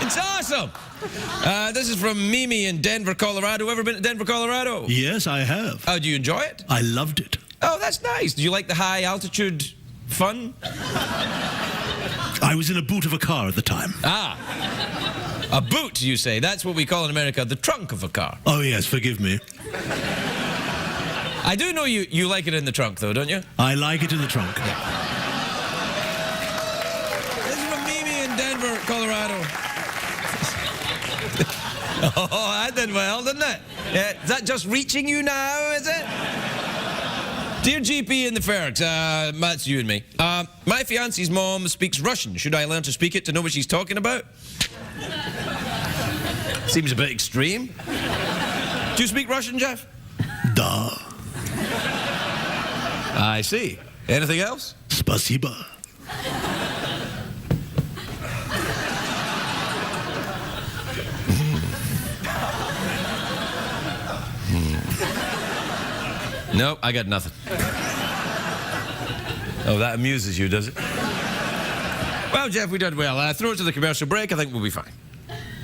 [SPEAKER 1] It's awesome! This is from Mimi in Denver, Colorado. Ever been to Denver, Colorado?
[SPEAKER 8] Yes, I have.
[SPEAKER 1] Oh, do you enjoy it?
[SPEAKER 8] I loved it.
[SPEAKER 1] Oh, that's nice. Do you like the high altitude fun?
[SPEAKER 8] I was in a boot of a car at the time.
[SPEAKER 1] Ah. A boot, you say? That's what we call in America the trunk of a car.
[SPEAKER 8] Oh, yes, forgive me.
[SPEAKER 1] I do know you like it in the trunk, though, don't you?
[SPEAKER 8] I like it in the trunk.
[SPEAKER 1] This is from Mimi in Denver, Colorado. Oh, that did well, didn't it? Yeah, is that just reaching you now, is it? Dear GP in the Fergs, that's you and me. My fiance's mom speaks Russian. Should I learn to speak it to know what she's talking about? Seems a bit extreme. Do you speak Russian, Jeff?
[SPEAKER 8] Da.
[SPEAKER 1] I see. Anything else?
[SPEAKER 8] Spasiba.
[SPEAKER 1] Nope, I got nothing. Oh, that amuses you, does it? Well, Jeff, we did well. Throw it to the commercial break. I think we'll be fine.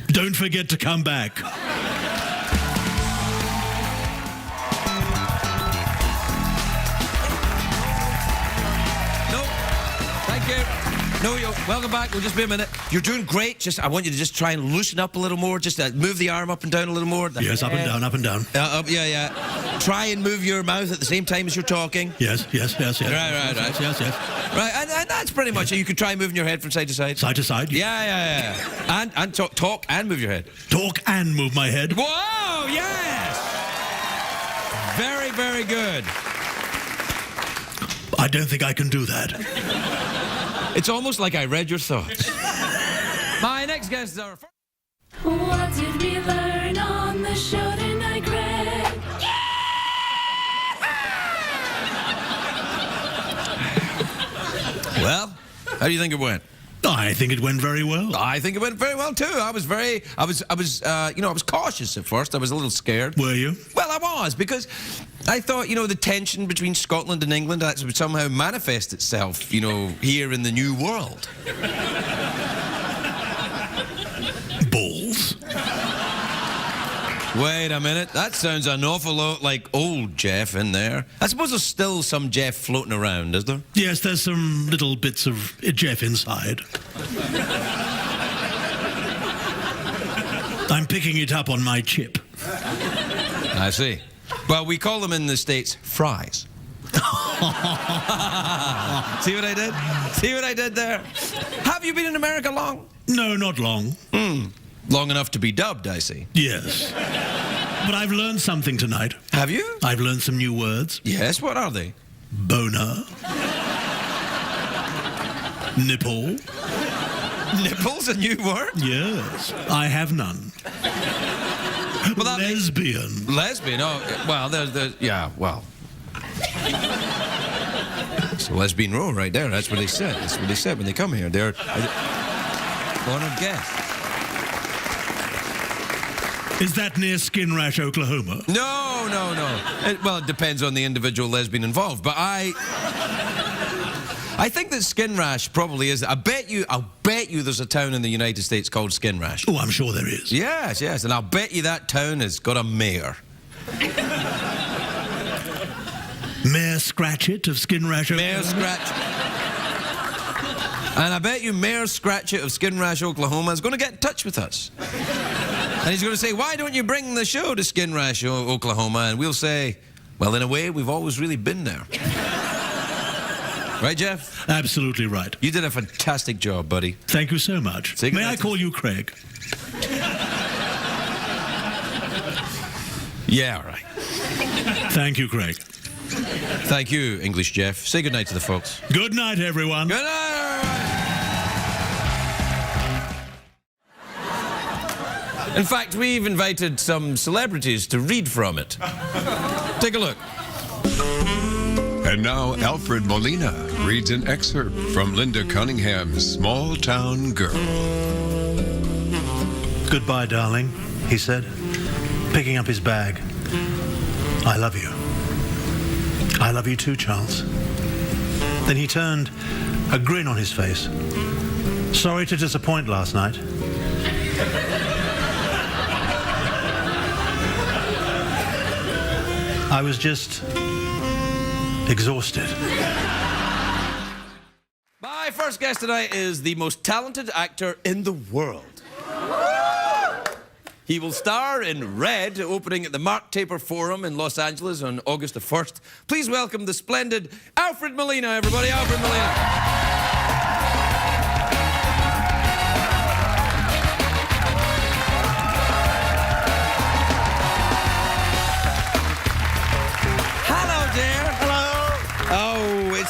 [SPEAKER 8] Don't forget to come back.
[SPEAKER 1] No, thank you. No, welcome back. We'll just be a minute. You're doing great. I want you to just try and loosen up a little more. Just move the arm up and down a little more.
[SPEAKER 8] Yes, up and down, up and down.
[SPEAKER 1] Yeah. Try and move your mouth at the same time as you're talking.
[SPEAKER 8] Yes.
[SPEAKER 1] Right.
[SPEAKER 8] Yes.
[SPEAKER 1] Right, and that's pretty much it. You could try moving your head from side to side.
[SPEAKER 8] Side to side?
[SPEAKER 1] Yeah. And talk and move your head.
[SPEAKER 8] Talk and move my head.
[SPEAKER 1] Whoa, yes! Very, very good.
[SPEAKER 8] I don't think I can do that.
[SPEAKER 1] It's almost like I read your thoughts. My next guest is our...
[SPEAKER 9] What did we learn on the show tonight, Greg?
[SPEAKER 1] Well, how do you think it went?
[SPEAKER 8] I think it went very well.
[SPEAKER 1] I think it went very well too. I was cautious at first. I was a little scared.
[SPEAKER 8] Were you?
[SPEAKER 1] Well, I was, because I thought, the tension between Scotland and England that would somehow manifest itself, here in the new world.
[SPEAKER 8] Balls.
[SPEAKER 1] Wait a minute. That sounds an awful lot like old Jeff in there. I suppose there's still some Jeff floating around, is there?
[SPEAKER 8] Yes, there's some little bits of Jeff inside. I'm picking it up on my chip.
[SPEAKER 1] I see. Well, we call them in the States fries. See what I did? See what I did there? Have you been in America long?
[SPEAKER 8] No, not long.
[SPEAKER 1] Long enough to be dubbed, I see.
[SPEAKER 8] Yes. But I've learned something tonight.
[SPEAKER 1] Have you?
[SPEAKER 8] I've learned some new words.
[SPEAKER 1] Yes, what are they?
[SPEAKER 8] Boner. Nipple?
[SPEAKER 1] Nipple's a new word?
[SPEAKER 8] Yes. I have none.
[SPEAKER 1] Well, that
[SPEAKER 8] Lesbian.
[SPEAKER 1] Lesbian? Oh, well, yeah, well. It's a lesbian row right there. That's what they said. That's what they said when they come here. They're honored guests.
[SPEAKER 8] Is that near Skin Rash, Oklahoma?
[SPEAKER 1] No. Well, it depends on the individual lesbian involved, but I think that Skin Rash probably is. I'll bet you there's a town in the United States called Skin Rash.
[SPEAKER 8] Oh, I'm sure there is.
[SPEAKER 1] Yes, and I'll bet you that town has got a mayor.
[SPEAKER 8] Mayor Scratchit of Skin Rash, Oklahoma?
[SPEAKER 1] Mayor Scratchit. And I bet you Mayor Scratchit of Skin Rash, Oklahoma is going to get in touch with us. And he's going to say, why don't you bring the show to Skin Rash, Oklahoma? And we'll say, well, in a way, we've always really been there. Right, Jeff?
[SPEAKER 8] Absolutely right.
[SPEAKER 1] You did a fantastic job, buddy.
[SPEAKER 8] Thank you so much. May I call you Craig?
[SPEAKER 1] Yeah, all right.
[SPEAKER 8] Thank you, Craig.
[SPEAKER 1] Thank you, English Jeff. Say goodnight to the folks.
[SPEAKER 8] Good night, everyone.
[SPEAKER 1] Good night. In fact, we've invited some celebrities to read from it. Take a look.
[SPEAKER 10] And now Alfred Molina reads an excerpt from Linda Cunningham's Small Town Girl.
[SPEAKER 2] Goodbye, darling, he said, picking up his bag. I love you. I love you too, Charles. Then he turned, a grin on his face. Sorry to disappoint last night. I was just exhausted.
[SPEAKER 1] My first guest tonight is the most talented actor in the world. He will star in Red, opening at the Mark Taper Forum in Los Angeles on August the 1st. Please welcome the splendid Alfred Molina, everybody. Alfred Molina.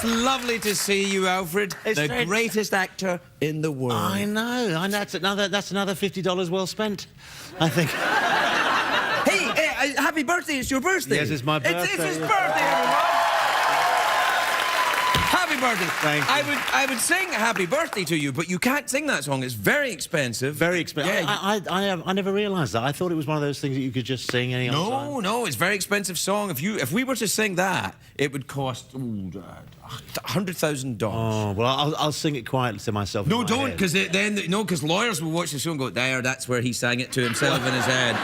[SPEAKER 1] It's lovely to see you, Alfred. The greatest actor in the world.
[SPEAKER 2] I know. That's another $50 well spent, I think.
[SPEAKER 1] Hey, happy birthday. It's your birthday.
[SPEAKER 2] Yes, it's my birthday.
[SPEAKER 1] It's his birthday, everyone. Happy birthday.
[SPEAKER 2] Thank you.
[SPEAKER 1] I would sing happy birthday to you, but you can't sing that song. It's very expensive.
[SPEAKER 2] Very expensive.
[SPEAKER 1] Yeah,
[SPEAKER 2] I never realised that. I thought it was one of those things that you could just sing any old time.
[SPEAKER 1] No, it's a very expensive song. If we were to sing that, it would cost $100,000.
[SPEAKER 2] Oh, well, I'll sing it quietly to myself.
[SPEAKER 1] No, don't, because lawyers will watch the show and go, there, that's where he sang it to himself in his head.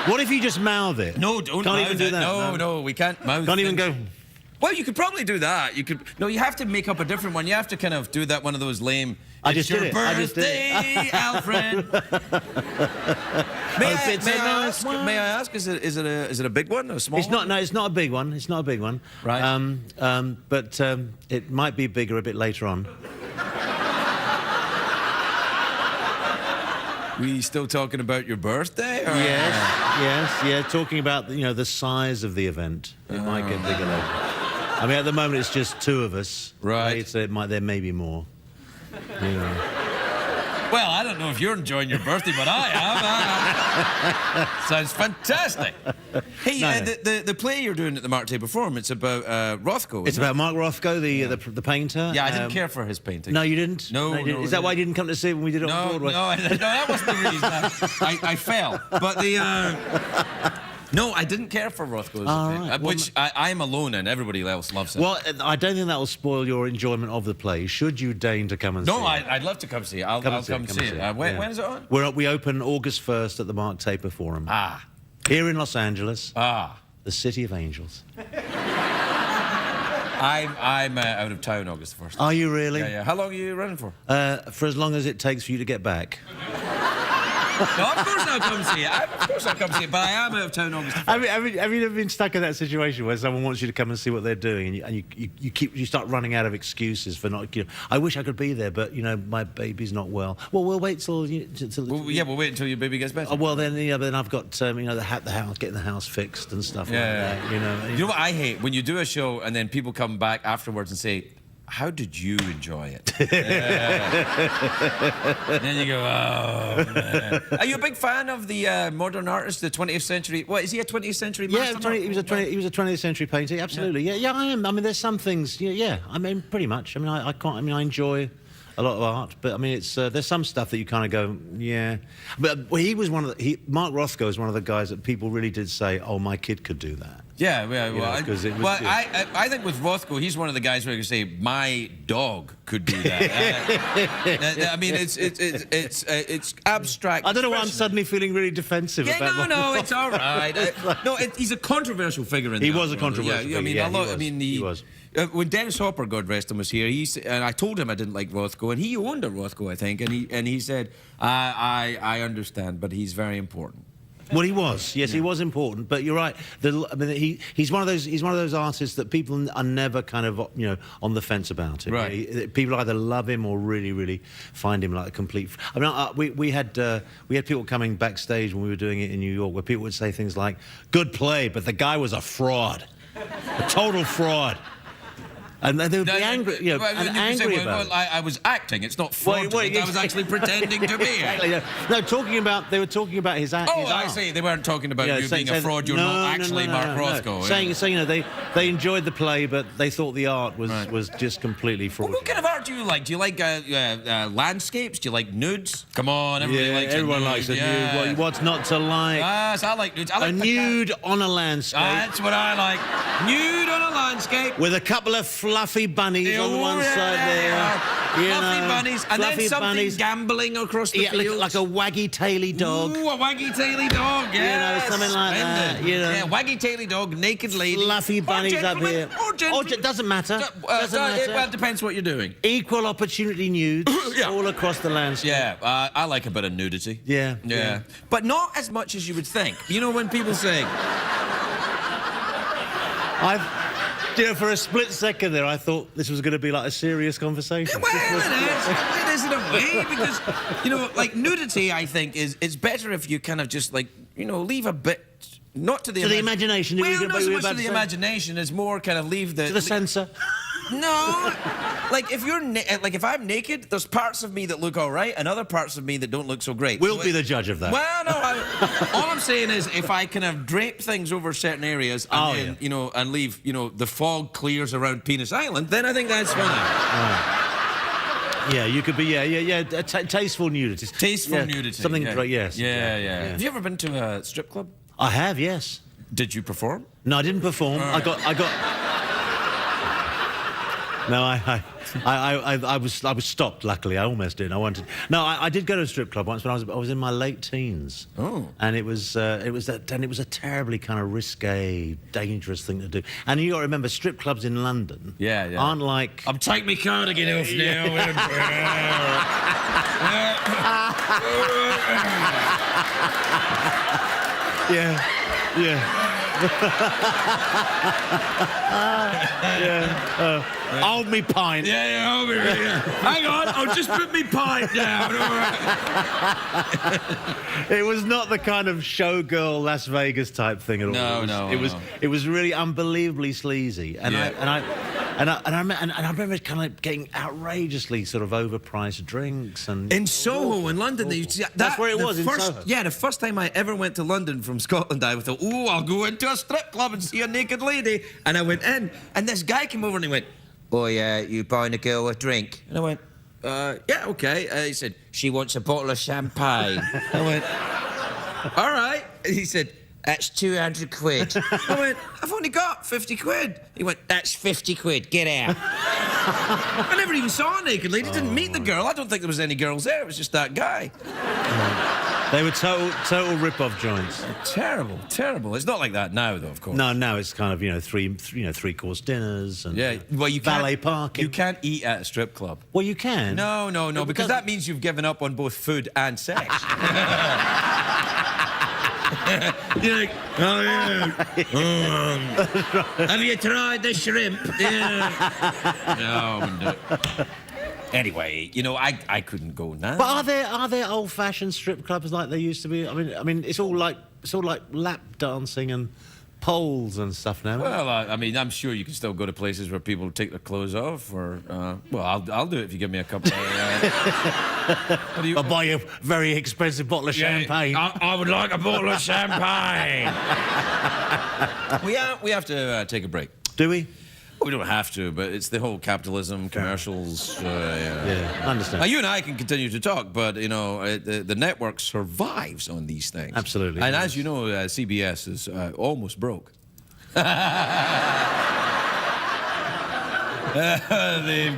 [SPEAKER 2] What if you just mouth it?
[SPEAKER 1] No, don't
[SPEAKER 2] Can't
[SPEAKER 1] mouth
[SPEAKER 2] even do
[SPEAKER 1] it.
[SPEAKER 2] that.
[SPEAKER 1] No, we can't mouth
[SPEAKER 2] Can't even go...
[SPEAKER 1] Well, you could probably do that. You could. No, you have to make up a different one. You have to kind of do that one of those lame.
[SPEAKER 2] I just did it.
[SPEAKER 1] Birthday, Alfred. May I ask? Is it a big one or a small?
[SPEAKER 2] It's not. No, it's not a big one. It's not a big one.
[SPEAKER 1] Right.
[SPEAKER 2] But it might be bigger a bit later on.
[SPEAKER 1] We still talking about your birthday? Or?
[SPEAKER 2] Yes. Talking about the size of the event. It might get bigger later. I mean, at the moment, it's just two of us.
[SPEAKER 1] Right.
[SPEAKER 2] So there may be more.
[SPEAKER 1] Well, I don't know if you're enjoying your birthday, but I am. Sounds fantastic. Hey, the play you're doing at the Mark Taper Forum, it's about Rothko.
[SPEAKER 2] It's about Mark Rothko, the painter.
[SPEAKER 1] Yeah, I didn't care for his painting.
[SPEAKER 2] No, you didn't?
[SPEAKER 1] No,
[SPEAKER 2] you didn't. Is that why you didn't come to see it when we did it on Broadway?
[SPEAKER 1] No, that wasn't the reason. I fell. But no, I didn't care for Rothko's painting, which I'm alone in. Everybody else loves it.
[SPEAKER 2] Well, I don't think that will spoil your enjoyment of the play, should you deign to come and see it.
[SPEAKER 1] No, I'd love to come see it. I'll come see it. When is it on?
[SPEAKER 2] We open August 1st at the Mark Taper Forum. Here in Los Angeles. The City of Angels.
[SPEAKER 1] I'm out of town August 1st.
[SPEAKER 2] Are you really?
[SPEAKER 1] Yeah. How long are you running for?
[SPEAKER 2] For as long as it takes for you to get back.
[SPEAKER 1] No, of course I'll come see it. But I am out of town August 1st.
[SPEAKER 2] Have you ever been stuck in that situation where someone wants you to come and see what they're doing, and you start running out of excuses for not? I wish I could be there, but my baby's not well. Well, we'll wait till.
[SPEAKER 1] We'll wait until your baby gets better.
[SPEAKER 2] Well, then I've got the house, getting the house fixed and stuff like that.
[SPEAKER 1] You know what I hate? When you do a show and then people come back afterwards and say, how did you enjoy it? Then you go, oh, man. Are you a big fan of the modern artist, the 20th century? What, is he a 20th century master?
[SPEAKER 2] Yeah, he was a 20th century painter, absolutely. Yeah, I am. I mean, there's some things, yeah, I mean, pretty much. I mean, I can't, I mean, I enjoy a lot of art, but I mean, it's there's some stuff that you kind of go, yeah. But he was one of the, Mark Rothko is one of the guys that people really did say, oh, my kid could do that.
[SPEAKER 1] Yeah, well, I think with Rothko, he's one of the guys where you say, my dog could do that. I mean, it's abstract.
[SPEAKER 2] I don't know why I'm suddenly feeling really defensive about.
[SPEAKER 1] No, it's all right. He's a controversial figure in the
[SPEAKER 2] He was a controversial figure.
[SPEAKER 1] I mean, he was. When Dennis Hopper, God rest him, was here, and I told him I didn't like Rothko, and he owned a Rothko, I think, and he said, I understand, but he's very important.
[SPEAKER 2] Well, he was. Yes, he was important. But you're right. I mean, he's one of those artists that people are never kind of on the fence about him.
[SPEAKER 1] Right.
[SPEAKER 2] People either love him or really, really find him like a complete. I mean, we had people coming backstage when we were doing it in New York, where people would say things like, "Good play, but the guy was a fraud, a total fraud." And they would be angry, angry about it.
[SPEAKER 1] I was acting. It's not fraudulent. I was actually pretending to be it.
[SPEAKER 2] Yeah. No, they were talking about his art.
[SPEAKER 1] Oh, I see. They weren't talking about you being a fraud. You're not actually Mark Rothko.
[SPEAKER 2] Saying, they enjoyed the play, but they thought the art was just completely fraudulent.
[SPEAKER 1] What kind of art do you like? Do you like landscapes? Do you like nudes? Come on, everybody likes
[SPEAKER 2] everyone likes a nude. What's not to like?
[SPEAKER 1] Yes, I like nudes. I like
[SPEAKER 2] a nude on a landscape.
[SPEAKER 1] That's what I like. Nude on a landscape.
[SPEAKER 2] With a couple of fluffy bunnies on one side there.
[SPEAKER 1] Fluffy bunnies, and then something gambling across the field.
[SPEAKER 2] Like a waggy-taily dog.
[SPEAKER 1] Ooh, a waggy-taily dog, yes.
[SPEAKER 2] Something like that.
[SPEAKER 1] Yeah, waggy-taily dog, naked lady.
[SPEAKER 2] Fluffy bunnies up here.
[SPEAKER 1] Or gentlemen.
[SPEAKER 2] Doesn't matter.
[SPEAKER 1] Well, it depends what you're doing.
[SPEAKER 2] Equal opportunity nudes all across the landscape.
[SPEAKER 1] Yeah, I like a bit of nudity.
[SPEAKER 2] Yeah.
[SPEAKER 1] But not as much as you would think. You know when people say...
[SPEAKER 2] for a split second there, I thought this was going to be like a serious conversation.
[SPEAKER 1] Well, it is in a way, because, like, nudity, I think, is better if you kind of just, like, leave a bit... Not to the
[SPEAKER 2] imagination.
[SPEAKER 1] Well, not so much to the imagination. It's more kind of leave the...
[SPEAKER 2] To the censor.
[SPEAKER 1] No. Like, if I'm naked, there's parts of me that look all right and other parts of me that don't look so great.
[SPEAKER 2] We'll be the judge of that.
[SPEAKER 1] Well, no. All I'm saying is if I kind of drape things over certain areas and then, and leave, the fog clears around Penis Island, then I think that's fine.
[SPEAKER 2] Yeah, you could be, tasteful nudity.
[SPEAKER 1] Tasteful nudity.
[SPEAKER 2] Something great, yes.
[SPEAKER 1] Yeah. Have you ever been to a strip club?
[SPEAKER 2] I have, yes.
[SPEAKER 1] Did you perform?
[SPEAKER 2] No, I didn't perform. I got. No, I was stopped. Luckily, I almost did. I did go to a strip club once when I was in my late teens.
[SPEAKER 1] Oh.
[SPEAKER 2] And it was a terribly kind of risque, dangerous thing to do. And you got to remember, strip clubs in London aren't like.
[SPEAKER 1] I'm taking my cardigan off now.
[SPEAKER 2] Yeah. Hold me pint.
[SPEAKER 1] Yeah, hold me. Yeah. Hang on, I'll just put me pint down. All right.
[SPEAKER 2] It was not the kind of showgirl Las Vegas type thing at all. It was really unbelievably sleazy, and I remember kind of getting outrageously sort of overpriced drinks and
[SPEAKER 1] in Soho in London.
[SPEAKER 2] That's where it was. In Soho.
[SPEAKER 1] Yeah, the first time I ever went to London from Scotland, I thought, I'll go into a strip club and see a naked lady. And I went in, and this guy came over and he went, "Oh yeah, you buying a girl a drink?" And I went, "Yeah, okay." He said, "She wants a bottle of champagne." I went, "All right." He said, "That's 200 quid." I went, "I've only got 50 quid. He went, "That's 50 quid, get out." I never even saw a naked lady, didn't meet the girl. I don't think there was any girls there, it was just that guy.
[SPEAKER 2] They were total rip-off joints.
[SPEAKER 1] Terrible. It's not like that now, though, of course.
[SPEAKER 2] No, now it's kind of, three-course dinners and
[SPEAKER 1] you
[SPEAKER 2] valet parking.
[SPEAKER 1] You can't eat at a strip club.
[SPEAKER 2] Well, you can.
[SPEAKER 1] No, because that means you've given up on both food and sex. You're like, oh yeah. Have you tried the shrimp? Yeah. No, I wouldn't do it. Anyway, I couldn't go now.
[SPEAKER 2] But are there old-fashioned strip clubs like they used to be? I mean, it's all like lap dancing and poles and stuff now.
[SPEAKER 1] Well, I mean, I'm sure you can still go to places where people take their clothes off, or well, I'll do it if you give me a couple.
[SPEAKER 2] I'll buy you a very expensive bottle of champagne.
[SPEAKER 1] I would like a bottle of champagne. we have to take a break.
[SPEAKER 2] Do we?
[SPEAKER 1] We don't have to, but it's the whole capitalism, commercials.
[SPEAKER 2] Yeah, I understand.
[SPEAKER 1] Now, you and I can continue to talk, but, you know, the network survives on these things.
[SPEAKER 2] Absolutely.
[SPEAKER 1] And as you know, CBS is almost broke. They've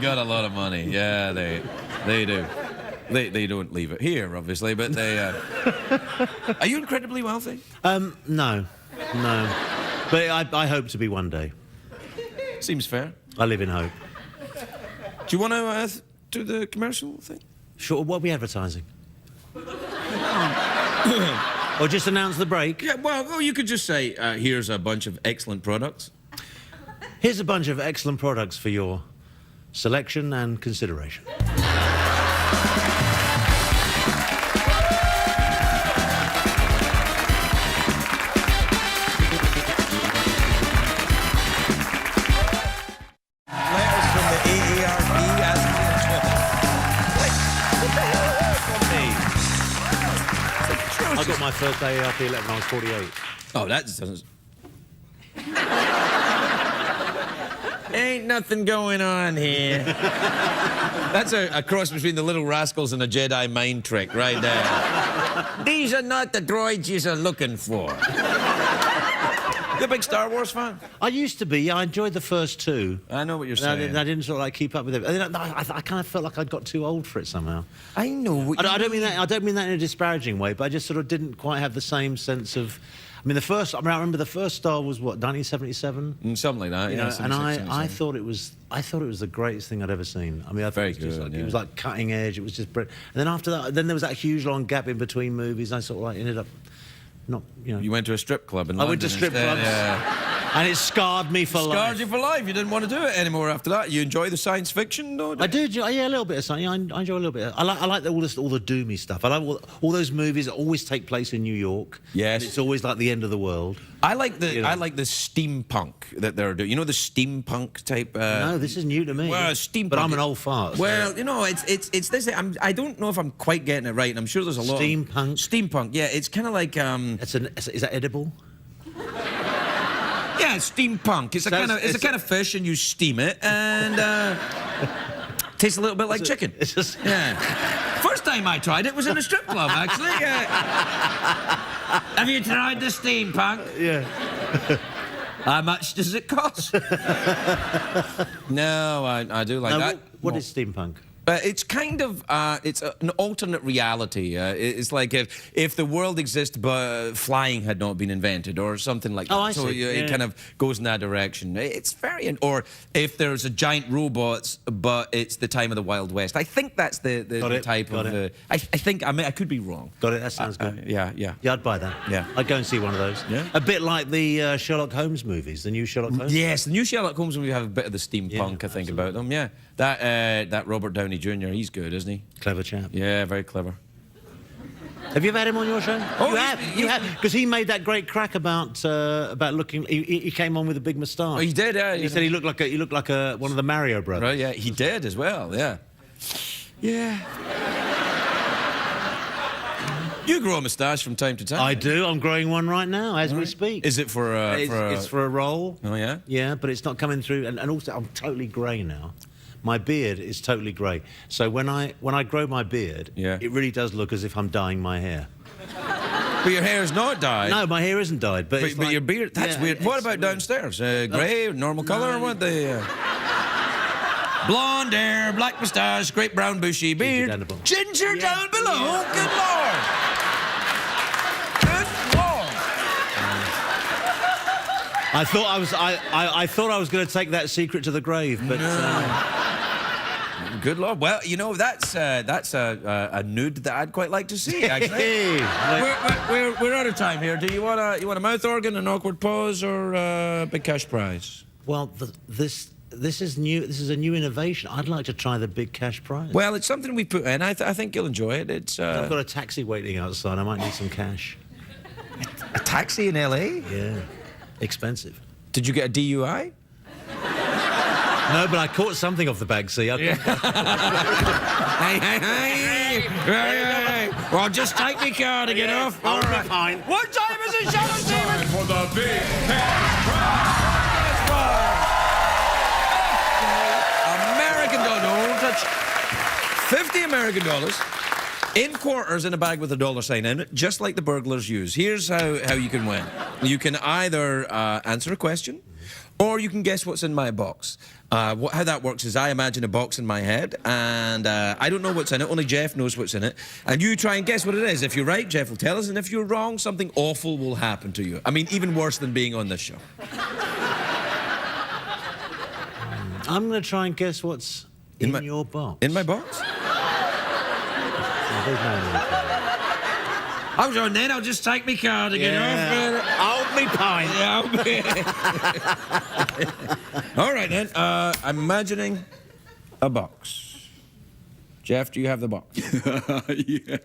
[SPEAKER 1] got a lot of money. Yeah, they do. They don't leave it here, obviously, but they... Are you incredibly wealthy?
[SPEAKER 2] No. But I hope to be one day.
[SPEAKER 1] Seems fair.
[SPEAKER 2] I live in hope.
[SPEAKER 1] Do you want to do the commercial thing?
[SPEAKER 2] Sure, what are we advertising? Or just announce the break?
[SPEAKER 1] Yeah, well, you could just say, here's a bunch of excellent products.
[SPEAKER 2] Here's a bunch of excellent products for your selection and consideration. I got my first AARP letter when I was 48.
[SPEAKER 1] Oh, that doesn't... Ain't nothing going on here. That's a cross between the Little Rascals and a Jedi mind trick right there. These are not the droids you are looking for. You a big Star Wars fan?
[SPEAKER 2] I used to be, yeah. I enjoyed the first two.
[SPEAKER 1] I know what you're saying.
[SPEAKER 2] I didn't sort of like keep up with it. I kind of felt like I'd got too old for it somehow.
[SPEAKER 1] I know what
[SPEAKER 2] I don't mean that. I don't mean that in a disparaging way, but I just sort of didn't quite have the same sense of. I mean, I remember the first Star was what, 1977?
[SPEAKER 1] Something like that.
[SPEAKER 2] You
[SPEAKER 1] Yeah.
[SPEAKER 2] know, and I thought it was the greatest thing I'd ever seen. I mean, I thought
[SPEAKER 1] Very
[SPEAKER 2] it was just
[SPEAKER 1] good,
[SPEAKER 2] like, it was like cutting edge. It was just brilliant. And then after that, then there was that huge long gap in between movies. And I sort of like ended up not, you know.
[SPEAKER 1] You went to a strip club in
[SPEAKER 2] I
[SPEAKER 1] London
[SPEAKER 2] went to strip
[SPEAKER 1] instead,
[SPEAKER 2] clubs.
[SPEAKER 1] Yeah.
[SPEAKER 2] And it scarred me for life.
[SPEAKER 1] Scarred you for life. You didn't want to do it anymore after that. You enjoy the science fiction, though?
[SPEAKER 2] I do, yeah, a little bit of something. I enjoy a little bit. I like all the doomy stuff. I like all those movies that always take place in New York.
[SPEAKER 1] Yes.
[SPEAKER 2] And it's always like the end of the world.
[SPEAKER 1] I like the steampunk that they're doing. You know the steampunk type.
[SPEAKER 2] No, this is new to me.
[SPEAKER 1] Well, steampunk.
[SPEAKER 2] But I'm an old fart.
[SPEAKER 1] Well, you know, it's this. I don't know if I'm quite getting it right. And I'm sure there's a lot.
[SPEAKER 2] Steampunk.
[SPEAKER 1] Steampunk. Yeah, it's kind of like.
[SPEAKER 2] Is that edible?
[SPEAKER 1] Yeah, steampunk. It's a kind of fish, and you steam it, and tastes a little bit like chicken.
[SPEAKER 2] It's just
[SPEAKER 1] yeah. First time I tried it was in a strip club, actually. Have you tried the steampunk?
[SPEAKER 2] Yeah.
[SPEAKER 1] How much does it cost? No, I do like that.
[SPEAKER 2] What is steampunk?
[SPEAKER 1] It's kind of it's an alternate reality. It's like if the world exists but flying had not been invented or something like that.
[SPEAKER 2] Oh, I
[SPEAKER 1] so
[SPEAKER 2] see.
[SPEAKER 1] It kind of goes in that direction. It's very... Or if there's a giant robots but it's the time of the Wild West. I think that's the type of... I think... I could be wrong.
[SPEAKER 2] Got it, that sounds good.
[SPEAKER 1] Yeah.
[SPEAKER 2] Yeah, I'd buy that.
[SPEAKER 1] Yeah.
[SPEAKER 2] I'd go and see one of those.
[SPEAKER 1] Yeah.
[SPEAKER 2] A bit like the Sherlock Holmes movies, the new Sherlock Holmes.
[SPEAKER 1] Yes, the new Sherlock Holmes movies have a bit of the steampunk,
[SPEAKER 2] Yeah,
[SPEAKER 1] I think,
[SPEAKER 2] absolutely.
[SPEAKER 1] about them. Yeah. That Robert Downey Jr., he's good, isn't he?
[SPEAKER 2] Clever chap.
[SPEAKER 1] Yeah, very clever.
[SPEAKER 2] Have you ever had him on your show?
[SPEAKER 1] Oh,
[SPEAKER 2] you have, because he made that great crack about looking. He came on with a big moustache.
[SPEAKER 1] Oh, he did, yeah.
[SPEAKER 2] He said he looked like one of the Mario brothers.
[SPEAKER 1] Right, yeah, he did as well, yeah. Yeah. You grow a moustache from time to time.
[SPEAKER 2] I do. I'm growing one right now as we speak.
[SPEAKER 1] Is it for
[SPEAKER 2] It's for a role.
[SPEAKER 1] Oh yeah.
[SPEAKER 2] Yeah, but it's not coming through. And also, I'm totally grey now. My beard is totally grey. So when I grow my beard,
[SPEAKER 1] Yeah.
[SPEAKER 2] it really does look as if I'm dyeing my hair.
[SPEAKER 1] But your hair's not dyed.
[SPEAKER 2] No, my hair isn't dyed. But
[SPEAKER 1] But your beard, that's weird. What about downstairs? Grey, normal colour, or what? Blonde hair, black moustache, great brown bushy beard.
[SPEAKER 2] down below.
[SPEAKER 1] Ginger down below. Good Lord. Good Lord.
[SPEAKER 2] I thought I was going to take that secret to the grave, but
[SPEAKER 1] Good Lord. Well, you know, that's a nude that I'd quite like to see, actually. We're out of time here. Do you want a mouth organ, an awkward pause, or a big cash prize?
[SPEAKER 2] well, this is new. This is a new innovation. I'd like to try the big cash prize.
[SPEAKER 1] Well, it's something we put in. I think you'll enjoy it. It's
[SPEAKER 2] I've got a taxi waiting outside. I might need some cash.
[SPEAKER 1] a taxi in LA.
[SPEAKER 2] Yeah. expensive.
[SPEAKER 1] Did you get a DUI?
[SPEAKER 2] No, but I caught something off the bag, see?
[SPEAKER 1] Hey. Well, just take me car to get off.
[SPEAKER 2] All right. Fine.
[SPEAKER 1] What time is it, Shadow Stephen?
[SPEAKER 7] Time for the big cash
[SPEAKER 1] American dollar. Don't touch. $50 American in quarters in a bag with a dollar sign in it, just like the burglars use. Here's how you can win. You can either answer a question, or you can guess what's in my box. How that works is I imagine a box in my head, and I don't know what's in it. Only Jeff knows what's in it. And you try and guess what it is. If you're right, Jeff will tell us, and if you're wrong, something awful will happen to you. I mean, even worse than being on this show.
[SPEAKER 2] I'm going to try and guess what's in your box.
[SPEAKER 1] In my box?
[SPEAKER 2] There's no need.
[SPEAKER 1] I'm sure then I'll just take me car to get off.
[SPEAKER 2] Hold me pint.
[SPEAKER 1] All right, then. I'm imagining a box. Jeff, do you have the box?
[SPEAKER 7] Yeah.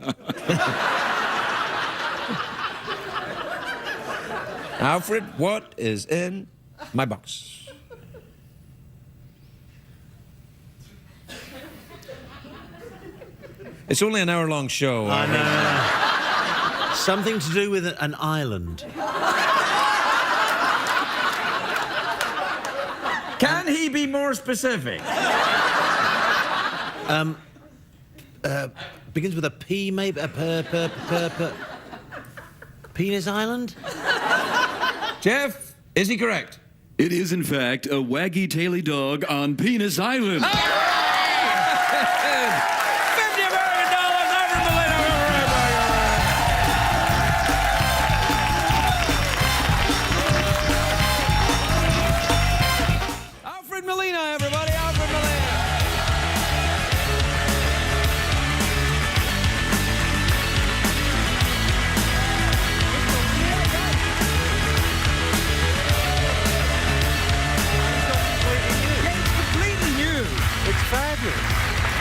[SPEAKER 1] Alfred, what is in my box? It's only an hour-long show.
[SPEAKER 2] I know. Something to do with an island.
[SPEAKER 1] Can he be more specific?
[SPEAKER 2] Begins with a P, maybe. Penis Island?
[SPEAKER 1] Jeff, is he correct?
[SPEAKER 7] It is, in fact, a waggy-taily dog on Penis Island.
[SPEAKER 1] Alfred Molina, everybody. Alfred Molina.
[SPEAKER 2] It's fabulous.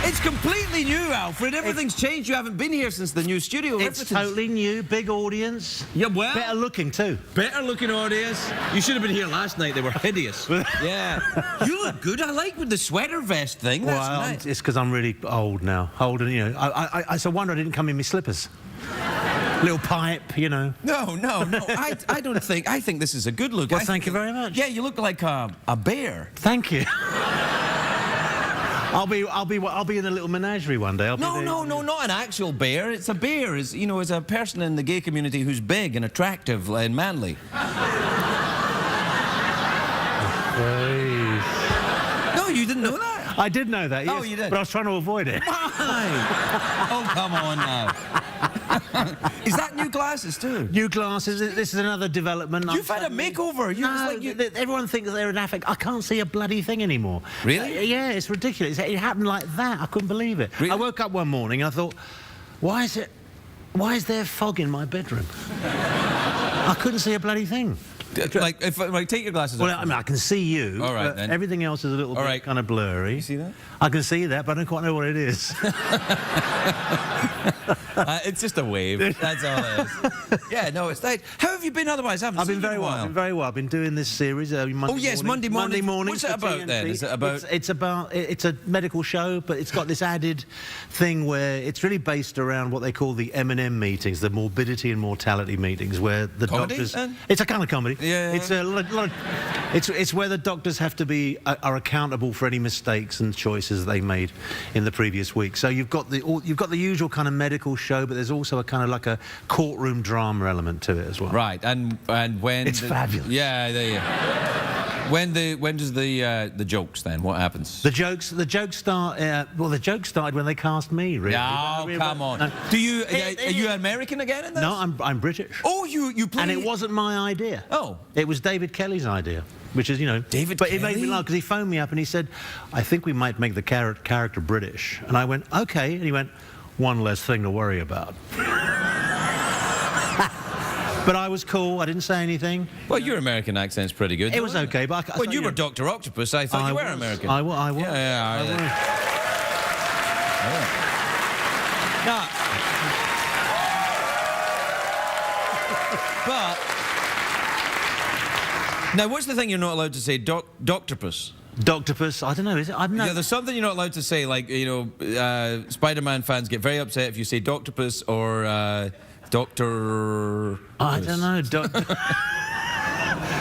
[SPEAKER 1] It's completely new, Alfred. Everything's changed. You haven't been here since the new studio.
[SPEAKER 2] It's totally new, big audience.
[SPEAKER 1] Yeah, well.
[SPEAKER 2] Better looking, too.
[SPEAKER 1] Better looking audience. You should have been here last night. They were hideous. Yeah. You look good. I like with the sweater vest thing. That's
[SPEAKER 2] Well,
[SPEAKER 1] nice.
[SPEAKER 2] it's because I'm really old now. Old, and, you know. It's a wonder I didn't come in my slippers. Little pipe, you know.
[SPEAKER 1] No. I don't think. I think this is a good look.
[SPEAKER 2] Well, thank you very much.
[SPEAKER 1] Yeah, you look like a bear.
[SPEAKER 2] Thank you. I'll be in a little menagerie one day.
[SPEAKER 1] No, not an actual bear. It's a bear. It's a person in the gay community who's big and attractive and manly. No, you didn't know that?
[SPEAKER 2] I did know that, yes.
[SPEAKER 1] Oh, you did?
[SPEAKER 2] But I was trying to avoid it.
[SPEAKER 1] Why? Oh, come on now. Is that new glasses too?
[SPEAKER 2] New glasses. This is another development.
[SPEAKER 1] You've had a makeover.
[SPEAKER 2] Everyone thinks they're an affect. I can't see a bloody thing anymore.
[SPEAKER 1] Really?
[SPEAKER 2] Yeah, it's ridiculous. It happened like that. I couldn't believe it.
[SPEAKER 1] Really?
[SPEAKER 2] I woke up one morning and I thought, why is there fog in my bedroom? I couldn't see a bloody thing.
[SPEAKER 1] Like, if I take your glasses
[SPEAKER 2] Well,
[SPEAKER 1] off.
[SPEAKER 2] I mean, I can see you.
[SPEAKER 1] All right, then.
[SPEAKER 2] Everything else is a little bit kind of blurry.
[SPEAKER 1] You see that?
[SPEAKER 2] I can see that, but I don't quite know what it is.
[SPEAKER 1] It's just a wave. That's all it is. Yeah, no, it's like. How have you been otherwise? I've been
[SPEAKER 2] very well. I've been very well. I've been doing this series. Monday
[SPEAKER 1] Monday morning. What's it about then? Is it about?
[SPEAKER 2] It's a medical show, but it's got this added thing where it's really based around what they call the M&M meetings, the morbidity and mortality meetings, where the doctors. It's a kind of comedy.
[SPEAKER 1] Yeah.
[SPEAKER 2] It's a lot of, it's where the doctors have to are accountable for any mistakes and choices they made in the previous week. So you've got the usual kind of medical show, but there's also a kind of like a courtroom drama element to it as well.
[SPEAKER 1] Right, and when
[SPEAKER 2] it's fabulous.
[SPEAKER 1] Yeah, there you. When does the jokes then? What happens?
[SPEAKER 2] The jokes start. The jokes started when they cast me. Really.
[SPEAKER 1] Oh, come on. Are you American again in this?
[SPEAKER 2] No, I'm British.
[SPEAKER 1] Oh, you play.
[SPEAKER 2] And it wasn't my idea.
[SPEAKER 1] Oh.
[SPEAKER 2] It was David Kelly's idea, which is
[SPEAKER 1] David
[SPEAKER 2] But
[SPEAKER 1] Kelly?
[SPEAKER 2] it made me laugh because he phoned me up and he said, "I think we might make the character British." And I went, "Okay." And he went, "One less thing to worry about." But I was cool. I didn't say anything.
[SPEAKER 1] Well, your American accent's pretty good.
[SPEAKER 2] It was okay, but
[SPEAKER 1] when you were Dr. Octopus, I thought you were American.
[SPEAKER 2] I was.
[SPEAKER 1] Yeah. Now, Now, what's the thing you're not allowed to say? Doctopus.
[SPEAKER 2] Doctopus, I don't know, is it? I've
[SPEAKER 1] Yeah, there's something you're not allowed to say, like, you know, Spider-Man fans get very upset if you say Doctopus or Doctor...
[SPEAKER 2] I don't know,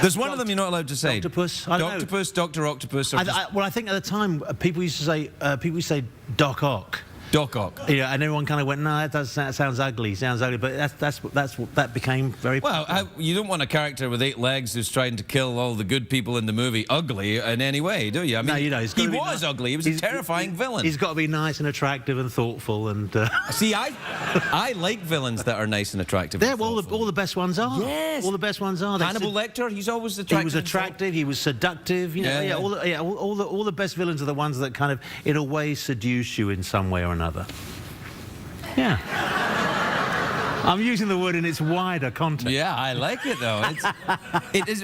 [SPEAKER 1] There's one of them you're not allowed to say.
[SPEAKER 2] Octopus? I don't know.
[SPEAKER 1] Doctopus, Dr. Octopus. Or
[SPEAKER 2] well, I think at the time, people used to say Doc Ock.
[SPEAKER 1] Doc Ock.
[SPEAKER 2] Yeah, and everyone kind of went, no, that sounds ugly, but that became very...
[SPEAKER 1] Well, you don't want a character with 8 legs who's trying to kill all the good people in the movie ugly in any way, do you? I mean,
[SPEAKER 2] no, you know,
[SPEAKER 1] he was ugly. He was a terrifying villain.
[SPEAKER 2] He's got to be nice and attractive and thoughtful and...
[SPEAKER 1] See, I like villains that are nice and attractive.
[SPEAKER 2] Yeah, well, all the best ones are.
[SPEAKER 1] Yes.
[SPEAKER 2] All the best ones are.
[SPEAKER 1] Hannibal Lecter, he's always attractive.
[SPEAKER 2] He was attractive, he was seductive, you know, all the best villains are the ones that kind of, in a way, seduce you in some way or another. Yeah. I'm using the word in its wider context.
[SPEAKER 1] Yeah, I like it, though.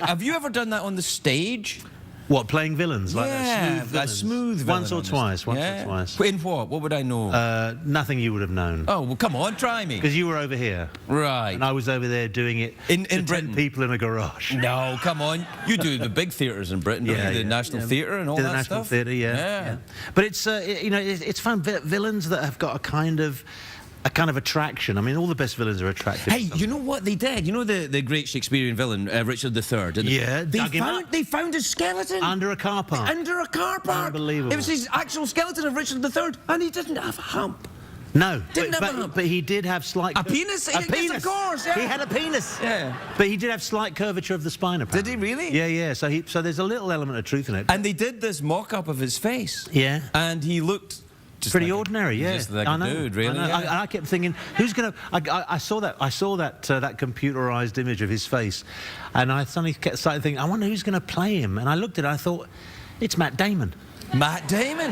[SPEAKER 1] Have you ever done that on the stage?
[SPEAKER 2] What, playing villains? Like
[SPEAKER 1] a smooth villain.
[SPEAKER 2] Once or twice.
[SPEAKER 1] In what? What would I know?
[SPEAKER 2] Nothing you would have known.
[SPEAKER 1] Oh, well, come on, try me.
[SPEAKER 2] Because you were over here.
[SPEAKER 1] Right.
[SPEAKER 2] And I was over there doing it
[SPEAKER 1] in
[SPEAKER 2] to
[SPEAKER 1] Britain.
[SPEAKER 2] 10 people in a garage.
[SPEAKER 1] No, come on. You do the big theatres in Britain, don't you? The National Theatre and all that
[SPEAKER 2] stuff. The National Theatre, yeah. But it's, you know, it's fun. Villains that have got a kind of attraction. I mean, all the best villains are attractive.
[SPEAKER 1] Hey, you know what they did? You know the great Shakespearean villain, Richard III?
[SPEAKER 2] Yeah.
[SPEAKER 1] They found his skeleton.
[SPEAKER 2] Under a car park.
[SPEAKER 1] Under a car park.
[SPEAKER 2] Unbelievable.
[SPEAKER 1] It was his actual skeleton of Richard III, and he didn't have a hump.
[SPEAKER 2] No,
[SPEAKER 1] but
[SPEAKER 2] he did have slight...
[SPEAKER 1] A penis?
[SPEAKER 2] A penis,
[SPEAKER 1] of course, yeah.
[SPEAKER 2] He had a penis.
[SPEAKER 1] Yeah.
[SPEAKER 2] But he did have slight curvature of the spine, apparently.
[SPEAKER 1] Did he really?
[SPEAKER 2] Yeah, yeah. So there's a little element of truth in it.
[SPEAKER 1] And they did this mock-up of his face.
[SPEAKER 2] Yeah.
[SPEAKER 1] And he looked...
[SPEAKER 2] pretty ordinary, yeah.
[SPEAKER 1] Just like a dude, really.
[SPEAKER 2] I kept thinking, who's going to... I saw that computerised image of his face, and I suddenly started thinking, I wonder who's going to play him. And I looked at it, I thought, it's Matt Damon.
[SPEAKER 1] Matt Damon.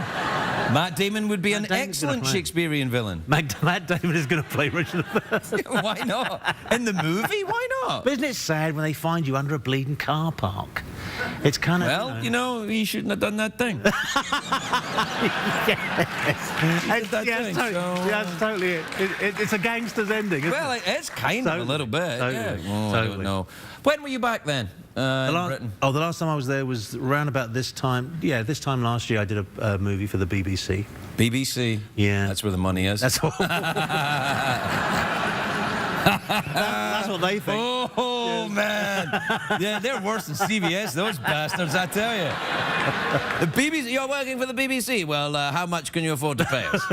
[SPEAKER 1] Matt Damon would be an excellent Shakespearean villain.
[SPEAKER 2] Matt Damon is going to play Richard III.
[SPEAKER 1] Why not? In the movie? Why not?
[SPEAKER 2] But isn't it sad when they find you under a bleeding car park? It's kind of...
[SPEAKER 1] Well, you know, he shouldn't have done that thing.
[SPEAKER 2] That's totally it. It's a gangster's ending, isn't it?
[SPEAKER 1] It's kind of a little bit.
[SPEAKER 2] Totally.
[SPEAKER 1] Yeah. Oh, I don't know. When were you back then? In Britain?
[SPEAKER 2] Oh, the last time I was there was around about this time. Yeah, this time last year I did a movie for the BBC.
[SPEAKER 1] BBC?
[SPEAKER 2] Yeah.
[SPEAKER 1] That's where the money is.
[SPEAKER 2] That's all. That's what they think.
[SPEAKER 1] Oh, man. Yeah, they're worse than CBS, those bastards, I tell you. The BBC, you're working for the BBC. Well, how much can you afford to pay us?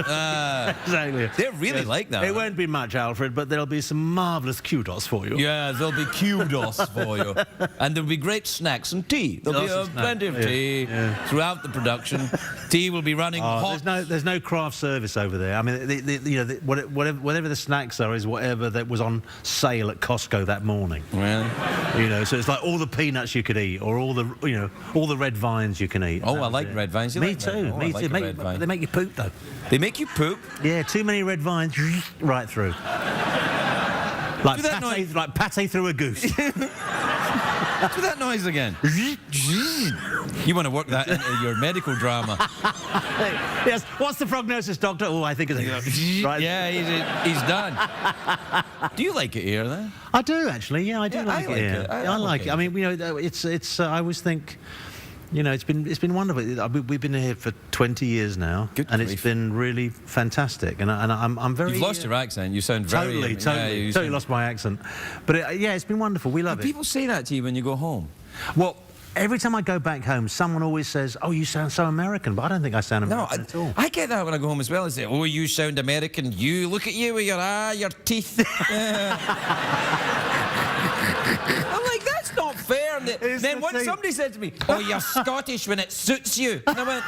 [SPEAKER 2] Exactly.
[SPEAKER 1] They're really like that.
[SPEAKER 2] It won't be much, Alfred, but there'll be some marvellous kudos for you.
[SPEAKER 1] Yeah, there'll be kudos for you. And there'll be great snacks and tea. There'll be plenty of tea throughout the production. Tea will be running hot.
[SPEAKER 2] There's no craft service over there. I mean, whatever the snacks are is whatever that was on sale at Costco that morning.
[SPEAKER 1] Really?
[SPEAKER 2] You know, so it's like all the peanuts you could eat, or all the red vines you can eat.
[SPEAKER 1] Oh, I like red vines.
[SPEAKER 2] Me too. Me too. They make you poop though.
[SPEAKER 1] They make you poop?
[SPEAKER 2] Yeah, too many red vines, right through. Like pate through a goose.
[SPEAKER 1] Do that noise again. You want to work that into your medical drama.
[SPEAKER 2] Yes. What's the prognosis, doctor? Oh, I think it's right.
[SPEAKER 1] Yeah, he's done. Do you like it here, then?
[SPEAKER 2] I do, actually. Yeah, I do like it here. I like it. I mean, you know, it's. I always think, you know, it's been wonderful. We've been here for 20 years now, and it's been really fantastic. And I'm very.
[SPEAKER 1] You've lost your accent. You sound very
[SPEAKER 2] totally lost my accent. But it's been wonderful. We love it.
[SPEAKER 1] People say that to you when you go home.
[SPEAKER 2] Well, every time I go back home, someone always says, "Oh, you sound so American," but I don't think I sound American at all.
[SPEAKER 1] I get that when I go home as well. I say, "Oh, you sound American. You look at you with your teeth." I'm like, that's not fair. And then once somebody said to me, "Oh, you're Scottish when it suits you," and I went,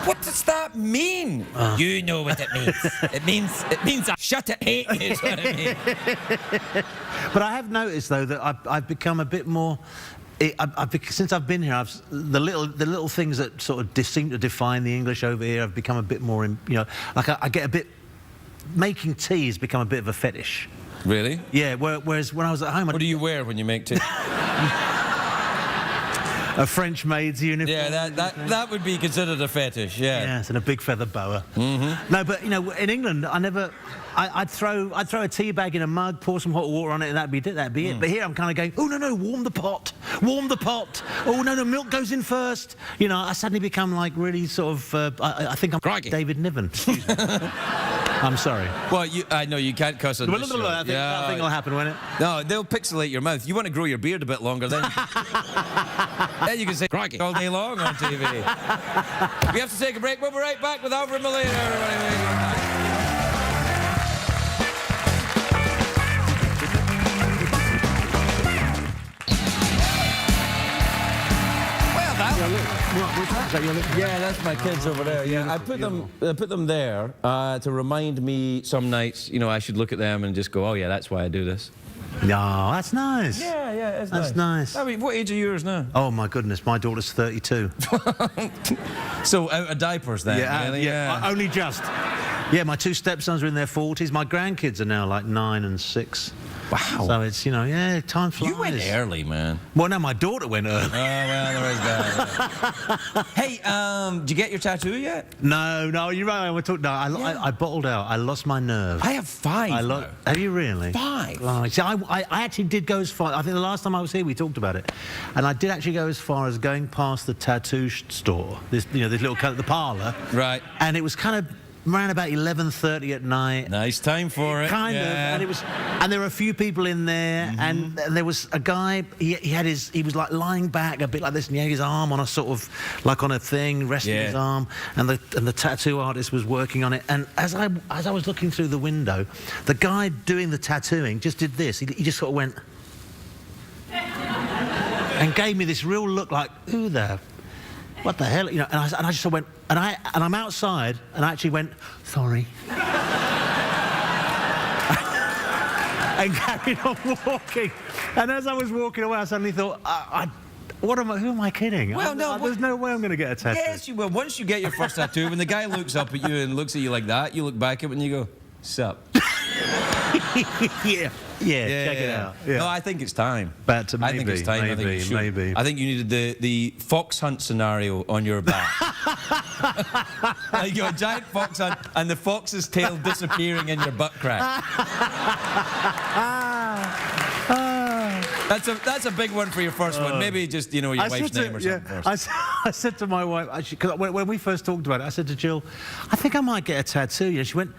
[SPEAKER 1] "What does that mean?" You know what it means. It means I shut it, hate you, is what it means.
[SPEAKER 2] But I have noticed though that I've become a bit more. Since I've been here, the little things that sort of seem to define the English over here have become a bit more. You know, like I get a bit. Making tea has become a bit of a fetish.
[SPEAKER 1] Really?
[SPEAKER 2] Yeah. Whereas when I was at home,
[SPEAKER 1] what do you wear when you make tea?
[SPEAKER 2] A French maid's uniform.
[SPEAKER 1] Yeah, that would be considered a fetish. Yeah.
[SPEAKER 2] Yes, and a big feather boa. No, but you know, in England, I'd throw a tea bag in a mug, pour some hot water on it, and that'd be it. But here I'm kind of going, oh no, warm the pot. Oh no, milk goes in first. You know, I suddenly become like really sort of. I think I'm
[SPEAKER 1] Crikey.
[SPEAKER 2] David Niven. I'm sorry.
[SPEAKER 1] Well, I know you can't cuss on this show.
[SPEAKER 2] That thing will happen, won't it?
[SPEAKER 1] No, they'll pixelate your mouth. You want to grow your beard a bit longer, then then you can say crikey all day long on TV. We have to take a break. We'll be right back with Alfred Molina, everybody. Yeah, that's my kids over there. Yeah, I put them there to remind me some nights, you know, I should look at them and just go, oh yeah, that's why I do this.
[SPEAKER 2] No, that's nice.
[SPEAKER 1] Yeah,
[SPEAKER 2] that's nice.
[SPEAKER 1] I mean, what age are yours now?
[SPEAKER 2] Oh my goodness, my daughter's 32.
[SPEAKER 1] So out of diapers then? Really?
[SPEAKER 2] Yeah. Only just. Yeah, my two stepsons are in their 40s. My grandkids are now like 9 and 6.
[SPEAKER 1] Wow.
[SPEAKER 2] So it's, you know, yeah, time flies.
[SPEAKER 1] You went early, man.
[SPEAKER 2] Well, no, my daughter went early.
[SPEAKER 1] Oh, well, there is that. Hey, did you get your tattoo yet?
[SPEAKER 2] No, you're right. We're talking. No, I bottled out. I lost my nerve.
[SPEAKER 1] I have 5.
[SPEAKER 2] Have you really?
[SPEAKER 1] 5.
[SPEAKER 2] Right. See, I actually did go as far. I think the last time I was here, we talked about it, and I did actually go as far as going past the tattoo store. This little the parlour.
[SPEAKER 1] Right.
[SPEAKER 2] And it was kind of around about 11:30 at night.
[SPEAKER 1] Nice time for it.
[SPEAKER 2] Kind of, and there were a few people in there, and there was a guy. He was like lying back a bit like this, and he had his arm on a sort of like on a thing, resting his arm, and the tattoo artist was working on it. And as I was looking through the window, the guy doing the tattooing just did this. He just sort of went and gave me this real look like, who the. What the hell, you know? And I just went, and I'm outside, and I actually went, sorry, and carried on walking. And as I was walking away, I suddenly thought, who am I kidding?
[SPEAKER 1] Well,
[SPEAKER 2] there's no way I'm going to get a tattoo.
[SPEAKER 1] Yes, you will. Once you get your first tattoo, when the guy looks up at you and looks at you like that, you look back at him and you go, sup.
[SPEAKER 2] Yeah, check it out. Yeah.
[SPEAKER 1] No, I think it's time.
[SPEAKER 2] But maybe,
[SPEAKER 1] I think it's time.
[SPEAKER 2] Maybe.
[SPEAKER 1] I think you needed the fox hunt scenario on your back. Like you're a giant fox hunt and the fox's tail disappearing in your butt crack. That's a big one for your first one. Maybe just, you know, your wife's name or something first.
[SPEAKER 2] I said to my wife, because when we first talked about it, I said to Jill, I think I might get a tattoo. You know, she went,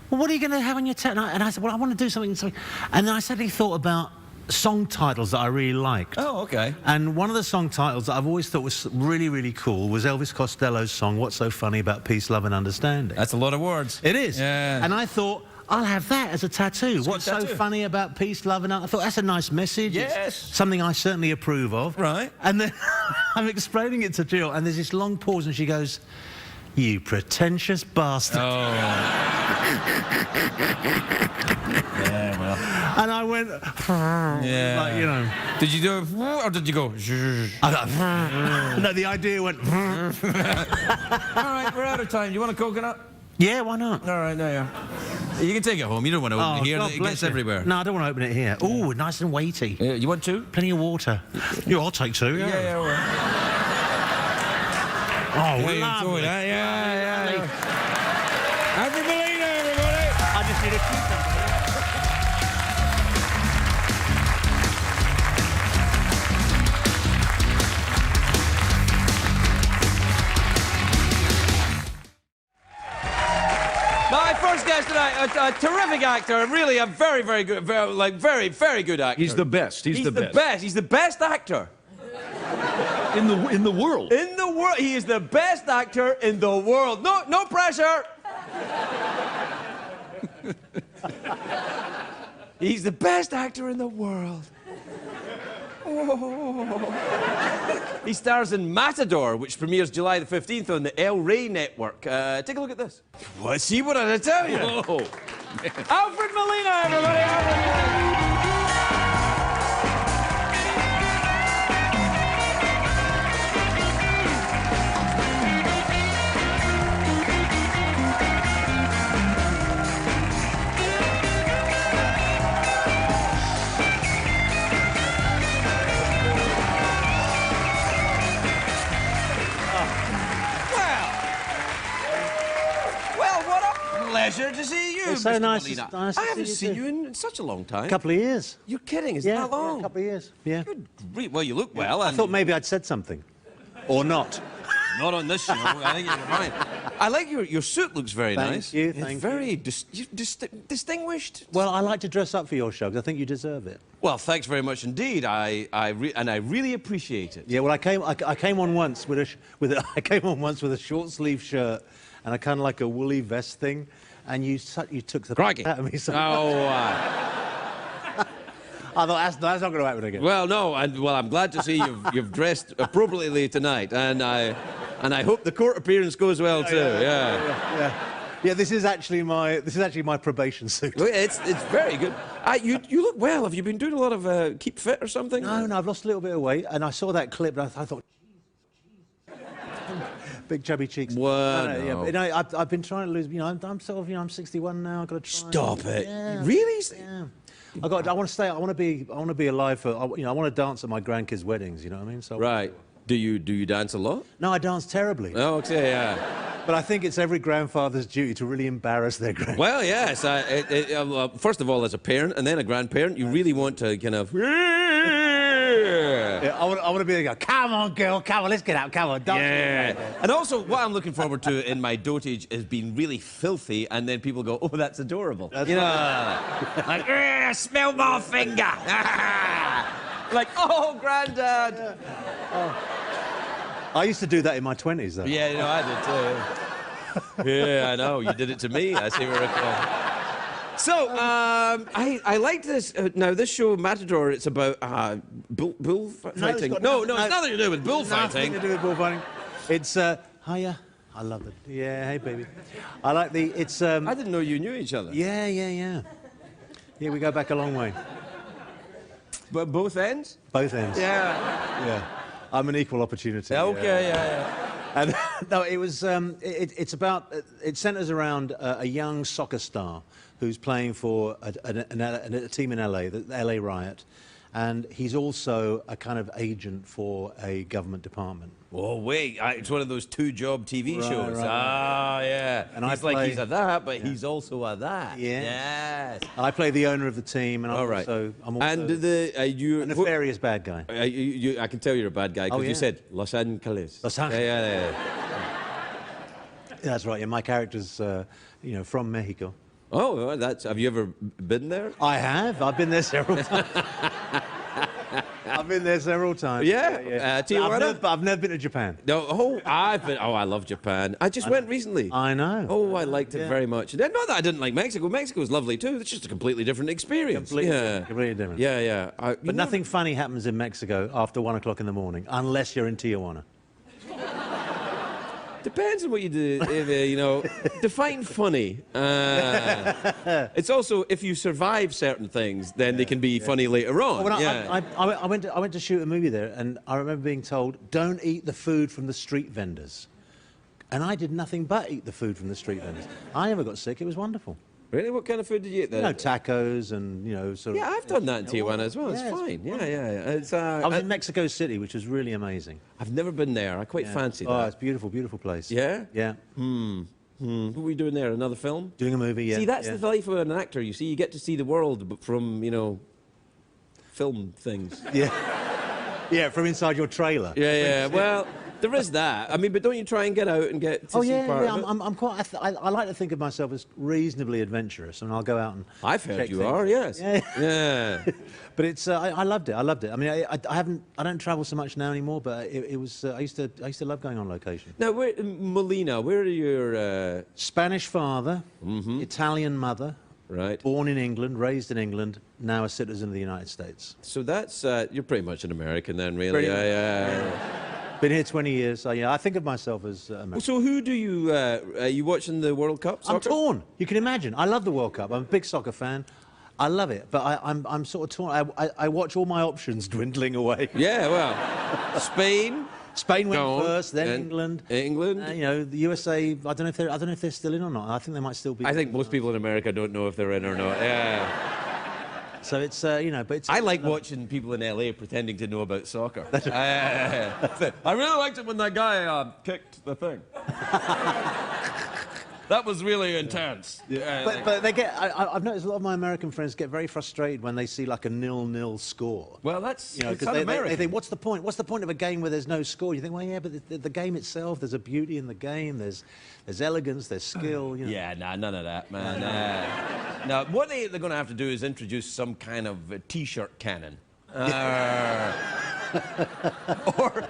[SPEAKER 2] well, what are you going to have on your tattoo? And I said, well, I want to do something. And then I suddenly thought about song titles that I really liked.
[SPEAKER 1] Oh, okay.
[SPEAKER 2] And one of the song titles that I've always thought was really, really cool was Elvis Costello's song, What's So Funny About Peace, Love and Understanding.
[SPEAKER 1] That's a lot of words.
[SPEAKER 2] It is.
[SPEAKER 1] Yeah.
[SPEAKER 2] And I thought, I'll have that as a tattoo. What's so funny about peace, love and I thought, that's a nice message.
[SPEAKER 1] Yes.
[SPEAKER 2] It's something I certainly approve of.
[SPEAKER 1] Right.
[SPEAKER 2] And then I'm explaining it to Jill, and there's this long pause, and she goes, you pretentious bastard.
[SPEAKER 1] Oh. Yeah, well.
[SPEAKER 2] And I went, like, you know.
[SPEAKER 1] Did you do it, or did you go?
[SPEAKER 2] No, the idea went.
[SPEAKER 1] All right, we're out of time. You want a coconut?
[SPEAKER 2] Yeah, why not?
[SPEAKER 1] All right, there you are. You can take it home. You don't want to open it here.
[SPEAKER 2] God
[SPEAKER 1] It gets everywhere.
[SPEAKER 2] No, I don't want to open it here. Oh, nice and weighty.
[SPEAKER 1] You want 2?
[SPEAKER 2] Plenty of water. Yeah, I'll take 2.
[SPEAKER 1] Yeah, all right.
[SPEAKER 2] Oh,
[SPEAKER 1] lovely. Yeah. Alfred Molina, everybody.
[SPEAKER 2] I just need a cucumber.
[SPEAKER 1] My first guest tonight, a terrific actor, really a very, very good, very, very good actor.
[SPEAKER 11] He's the best. He's the best.
[SPEAKER 1] He's the best actor.
[SPEAKER 11] In the world.
[SPEAKER 1] In the world. He is the best actor in the world. No pressure. He's the best actor in the world. Oh. He stars in Matador, which premieres July the 15th on the El Rey network. Take a look at this. See what did I tell you?
[SPEAKER 11] Oh,
[SPEAKER 1] Alfred Molina, everybody. Alfred Molina.
[SPEAKER 12] pleasure to see you,
[SPEAKER 2] It's so
[SPEAKER 12] Mr.
[SPEAKER 2] nice.
[SPEAKER 12] Molina.
[SPEAKER 2] It's nice to
[SPEAKER 12] I haven't
[SPEAKER 2] see
[SPEAKER 12] seen
[SPEAKER 2] you
[SPEAKER 12] you in such a long time.
[SPEAKER 2] A couple of years.
[SPEAKER 12] You're kidding? Is
[SPEAKER 2] Yeah,
[SPEAKER 12] that long?
[SPEAKER 2] a couple of years. Yeah.
[SPEAKER 12] Good grief. Well, you look well.
[SPEAKER 2] I
[SPEAKER 12] And
[SPEAKER 2] thought maybe I'd said something. Or not.
[SPEAKER 12] not on this show. I think you're fine. I like your suit. Looks very nice.
[SPEAKER 2] Thank you.
[SPEAKER 12] It's
[SPEAKER 2] Thank
[SPEAKER 12] very distinguished.
[SPEAKER 2] Well, I like to dress up for your show because I think you deserve it.
[SPEAKER 12] Well, thanks very much indeed. I really appreciate it.
[SPEAKER 2] Yeah. Well, I came on once with a short sleeve shirt and a kind of like a woolly vest thing, and you took the
[SPEAKER 12] Crikey.
[SPEAKER 2] out of me. So
[SPEAKER 12] Oh.
[SPEAKER 2] I thought that's not going to happen again.
[SPEAKER 12] Well, no, I'm glad to see you've dressed appropriately tonight, and I hope the court appearance goes well too.
[SPEAKER 2] Yeah. This is actually my probation suit.
[SPEAKER 12] Well, it's very good. You look well. Have you been doing a lot of keep fit or something?
[SPEAKER 2] No, I've lost a little bit of weight, and I saw that clip, and I thought, big chubby cheeks.
[SPEAKER 12] Well,
[SPEAKER 2] no. Yeah, I've been trying to lose. I'm sort of, I'm 61 now. I've got to try.
[SPEAKER 12] Stop it!
[SPEAKER 2] Yeah.
[SPEAKER 12] Really?
[SPEAKER 2] Yeah. I want to stay. I want to be alive for. I want to dance at my grandkids' weddings. You know what I mean? So.
[SPEAKER 12] Right. Do you dance a lot?
[SPEAKER 2] No, I dance terribly.
[SPEAKER 12] Oh, okay, yeah.
[SPEAKER 2] But I think it's every grandfather's duty to really embarrass their grandkids.
[SPEAKER 12] Well, yes. First of all, as a parent and then a grandparent, you really want to kind of.
[SPEAKER 2] Yeah, I want to be there. Come on, girl. Come on, let's get out. Come on, dance.
[SPEAKER 12] Yeah. And also, what I'm looking forward to in my dotage is being really filthy, and then people go, "Oh, that's adorable."
[SPEAKER 2] That's
[SPEAKER 12] like, smell my finger. Like, oh, granddad.
[SPEAKER 2] Yeah. Oh. I used to do that in my 20s, though.
[SPEAKER 12] Yeah, I did too. Yeah, I know. You did it to me. I see where it comes. So, I like this. Now, this show, Matador, it's about bullfighting. No, it's nothing to do with bullfighting.
[SPEAKER 2] Nothing to do with bullfighting. It's, hiya. I love it. Yeah, hey, baby. I like the, it's...
[SPEAKER 12] I didn't know you knew each other.
[SPEAKER 2] Yeah. Yeah, we go back a long way.
[SPEAKER 12] But both ends?
[SPEAKER 2] Both ends.
[SPEAKER 12] Yeah.
[SPEAKER 2] I'm an equal opportunity.
[SPEAKER 12] Okay, yeah.
[SPEAKER 2] And no, it was. It's about. It centres around a young soccer star who's playing for a team in LA, the LA Riot, and he's also a kind of agent for a government department.
[SPEAKER 12] Oh wait, it's one of those two-job TV shows.
[SPEAKER 2] Right.
[SPEAKER 12] Ah, yeah.
[SPEAKER 2] And
[SPEAKER 12] he's he's a that, but he's also a that.
[SPEAKER 2] Yeah.
[SPEAKER 12] Yes.
[SPEAKER 2] I play the owner of the team, and I'm also
[SPEAKER 12] and you
[SPEAKER 2] a nefarious bad guy.
[SPEAKER 12] I can tell you're a bad guy because you said Los Angeles.
[SPEAKER 2] Los Angeles.
[SPEAKER 12] Yeah.
[SPEAKER 2] That's right. Yeah, my character's from Mexico.
[SPEAKER 12] Oh, have you ever been there?
[SPEAKER 2] I have. I've been there several times.
[SPEAKER 12] Yeah. Tijuana?
[SPEAKER 2] I've never been to Japan.
[SPEAKER 12] No. I've been. Oh, I love Japan. I just went recently.
[SPEAKER 2] I know.
[SPEAKER 12] Oh, I liked it very much. Not that I didn't like Mexico. Mexico was lovely too. It's just a completely different experience.
[SPEAKER 2] Completely different.
[SPEAKER 12] Yeah.
[SPEAKER 2] But nothing funny happens in Mexico after 1 o'clock in the morning, unless you're in Tijuana.
[SPEAKER 12] Depends on what you do. Define funny. It's also if you survive certain things, then they can be funny later on.
[SPEAKER 2] Well, I went to shoot a movie there, and I remember being told, "Don't eat the food from the street vendors," and I did nothing but eat the food from the street vendors. I never got sick. It was wonderful.
[SPEAKER 12] Really? What kind of food did you eat there?
[SPEAKER 2] Tacos and sort of.
[SPEAKER 12] Yeah, I've done that in Tijuana as well. It's fine. Yeah.
[SPEAKER 2] I was in Mexico City, which was really amazing.
[SPEAKER 12] I've never been there. I quite fancy that.
[SPEAKER 2] Oh, it's beautiful, beautiful place.
[SPEAKER 12] Yeah?
[SPEAKER 2] Yeah.
[SPEAKER 12] What were we doing there? Another film?
[SPEAKER 2] Doing a movie, yeah.
[SPEAKER 12] See, that's the life of an actor. You see, you get to see the world from, film things.
[SPEAKER 2] Yeah. Yeah, from inside your trailer.
[SPEAKER 12] Yeah. Well, there is that. I mean, but don't you try and get out and get to see part of it?
[SPEAKER 2] I'm quite. I like to think of myself as reasonably adventurous, and I'll go out and.
[SPEAKER 12] I've heard you
[SPEAKER 2] things.
[SPEAKER 12] are. Yes.
[SPEAKER 2] Yeah. But it's. I loved it. I loved it. I mean, I don't travel so much now anymore, but it was. I used to love going on location.
[SPEAKER 12] Now, Molina, where are your
[SPEAKER 2] Spanish father, Italian mother.
[SPEAKER 12] Right.
[SPEAKER 2] Born in England, raised in England, now a citizen of the United States.
[SPEAKER 12] So that's you're pretty much an American then, really.
[SPEAKER 2] Been here 20 years, so yeah, I think of myself as American.
[SPEAKER 12] So who do you, are you watching the World Cup soccer?
[SPEAKER 2] I'm torn. You can imagine. I love the World Cup. I'm a big soccer fan. I love it, but I'm sort of torn. I watch all my options dwindling away.
[SPEAKER 12] Yeah, well, Spain
[SPEAKER 2] went first, then England.
[SPEAKER 12] England.
[SPEAKER 2] The USA. I don't know if they're still in or not. I think they might still be.
[SPEAKER 12] I think most people in America don't know if they're in or not. Yeah.
[SPEAKER 2] So it's but it's.
[SPEAKER 12] I like watching people in LA pretending to know about soccer. I really liked it when that guy kicked the thing. That was really intense.
[SPEAKER 2] But they get. I've noticed a lot of my American friends get very frustrated when they see like a 0-0 score.
[SPEAKER 12] Well, that's
[SPEAKER 2] because they think, what's the point? What's the point of a game where there's no score? You think, well, yeah, but the game itself, there's a beauty in the game. There's elegance, there's skill. You know.
[SPEAKER 12] Yeah, nah, none of that, man. Now, what they're going to have to do is introduce some kind of T-shirt cannon. or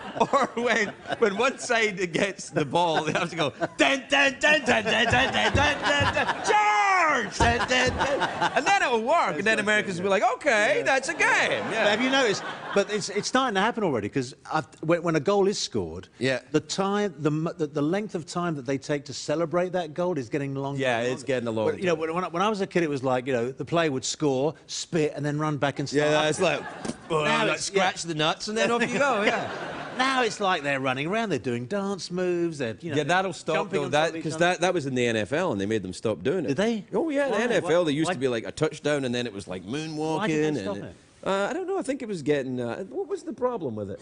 [SPEAKER 12] when one side gets the ball, they have to go dun dun dun dun dun dun dun dun dun, dun charge, dun, dun, dun. And then it'll work, and then Americans will be like, okay, that's a game. Yeah.
[SPEAKER 2] Have you noticed? But it's starting to happen already because when a goal is scored, the length of time that they take to celebrate that goal is getting longer.
[SPEAKER 12] Yeah, it's getting a long.
[SPEAKER 2] You know, when I was a kid, it was like the player would score, spit, and then run back and start.
[SPEAKER 12] Yeah, it's like. Now scratch the nuts and then off you go, yeah.
[SPEAKER 2] Now it's like they're running around, they're doing dance moves,
[SPEAKER 12] Yeah, that'll stop though, because that was in the NFL and they made them stop doing it.
[SPEAKER 2] Did they?
[SPEAKER 12] Oh yeah, the NFL, they used to be like a touchdown and then it was like moonwalking.
[SPEAKER 2] Why did they stop it?
[SPEAKER 12] I don't know, I think it was getting, what was the problem with it?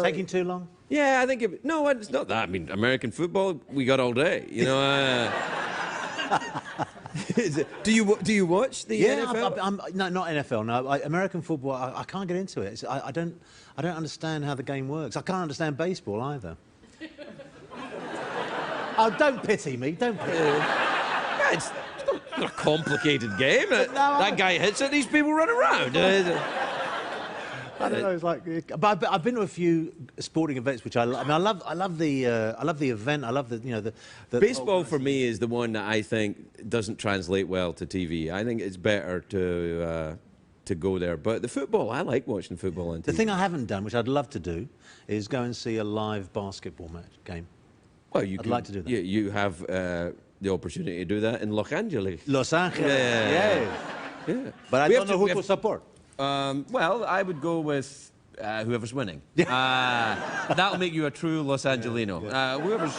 [SPEAKER 2] Taking too long?
[SPEAKER 12] Yeah, I think no, it's not that. I mean, American football, we got all day, you know. Do you watch the NFL?
[SPEAKER 2] No, not NFL. No, American football. I can't get into it. I don't understand how the game works. I can't understand baseball either. Oh, don't pity me. Don't pity me.
[SPEAKER 12] Yeah, it's not a complicated game. That guy hits it. These people run around.
[SPEAKER 2] I don't know. It's like, but I've been to a few sporting events, which I love. I mean, I love the event. I love the
[SPEAKER 12] baseball for me is the one that I think doesn't translate well to TV. I think it's better to go there. But the football, I like watching football on TV.
[SPEAKER 2] The thing I haven't done, which I'd love to do, is go and see a live basketball game.
[SPEAKER 12] Well,
[SPEAKER 2] I'd like to do that.
[SPEAKER 12] You have the opportunity to do that in Los Angeles.
[SPEAKER 2] Los Angeles.
[SPEAKER 12] Yeah.
[SPEAKER 2] But I don't know who to support.
[SPEAKER 12] Well, I would go with whoever's winning. That'll make you a true Los Angelino. Whoever's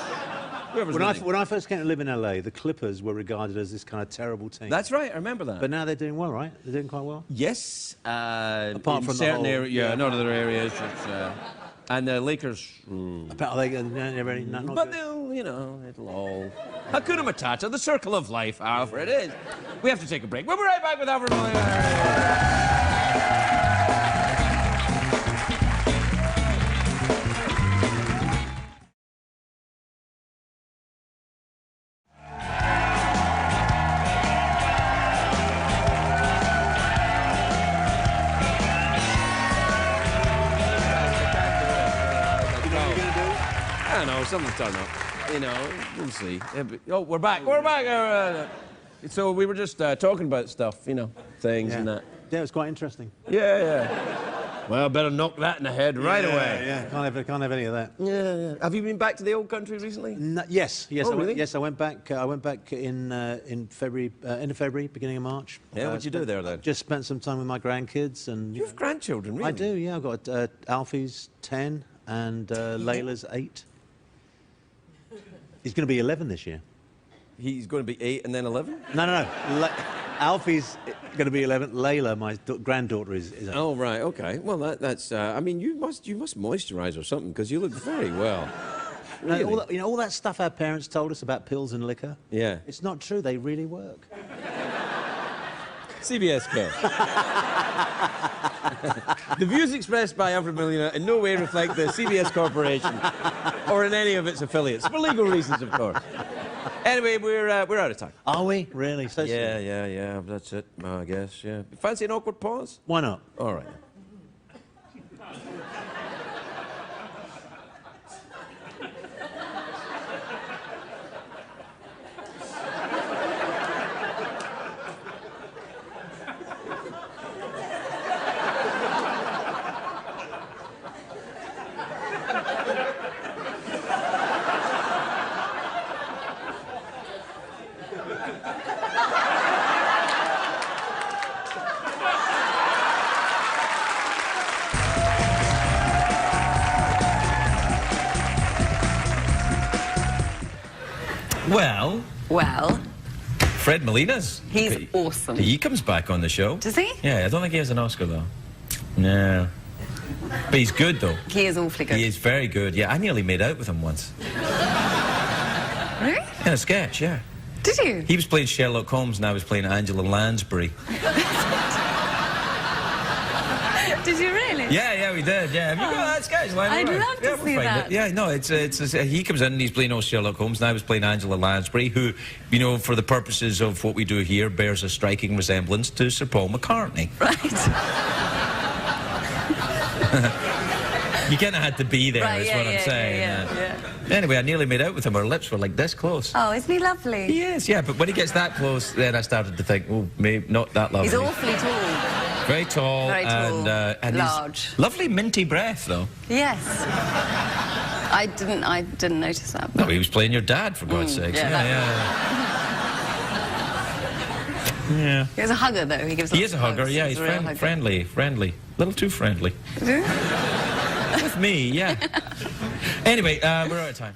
[SPEAKER 12] winning.
[SPEAKER 2] When I first came to live in LA, the Clippers were regarded as this kind of terrible team.
[SPEAKER 12] That's right, I remember that.
[SPEAKER 2] But now they're doing well, right? They're doing quite well.
[SPEAKER 12] Yes.
[SPEAKER 2] Apart from
[SPEAKER 12] certain
[SPEAKER 2] the whole,
[SPEAKER 12] areas, not other areas. And the Lakers.
[SPEAKER 2] Are they not
[SPEAKER 12] but
[SPEAKER 2] good?
[SPEAKER 12] they'll, it'll all. Hakuna Matata, the circle of life, Alfred. It is. We have to take a break. We'll be right back with Alfred Molina. I don't know, something's turn up. We'll see. Oh, we're back. We're back. So we were just talking about stuff, things and that.
[SPEAKER 2] Yeah, it was quite interesting.
[SPEAKER 12] Yeah. Well, better knock that in the head right away.
[SPEAKER 2] Yeah, can't have any of that.
[SPEAKER 12] Yeah. Have you been back to the old country recently?
[SPEAKER 2] Yes.
[SPEAKER 12] Oh, really?
[SPEAKER 2] Yes, I went back. I went back in February, end of February, beginning of March.
[SPEAKER 12] Yeah, what'd you do there then?
[SPEAKER 2] Just spent some time with my grandkids and.
[SPEAKER 12] You have grandchildren, really?
[SPEAKER 2] I do. Yeah, I've got Alfie's 10 and Layla's 8. He's going to be 11 this year.
[SPEAKER 12] He's going to be 8 and then 11?
[SPEAKER 2] No. Alfie's going to be 11. Layla, my granddaughter, is 8.
[SPEAKER 12] Oh, right, okay. Well, that's... I mean, you must moisturize or something, because you look very well. Really?
[SPEAKER 2] All that stuff our parents told us about pills and liquor?
[SPEAKER 12] Yeah.
[SPEAKER 2] It's not true. They really work.
[SPEAKER 12] CBS Care. The views expressed by Alfred Molina in no way reflect the CBS Corporation or in any of its affiliates, for legal reasons, of course. Anyway, we're out of time.
[SPEAKER 2] Are we? Really? So
[SPEAKER 12] Yeah, that's it, I guess, yeah. Fancy an awkward pause?
[SPEAKER 2] Why not?
[SPEAKER 12] All right.
[SPEAKER 13] Well,
[SPEAKER 14] Fred Molina's.
[SPEAKER 13] He's awesome.
[SPEAKER 14] He comes back on the show.
[SPEAKER 13] Does he?
[SPEAKER 14] Yeah, I don't think he has an Oscar, though. No. But he's good, though.
[SPEAKER 13] He is awfully good.
[SPEAKER 14] He is very good. Yeah, I nearly made out with him once.
[SPEAKER 13] Really?
[SPEAKER 14] In a sketch, yeah.
[SPEAKER 13] Did you?
[SPEAKER 14] He was playing Sherlock Holmes and I was playing Angela Lansbury.
[SPEAKER 13] Did you really?
[SPEAKER 14] Yeah, we did. Yeah, have you got that sketch?
[SPEAKER 13] I'd love to see that.
[SPEAKER 14] Yeah, no, it's he comes in and he's playing Sherlock Holmes, and I was playing Angela Lansbury, who, you know, for the purposes of what we do here, bears a striking resemblance to Sir Paul McCartney.
[SPEAKER 13] Right.
[SPEAKER 14] You kind of had to be there,
[SPEAKER 13] Right,
[SPEAKER 14] is
[SPEAKER 13] yeah,
[SPEAKER 14] what I'm
[SPEAKER 13] yeah,
[SPEAKER 14] saying.
[SPEAKER 13] yeah.
[SPEAKER 14] Anyway, I nearly made out with him. Our lips were like this close.
[SPEAKER 13] Oh, isn't he lovely?
[SPEAKER 14] He is, yeah, but when he gets that close, then I started to think, oh, maybe not that lovely.
[SPEAKER 13] He's awfully tall.
[SPEAKER 14] Very tall.
[SPEAKER 13] Very tall,
[SPEAKER 14] and
[SPEAKER 13] large.
[SPEAKER 14] Lovely minty breath, though.
[SPEAKER 13] Yes. I didn't notice that.
[SPEAKER 14] No, he was playing your dad, for God's sake. Yeah.
[SPEAKER 13] He's a hugger, though. He
[SPEAKER 14] is a hugger, yeah. He's friendly. A little too friendly. With me, yeah. Anyway, we're out of time.